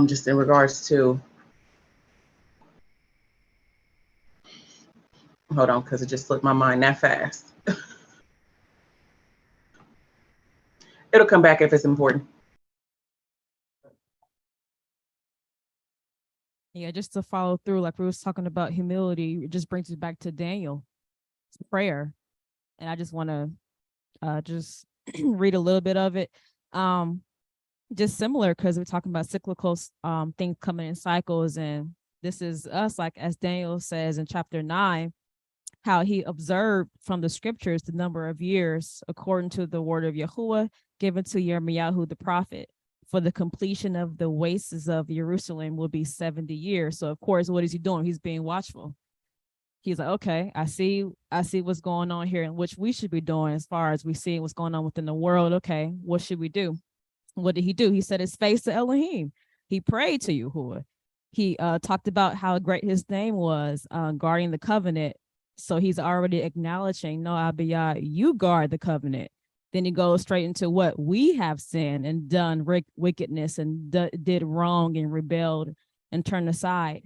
just in regards to, hold on, because it just slipped my mind that fast. It'll come back if it's important. Yeah, just to follow through, like we was talking about humility, it just brings us back to Daniel's prayer. And I just want to just read a little bit of it. Just similar, because we're talking about cyclical things coming in cycles. And this is us, like as Daniel says in chapter 9, how he observed from the scriptures the number of years according to the word of Yahuwah given to Yirmiyahu the prophet. For the completion of the wastes of Jerusalem will be 70 years. So of course, what is he doing? He's being watchful. He's like, okay, I see what's going on here, and which we should be doing as far as we see what's going on within the world. Okay, what should we do? What did he do? He set his face to Elohim. He prayed to Yahuwah. He talked about how great his name was, guarding the covenant. So he's already acknowledging, no, Abiyah, you guard the covenant. Then he goes straight into what we have sinned and done wickedness and did wrong and rebelled and turned aside.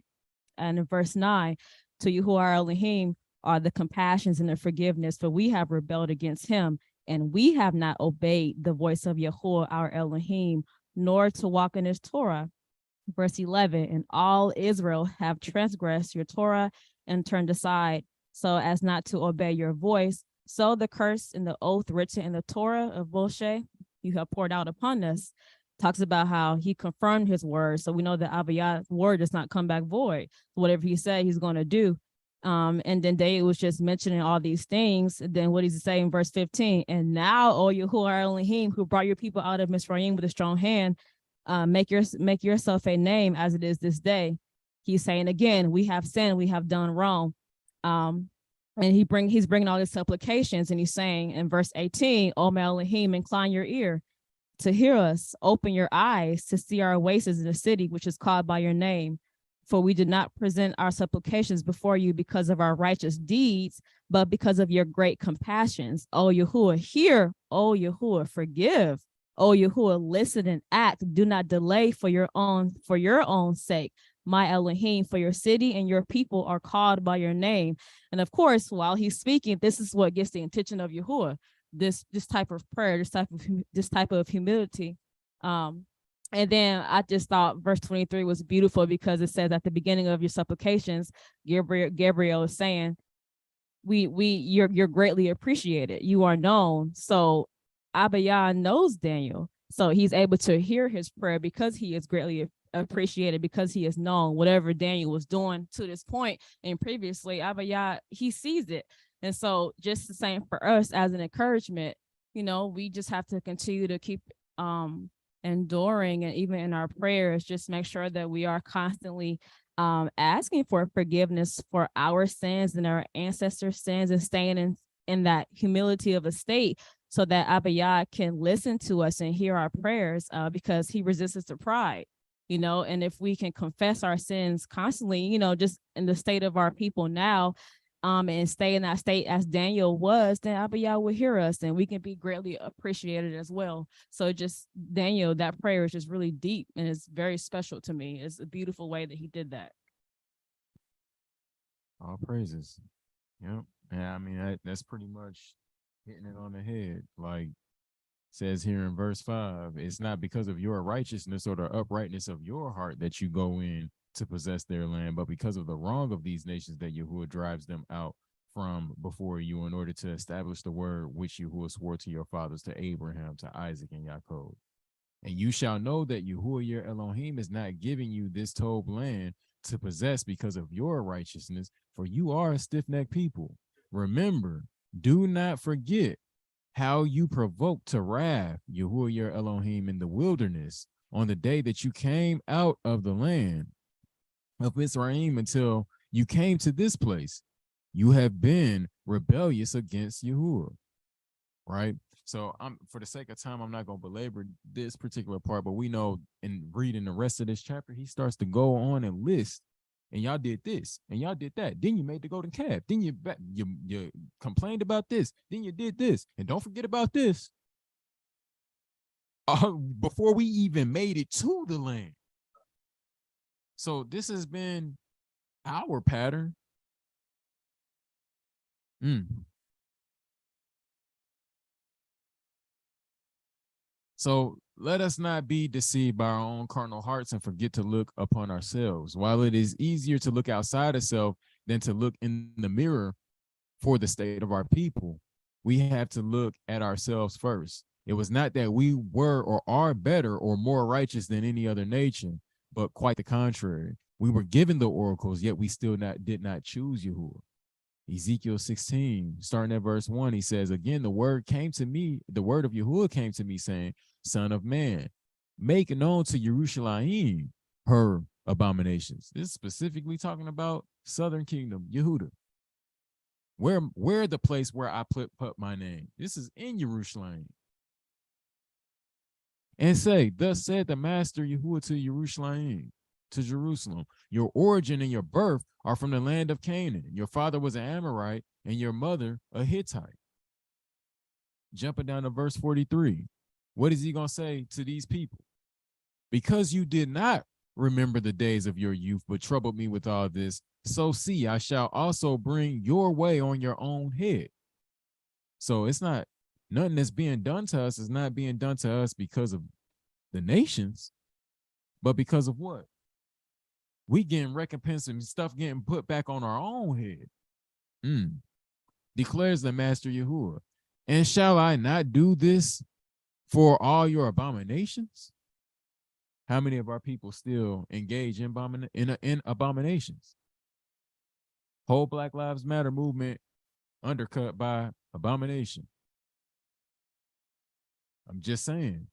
And in verse 9, to you who are Elohim are the compassions and the forgiveness, for we have rebelled against him, and we have not obeyed the voice of Yahuwah our Elohim, nor to walk in his Torah. Verse 11, and all Israel have transgressed your Torah and turned aside, so as not to obey your voice. So the curse and the oath written in the Torah of Moshe you have poured out upon us talks about how he confirmed his word. So we know that Abiyah's word does not come back void. Whatever he said, he's going to do. And then David was just mentioning all these things. And then what does he say in verse 15? And now, O Yahuwah Elohim, who brought your people out of Mizraim with a strong hand, make yourself a name as it is this day. He's saying again, we have sinned, we have done wrong. And he's bringing all his supplications, and he's saying in verse 18, O my Elohim, incline your ear to hear us, open your eyes to see our wastes in the city, which is called by your name. For we did not present our supplications before you because of our righteous deeds, but because of your great compassions. O Yahuwah, hear. O Yahuwah, forgive. O Yahuwah, listen and act. Do not delay for your own sake. My Elohim, for your city and your people are called by your name. And of course, while he's speaking, this is what gets the attention of Yahuwah. This type of prayer, this type of humility. And then I just thought verse 23 was beautiful, because it says at the beginning of your supplications, Gabriel is saying, you're greatly appreciated. You are known. So Abiyah knows Daniel. So he's able to hear his prayer because he is greatly appreciated, because he is known. Whatever Daniel was doing to this point and previously, Abiyah, he sees it. And so just the same for us as an encouragement, we just have to continue to keep enduring, and even in our prayers, just make sure that we are constantly asking for forgiveness for our sins and our ancestors' sins, and staying in that humility of a state, so that Abiyah can listen to us and hear our prayers, because he resists the pride. And if we can confess our sins constantly, just in the state of our people now, and stay in that state as Daniel was, then Abiyah will hear us, and we can be greatly appreciated as well. So just Daniel, that prayer is just really deep, and it's very special to me. It's a beautiful way that he did that. All praises. Yep. Yeah, I mean, that's pretty much hitting it on the head. Like says here in verse 5, it's not because of your righteousness or the uprightness of your heart that you go in to possess their land, but because of the wrong of these nations that Yahuwah drives them out from before you, in order to establish the word which Yahuwah swore to your fathers, to Abraham, to Isaac, and Jacob. And you shall know that Yahuwah your Elohim is not giving you this told land to possess because of your righteousness, for you are a stiff-necked people. Remember, do not forget how you provoked to wrath Yahuwah your Elohim in the wilderness on the day that you came out of the land of Mizraim until you came to this place. You have been rebellious against Yahuwah, right? So for the sake of time, I'm not going to belabor this particular part, but we know in reading the rest of this chapter, he starts to go on and list and y'all did this, and y'all did that. Then you made the golden calf. Then you complained about this. Then you did this, and don't forget about this. Before we even made it to the land. So this has been our pattern. So let us not be deceived by our own carnal hearts and forget to look upon ourselves. While it is easier to look outside of self than to look in the mirror for the state of our people, we have to look at ourselves first. It was not that we were or are better or more righteous than any other nation, but quite the contrary. We were given the oracles, yet we still did not choose Yahuwah. Ezekiel 16, starting at verse 1, he says, again, the word came to me, the word of Yahuwah came to me, saying, Son of man, make known to Yerushalayim her abominations. This is specifically talking about Southern Kingdom, Yehuda. Where the place where I put my name. This is in Jerusalem. And say, thus said the master Yahuwah to Jerusalem, your origin and your birth are from the land of Canaan. Your father was an Amorite and your mother a Hittite. Jumping down to verse 43. What is he going to say to these people? Because you did not remember the days of your youth, but troubled me with all this, so see, I shall also bring your way on your own head. So it's not, nothing that's being done to us is not being done to us because of the nations, but because of what? We getting recompense and stuff getting put back on our own head. Declares the master Yahuwah. And shall I not do this for all your abominations? How many of our people still engage in abominations? Whole Black Lives Matter movement undercut by abomination. I'm just saying.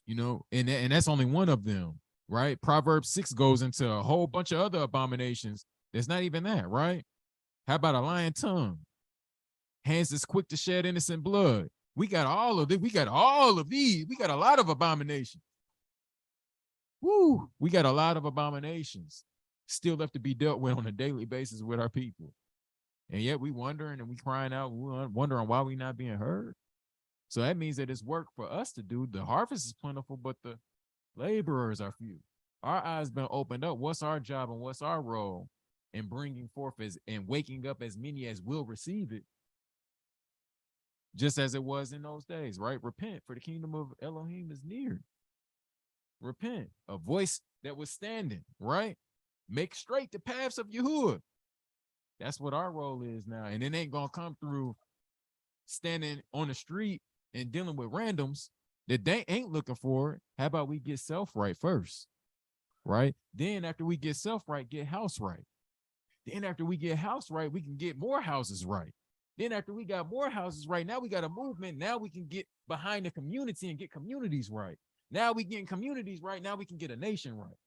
You know, and that's only one of them, right? Proverbs 6 goes into a whole bunch of other abominations. There's not even that, right? How about a lying tongue? Hands that's quick to shed innocent blood. We got all of it. We got all of these. We got a lot of abominations. Woo! We got a lot of abominations still have to be dealt with on a daily basis with our people. And yet we wondering and we crying out, wondering why we not being heard. So that means that it's work for us to do. The harvest is plentiful, but the laborers are few. Our eyes been opened up. What's our job and what's our role in bringing forth and waking up as many as will receive it? Just as it was in those days, right? Repent, for the kingdom of Elohim is near. Repent, a voice that was standing, right? Make straight the paths of Yahuwah. That's what our role is now. And it ain't going to come through standing on the street and dealing with randoms that they ain't looking for it. How about we get self right first, right? Then after we get self right, get house right. Then after we get house right, we can get more houses right. Then after we got more houses right, now we got a movement. Now we can get behind the community and get communities right. Now we getting communities right. Now we can get a nation right.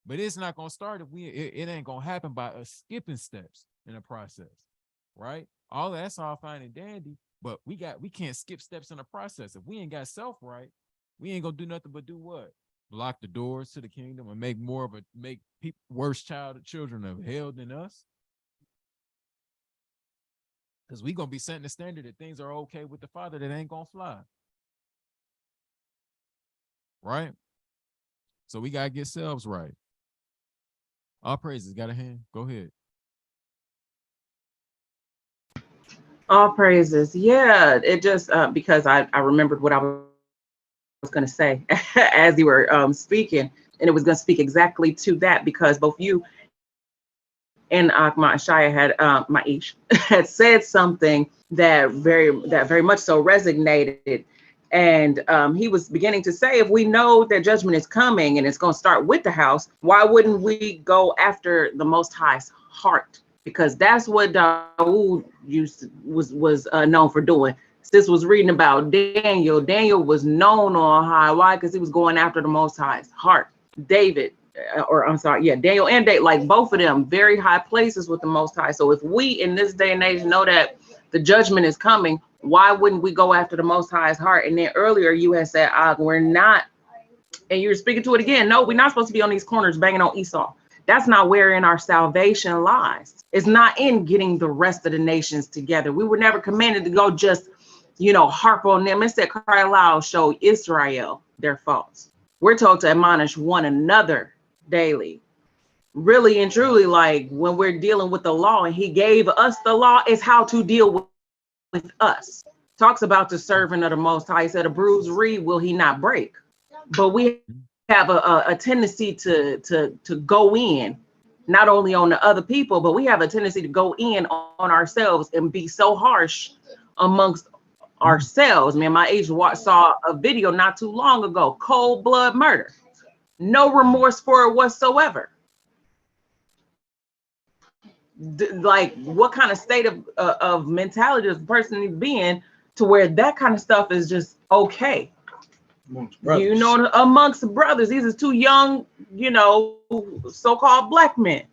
But it's not going to start if it ain't going to happen by us skipping steps in the process, right? All that's all fine and dandy, but we can't skip steps in the process. If we ain't got self right, we ain't going to do nothing but do what? Block the doors to the kingdom and make people worse children of hell than us. Because we're going to be setting the standard that things are okay with the Father that ain't going to fly. Right? So we got to get selves right. All praises. Got a hand? Go ahead. All praises. Yeah, it just because I remembered what I was going to say as you were speaking, and it was going to speak exactly to that, because both you and Akma Shaya had Maish had said something that very much so resonated. And he was beginning to say, if we know that judgment is coming and it's going to start with the house, why wouldn't we go after the Most High's heart? Because that's what Dawood was known for doing. Sis was reading about Daniel. Daniel was known on high. Why? Because he was going after the Most High's heart. Daniel and David, like both of them, very high places with the Most High. So if we in this day and age know that the judgment is coming, why wouldn't we go after the Most High's heart? And then earlier you had said, we're not And you're speaking to it again. No, we're not supposed to be on these corners banging on Esau. That's not wherein our salvation lies. It's not in getting the rest of the nations together. We were never commanded to go just, harp on them. It said, cry aloud, show Israel their faults. We're told to admonish one another daily. Really and truly, like when we're dealing with the law and he gave us the law, is how to deal with us. Talks about the servant of the Most High. He said, a bruised reed will he not break. But we have a tendency to go in, not only on the other people, but we have a tendency to go in on ourselves and be so harsh amongst ourselves. Man, my age saw a video not too long ago, cold blood murder, no remorse for it whatsoever. Like, what kind of state of mentality does the person need to be in to where that kind of stuff is just okay? Amongst brothers. These are two young, so-called black men.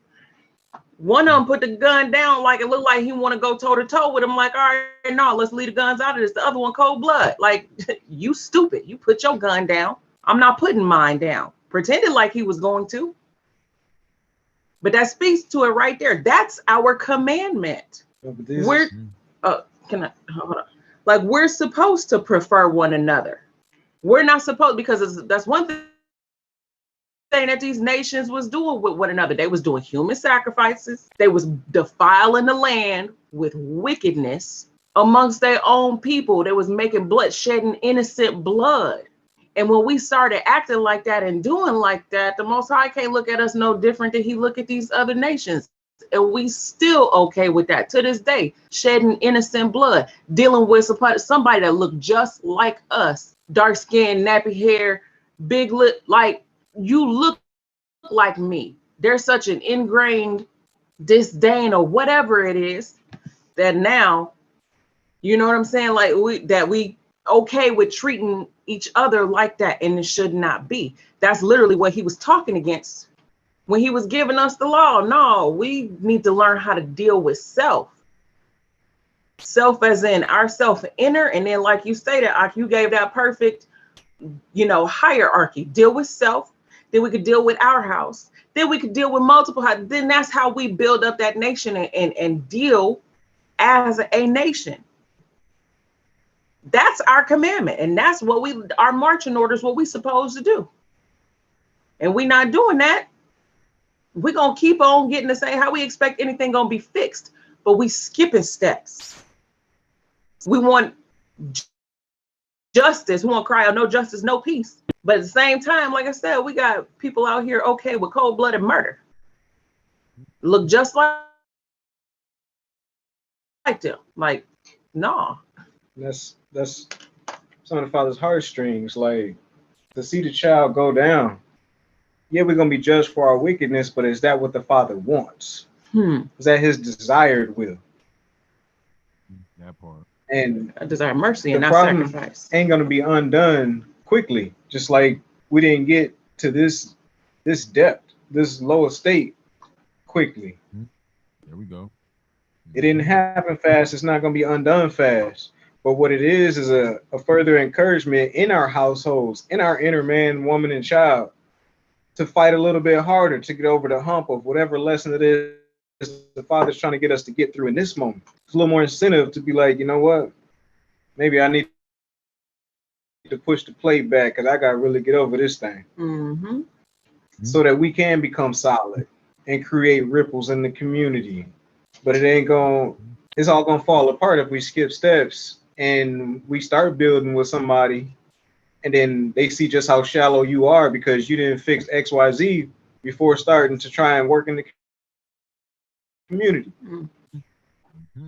One of them put the gun down, like it looked like he want to go toe to toe with him. Like, all right, no, let's leave the guns out of this. The other one, cold blood. Like, you stupid. You put your gun down. I'm not putting mine down. Pretended like he was going to. But that speaks to it right there. That's our commandment. We're hold on. Like, we're supposed to prefer one another. We're not supposed, because that's one thing that these nations was doing with one another. They was doing human sacrifices. They was defiling the land with wickedness amongst their own people. They was making blood, shedding innocent blood. And when we started acting like that and doing like that, the Most High can't look at us no different than he look at these other nations. And we still okay with that to this day, shedding innocent blood, dealing with somebody that looked just like us, dark skin, nappy hair, big lip, like you look like me. There's such an ingrained disdain or whatever it is that now, you know what I'm saying? Like we okay with treating each other like that, and it should not be. That's literally what he was talking against when he was giving us the law. No, we need to learn how to deal with self as in ourself inner, and then like you stated, you gave that perfect hierarchy. Deal with self, then we could deal with our house, then we could deal with multiple houses. Then that's how we build up that nation and deal as a nation. That's our commandment, and that's what our marching orders, what we supposed to do. And we not doing that. We're gonna keep on getting to say how we expect anything gonna be fixed, but we skipping steps. We want justice. We want to cry out no justice, no peace. But at the same time, like I said, we got people out here okay with cold-blooded murder. Look just like them. Like, no. That's some of the father's heartstrings. Like, to see the child go down. Yeah, we're gonna be judged for our wickedness, but is that what the father wants? Is that his desired will? That part. And I desire mercy and the not problem sacrifice. ain't gonna be undone quickly. Just like we didn't get to this depth, this lower state quickly. There we go. It didn't happen fast. It's not gonna be undone fast. But what it is a further encouragement in our households, in our inner man, woman, and child, to fight a little bit harder to get over the hump of whatever lesson it is the Father's trying to get us to get through in this moment. It's a little more incentive to be like, you know what? Maybe I need to push the plate back because I got to really get over this thing. So that we can become solid and create ripples in the community. But it's all going to fall apart if we skip steps and we start building with somebody and then they see just how shallow you are because you didn't fix XYZ before starting to try and work in the community.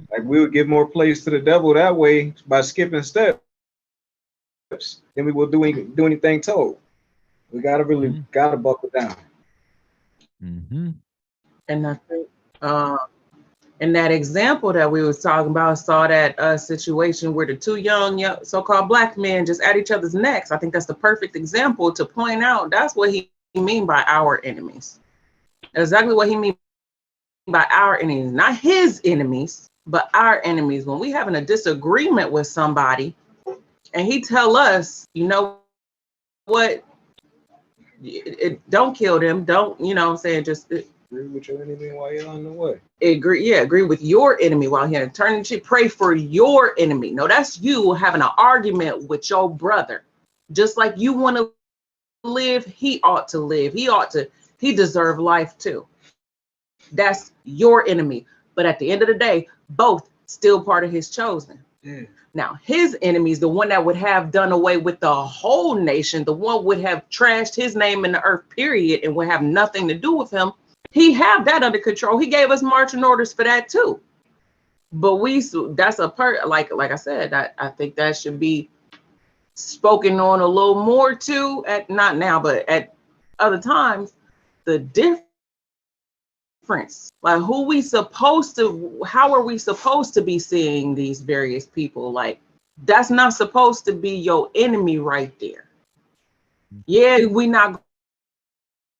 Like, we'll give more place to the devil that way by skipping steps than we will do anything told. We gotta buckle down. And I think in that example that we was talking about, saw that situation where the two young so-called black men just at each other's necks. I think that's the perfect example to point out that's what he mean by our enemies. Exactly what he mean by our enemies, not his enemies, but our enemies. When we having a disagreement with somebody and he tell us, you know what, don't kill them. Don't, you know what I'm saying? Just Agree with your enemy while you're on the way. agree with your enemy while here. Turn and pray for your enemy. No, that's you having an argument with your brother. Just like you want to live, he ought to live. He deserve life too. That's your enemy. But at the end of the day, both still part of his chosen. Now, his enemies, the one that would have done away with the whole nation, the one would have trashed his name in the earth, period, and would have nothing to do with him. He have that under control. He gave us marching orders for that too. But that's a part, like I said, I think that should be spoken on a little more too, at not now, but at other times, the difference, like how are we supposed to be seeing these various people? Like, that's not supposed to be your enemy right there. Yeah, we not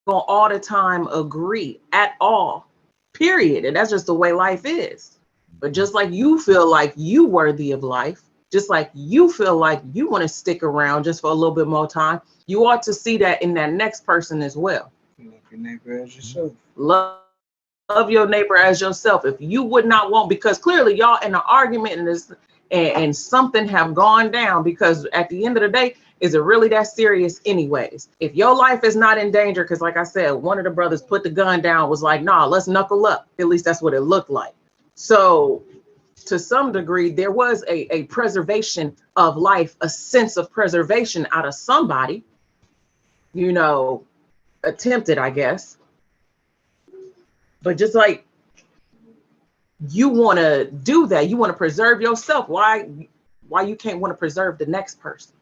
gonna all the time agree at all, period. And that's just the way life is. But just like you feel like you worthy of life, just like you feel like you want to stick around just for a little bit more time, you ought to see that in that next person as well. Love your neighbor as yourself. Love your neighbor as yourself. If you would not want, because clearly y'all in an argument and something have gone down, because at the end of the day, is it really that serious anyways? If your life is not in danger, because like I said, one of the brothers put the gun down, was like, nah, let's knuckle up. At least that's what it looked like. So to some degree, there was a preservation of life, a sense of preservation out of somebody, you know, attempted, I guess. But just like you want to do that, you want to preserve yourself. Why you can't want to preserve the next person?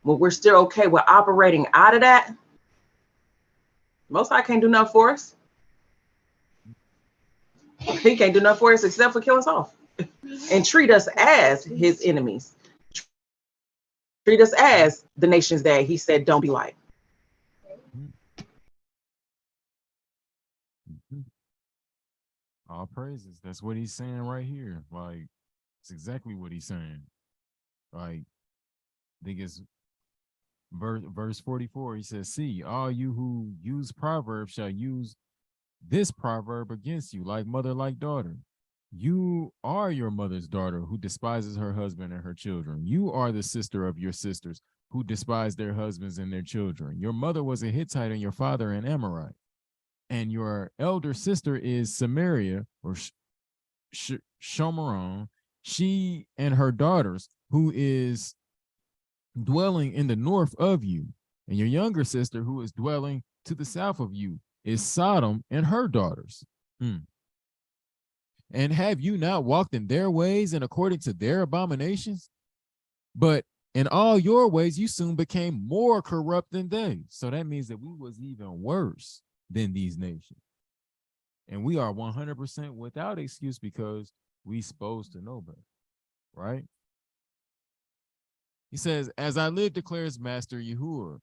When we're still okay with operating out of that, Most High can't do nothing for us. He can't do nothing for us except for kill us off and treat us as his enemies. Treat us as the nations that he said don't be like. All praises. That's what he's saying right here. Like, it's exactly what he's saying. Like, I think it's verse 44. He says, see, all you who use proverbs shall use this proverb against you, like mother, like daughter. You are your mother's daughter who despises her husband and her children. You are the sister of your sisters who despise their husbands and their children. Your mother was a Hittite and your father an Amorite. And your elder sister is Samaria or Shomeron, she and her daughters, who is dwelling in the north of you. And your younger sister, who is dwelling to the south of you, is Sodom and her daughters. And have you not walked in their ways and according to their abominations? But in all your ways, you soon became more corrupt than they. So that means that we was even worse than these nations. And we are 100% without excuse because we supposed to know better, right? He says, as I live, declares Master Yahuwah,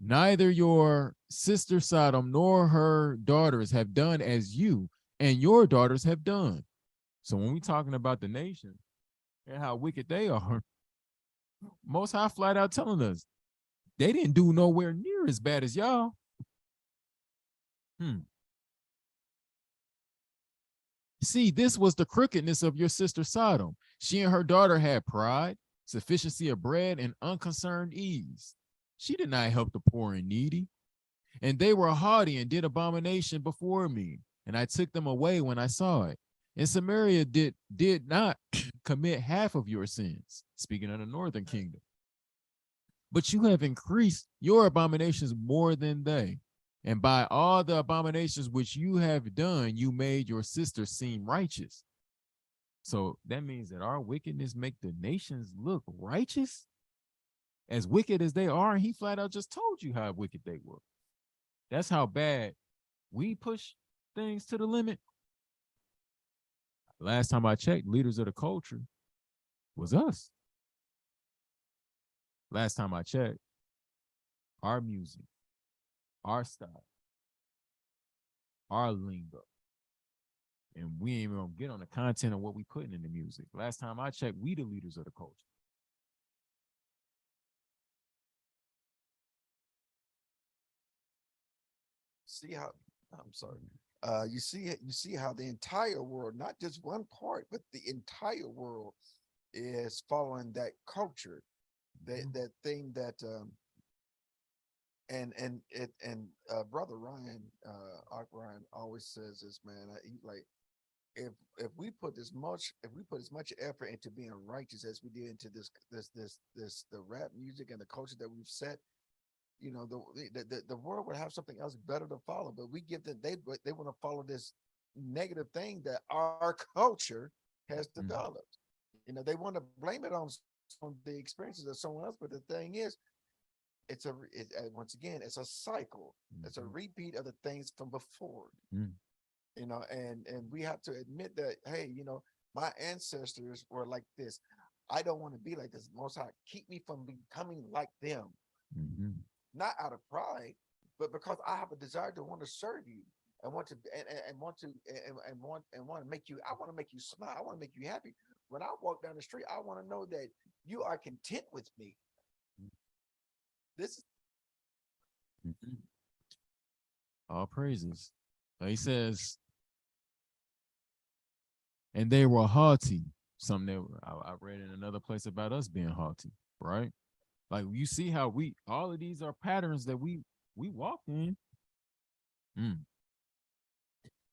neither your sister Sodom nor her daughters have done as you and your daughters have done. So when we're talking about the nation and how wicked they are, Most High flat out telling us they didn't do nowhere near as bad as y'all. See, this was the crookedness of your sister Sodom. She and her daughter had pride, sufficiency of bread, and unconcerned ease. She did not help the poor and needy. And they were haughty and did abomination before me, and I took them away when I saw it. And Samaria did not commit half of your sins, speaking of the northern kingdom. But you have increased your abominations more than they. And by all the abominations which you have done, you made your sister seem righteous. So that means that our wickedness make the nations look righteous, as wicked as they are. And he flat out just told you how wicked they were. That's how bad we push things to the limit. Last time I checked, leaders of the culture was us. Last time I checked, our music, our style, our lingo. And we ain't even gonna get on the content of what we putting in the music. Last time I checked, we the leaders of the culture. see how I'm sorry. You see how the entire world, not just one part, but the entire world is following that culture, that thing that brother Ryan, Ark Ryan always says this, man. Like if we put as much effort into being righteous as we did into the rap music and the culture that we've set, you know, the world would have something else better to follow. But we give them they want to follow this negative thing that our culture has developed. You know, they want to blame it on the experiences of someone else, but the thing is, once again, it's a cycle. It's a repeat of the things from before. You know, and we have to admit that, hey, you know, my ancestors were like this. I don't want to be like this. Most High, keep me from becoming like them. Not out of pride, but because I have a desire to want to serve you and want to want to make you. I want to make you smile. I want to make you happy. When I walk down the street, I want to know that you are content with me. This is all praises. He says, and they were haughty. Something that I read in another place about us being haughty, right? Like you see how all of these are patterns that we walk in.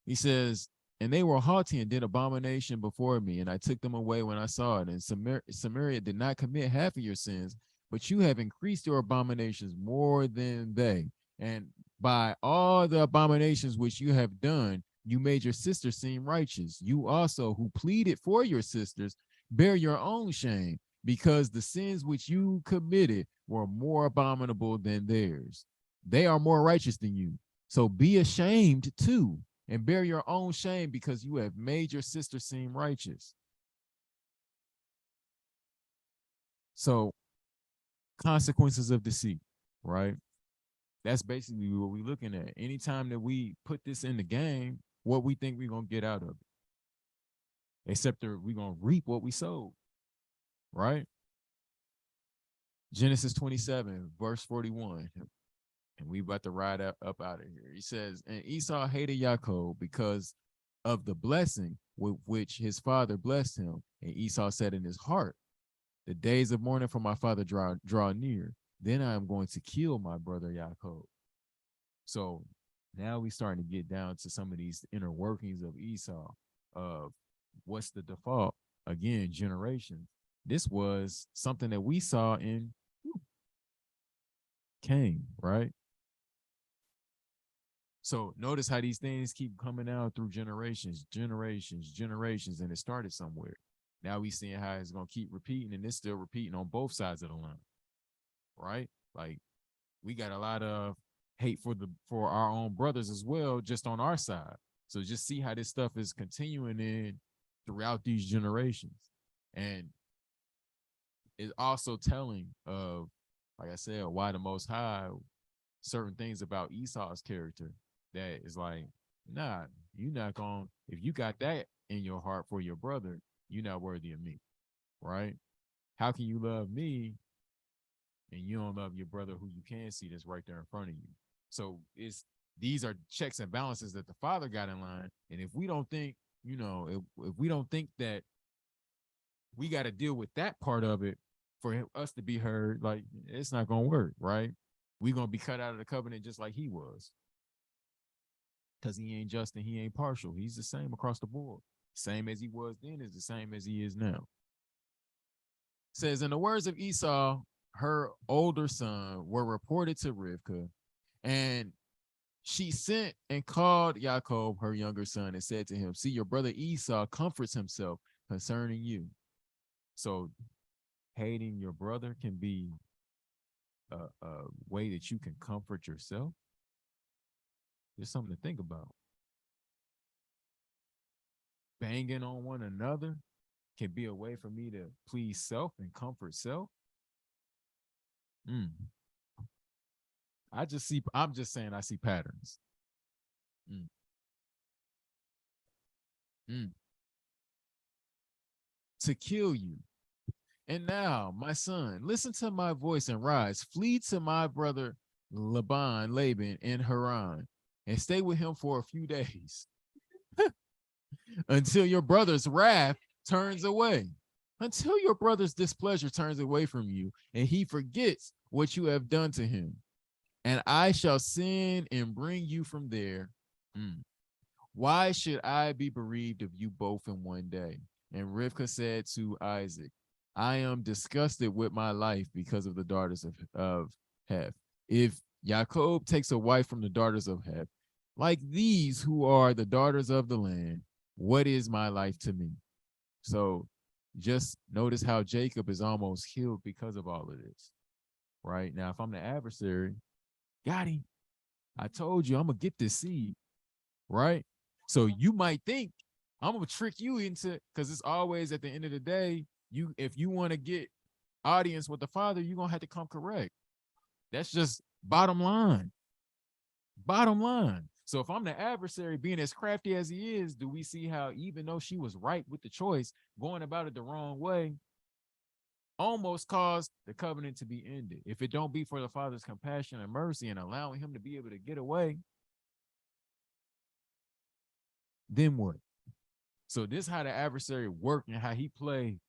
He says, and they were haughty and did abomination before me, and I took them away when I saw it. And Samaria did not commit half of your sins, but you have increased your abominations more than they. And by all the abominations which you have done, you made your sisters seem righteous. You also, who pleaded for your sisters, bear your own shame, because the sins which you committed were more abominable than theirs. They are more righteous than you. So be ashamed too, and bear your own shame, because you have made your sister seem righteous. So, consequences of deceit, right? That's basically what we're looking at. Anytime that we put this in the game, what we think we're going to get out of it. Except that we're going to reap what we sowed, right? Genesis 27, verse 41. And we about to ride up out of here. He says, and Esau hated Jacob because of the blessing with which his father blessed him. And Esau said in his heart, the days of mourning for my father draw near. Then I am going to kill my brother Jacob. So now we starting to get down to some of these inner workings of Esau, of what's the default? Again, generations. This was something that we saw in Cain, right? So notice how these things keep coming out through generations, and it started somewhere. Now we seeing how it's going to keep repeating, and it's still repeating on both sides of the line, right? Like we got a lot of hate for our own brothers as well, just on our side. So just see how this stuff is continuing in throughout these generations. And it's also telling of, like I said, why the Most High, certain things about Esau's character that is like, nah, you're not going, if you got that in your heart for your brother, you're not worthy of me, right? How can you love me and you don't love your brother who you can see that's right there in front of you? So these are checks and balances that the Father got in line. And if we don't think, if we don't think that we got to deal with that part of it for us to be heard, like it's not going to work, right? We're going to be cut out of the covenant just like he was. Because he ain't just and he ain't partial. He's the same across the board. Same as he was then is the same as he is now. It says, in the words of Esau, her older son were reported to Rivkah, and she sent and called Jacob, her younger son, and said to him, see, your brother Esau comforts himself concerning you. So hating your brother can be a way that you can comfort yourself. There's something to think about. Banging on one another can be a way for me to please self and comfort self. I'm just saying I see patterns. To kill you. And now, my son, listen to my voice and rise. Flee to my brother Laban in Haran, and stay with him for a few days until your brother's wrath turns away, until your brother's displeasure turns away from you, and he forgets what you have done to him. And I shall send and bring you from there. Why should I be bereaved of you both in one day? And Rivkah said to Isaac, I am disgusted with my life because of the daughters of Heth. If Jacob takes a wife from the daughters of Heth, like these who are the daughters of the land, what is my life to me? So just notice how Jacob is almost killed because of all of this. Right now, if I'm the adversary, got him. I told you I'm gonna get this seed, right? So you might think I'm gonna trick you into, because it's always at the end of the day, if you want to get audience with the Father, you're gonna have to come correct. That's just bottom line. Bottom line. So if I'm the adversary, being as crafty as he is, do we see how even though she was right with the choice, going about it the wrong way, almost caused the covenant to be ended? If it don't be for the Father's compassion and mercy and allowing him to be able to get away, then what? So this is how the adversary work and how he play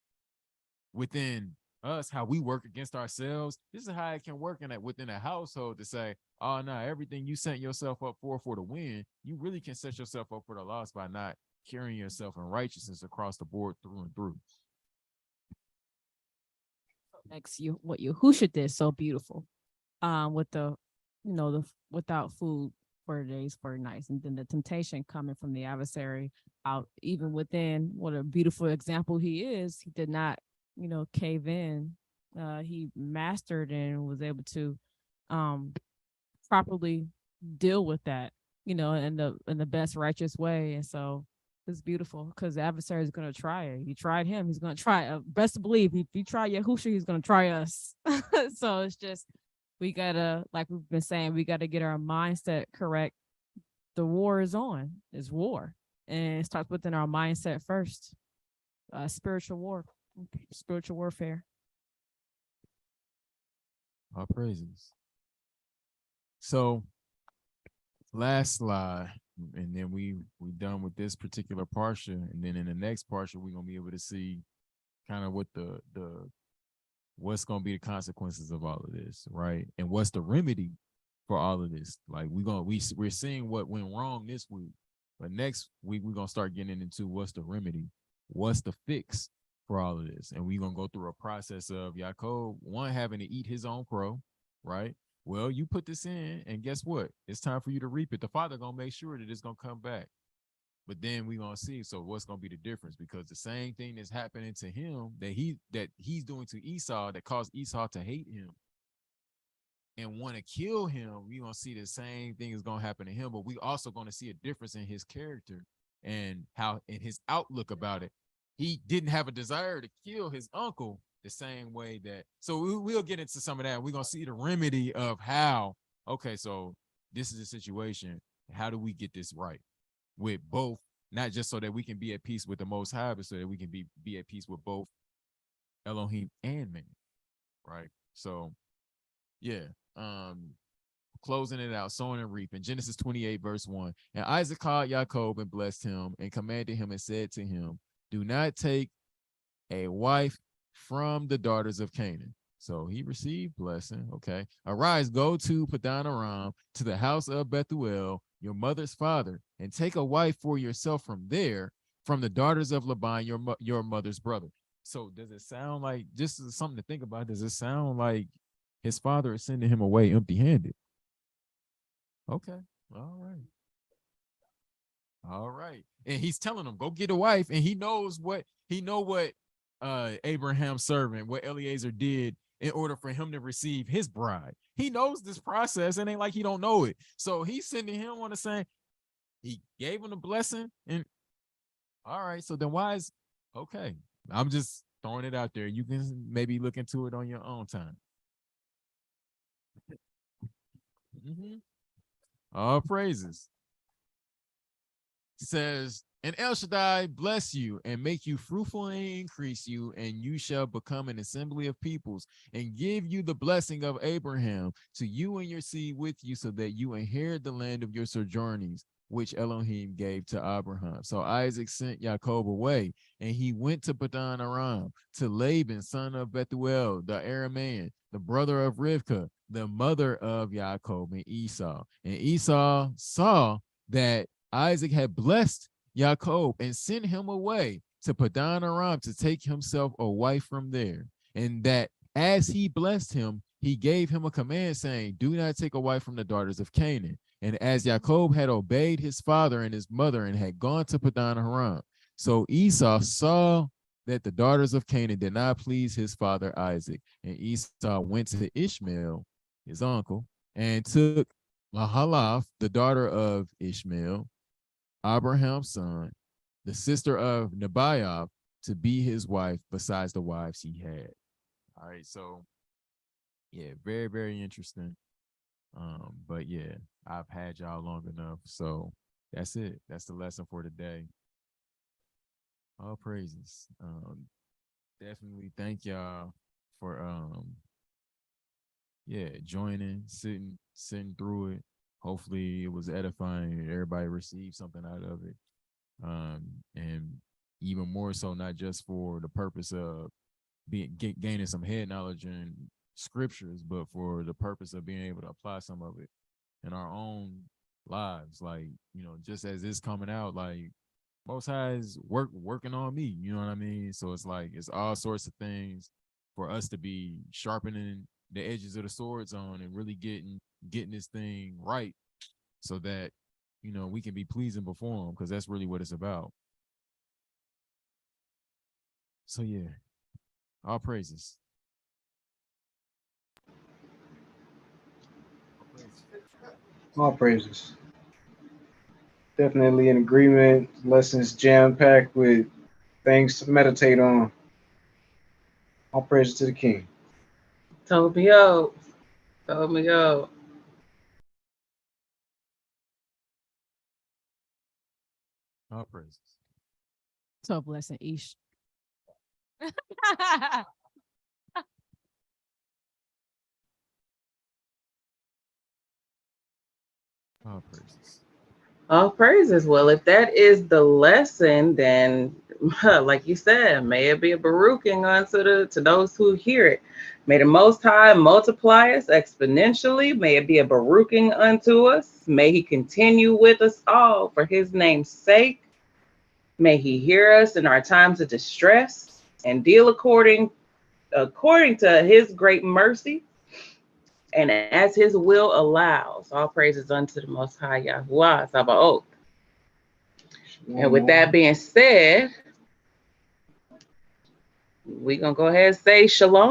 within us, how we work against ourselves. This is how it can work within a household to say, oh no, everything you set yourself up for the win, you really can set yourself up for the loss by not carrying yourself in righteousness across the board through and through. Next, what Yahusha did so beautiful, with the without food for days, for nights, and then the temptation coming from the adversary out, even within what a beautiful example he is. He did not, cave in. He mastered and was able to properly deal with that, in the best righteous way. And so it's beautiful because the adversary is going to try it. You tried him, he's going to try. Best to believe, if you try Yahusha, he's going to try us. So it's just, we gotta, like we've been saying, we got to get our mindset correct. The war is on. It's war, and it starts within our mindset first. Spiritual warfare. All praises. So last slide, and then we done with this particular Parsha, and then in the next Parsha we're gonna be able to see kind of what what's gonna be the consequences of all of this, right? And what's the remedy for all of this? Like we're seeing what went wrong this week, but next week we're gonna start getting into what's the remedy, what's the fix for all of this, and we're gonna go through a process of Yaakov having to eat his own crow, right? Well, you put this in, and guess what? It's time for you to reap it. The Father gonna make sure that it's gonna come back. But then we're gonna see, so what's gonna be the difference? Because the same thing that's happening to him that he's doing to Esau, that caused Esau to hate him and want to kill him, we're gonna see the same thing is gonna happen to him. But we also gonna see a difference in his character and how in his outlook about it. He didn't have a desire to kill his uncle the same way that, so we'll get into some of that. We're gonna see the remedy of how, okay, so this is a situation. How do we get this right with both, not just so that we can be at peace with the Most High, but so that we can be at peace with both Elohim and man, right? So yeah, closing it out, sowing and reaping. Genesis 28 verse 1. And Isaac called Jacob and blessed him and commanded him and said to him, do not take a wife from the daughters of Canaan. So he received blessing. Okay. Arise, go to Padan Aram, to the house of Bethuel, your mother's father, and take a wife for yourself from there, from the daughters of Laban, your mother's brother. So does it sound like, just something to think about, does it sound like his father is sending him away empty-handed? Okay. All right. All right. And he's telling him, go get a wife. And he knows what Abraham's servant, what Eliezer did in order for him to receive his bride. He knows this process. It ain't like he don't know it. So he's sending him on the same. He gave him a blessing. And all right. So then why is, okay. I'm just throwing it out there. You can maybe look into it on your own time. All praises. says, and El Shaddai bless you and make you fruitful and increase you, and you shall become an assembly of peoples, and give you the blessing of Abraham to you and your seed with you, so that you inherit the land of your sojournings, which Elohim gave to Abraham. So Isaac sent Jacob away, and he went to Padan Aram, to Laban, son of Bethuel, the Aramean, the brother of Rivkah, the mother of Jacob and Esau. And Esau saw that Isaac had blessed Jacob and sent him away to Padan Aram to take himself a wife from there. And that as he blessed him, he gave him a command saying, do not take a wife from the daughters of Canaan. And as Jacob had obeyed his father and his mother and had gone to Padan Aram, so Esau saw that the daughters of Canaan did not please his father Isaac. And Esau went to Ishmael, his uncle, and took Mahalath, the daughter of Ishmael, Abraham's son, the sister of Nebaioth, to be his wife besides the wives he had. All right, so yeah, very, very interesting. But yeah, I've had y'all long enough. So that's it. That's the lesson for today. All praises. Definitely thank y'all for joining, sitting through it. Hopefully it was edifying and everybody received something out of it. And even more so, not just for the purpose of gaining some head knowledge in scriptures, but for the purpose of being able to apply some of it in our own lives. Like, just as it's coming out, like Most High is working on me, you know what I mean? So it's like, it's all sorts of things for us to be sharpening the edges of the swords on and really getting this thing right, so that, we can be pleasing before him, because that's really what it's about. So yeah, all praises. All praises. Definitely in agreement. Lessons jam packed with things to meditate on. All praises to the King. Told me out. Told me out. All praises. So blessing Ish. All praises. All praises. Well, if that is the lesson, then like you said, may it be a baruching to those who hear it. May the Most High multiply us exponentially. May it be a baruching unto us. May he continue with us all for his name's sake. May he hear us in our times of distress and deal according to his great mercy and as his will allows. All praises unto the Most High Yahuwah Sabaoth. And with that being said, we're going to go ahead and say shalom.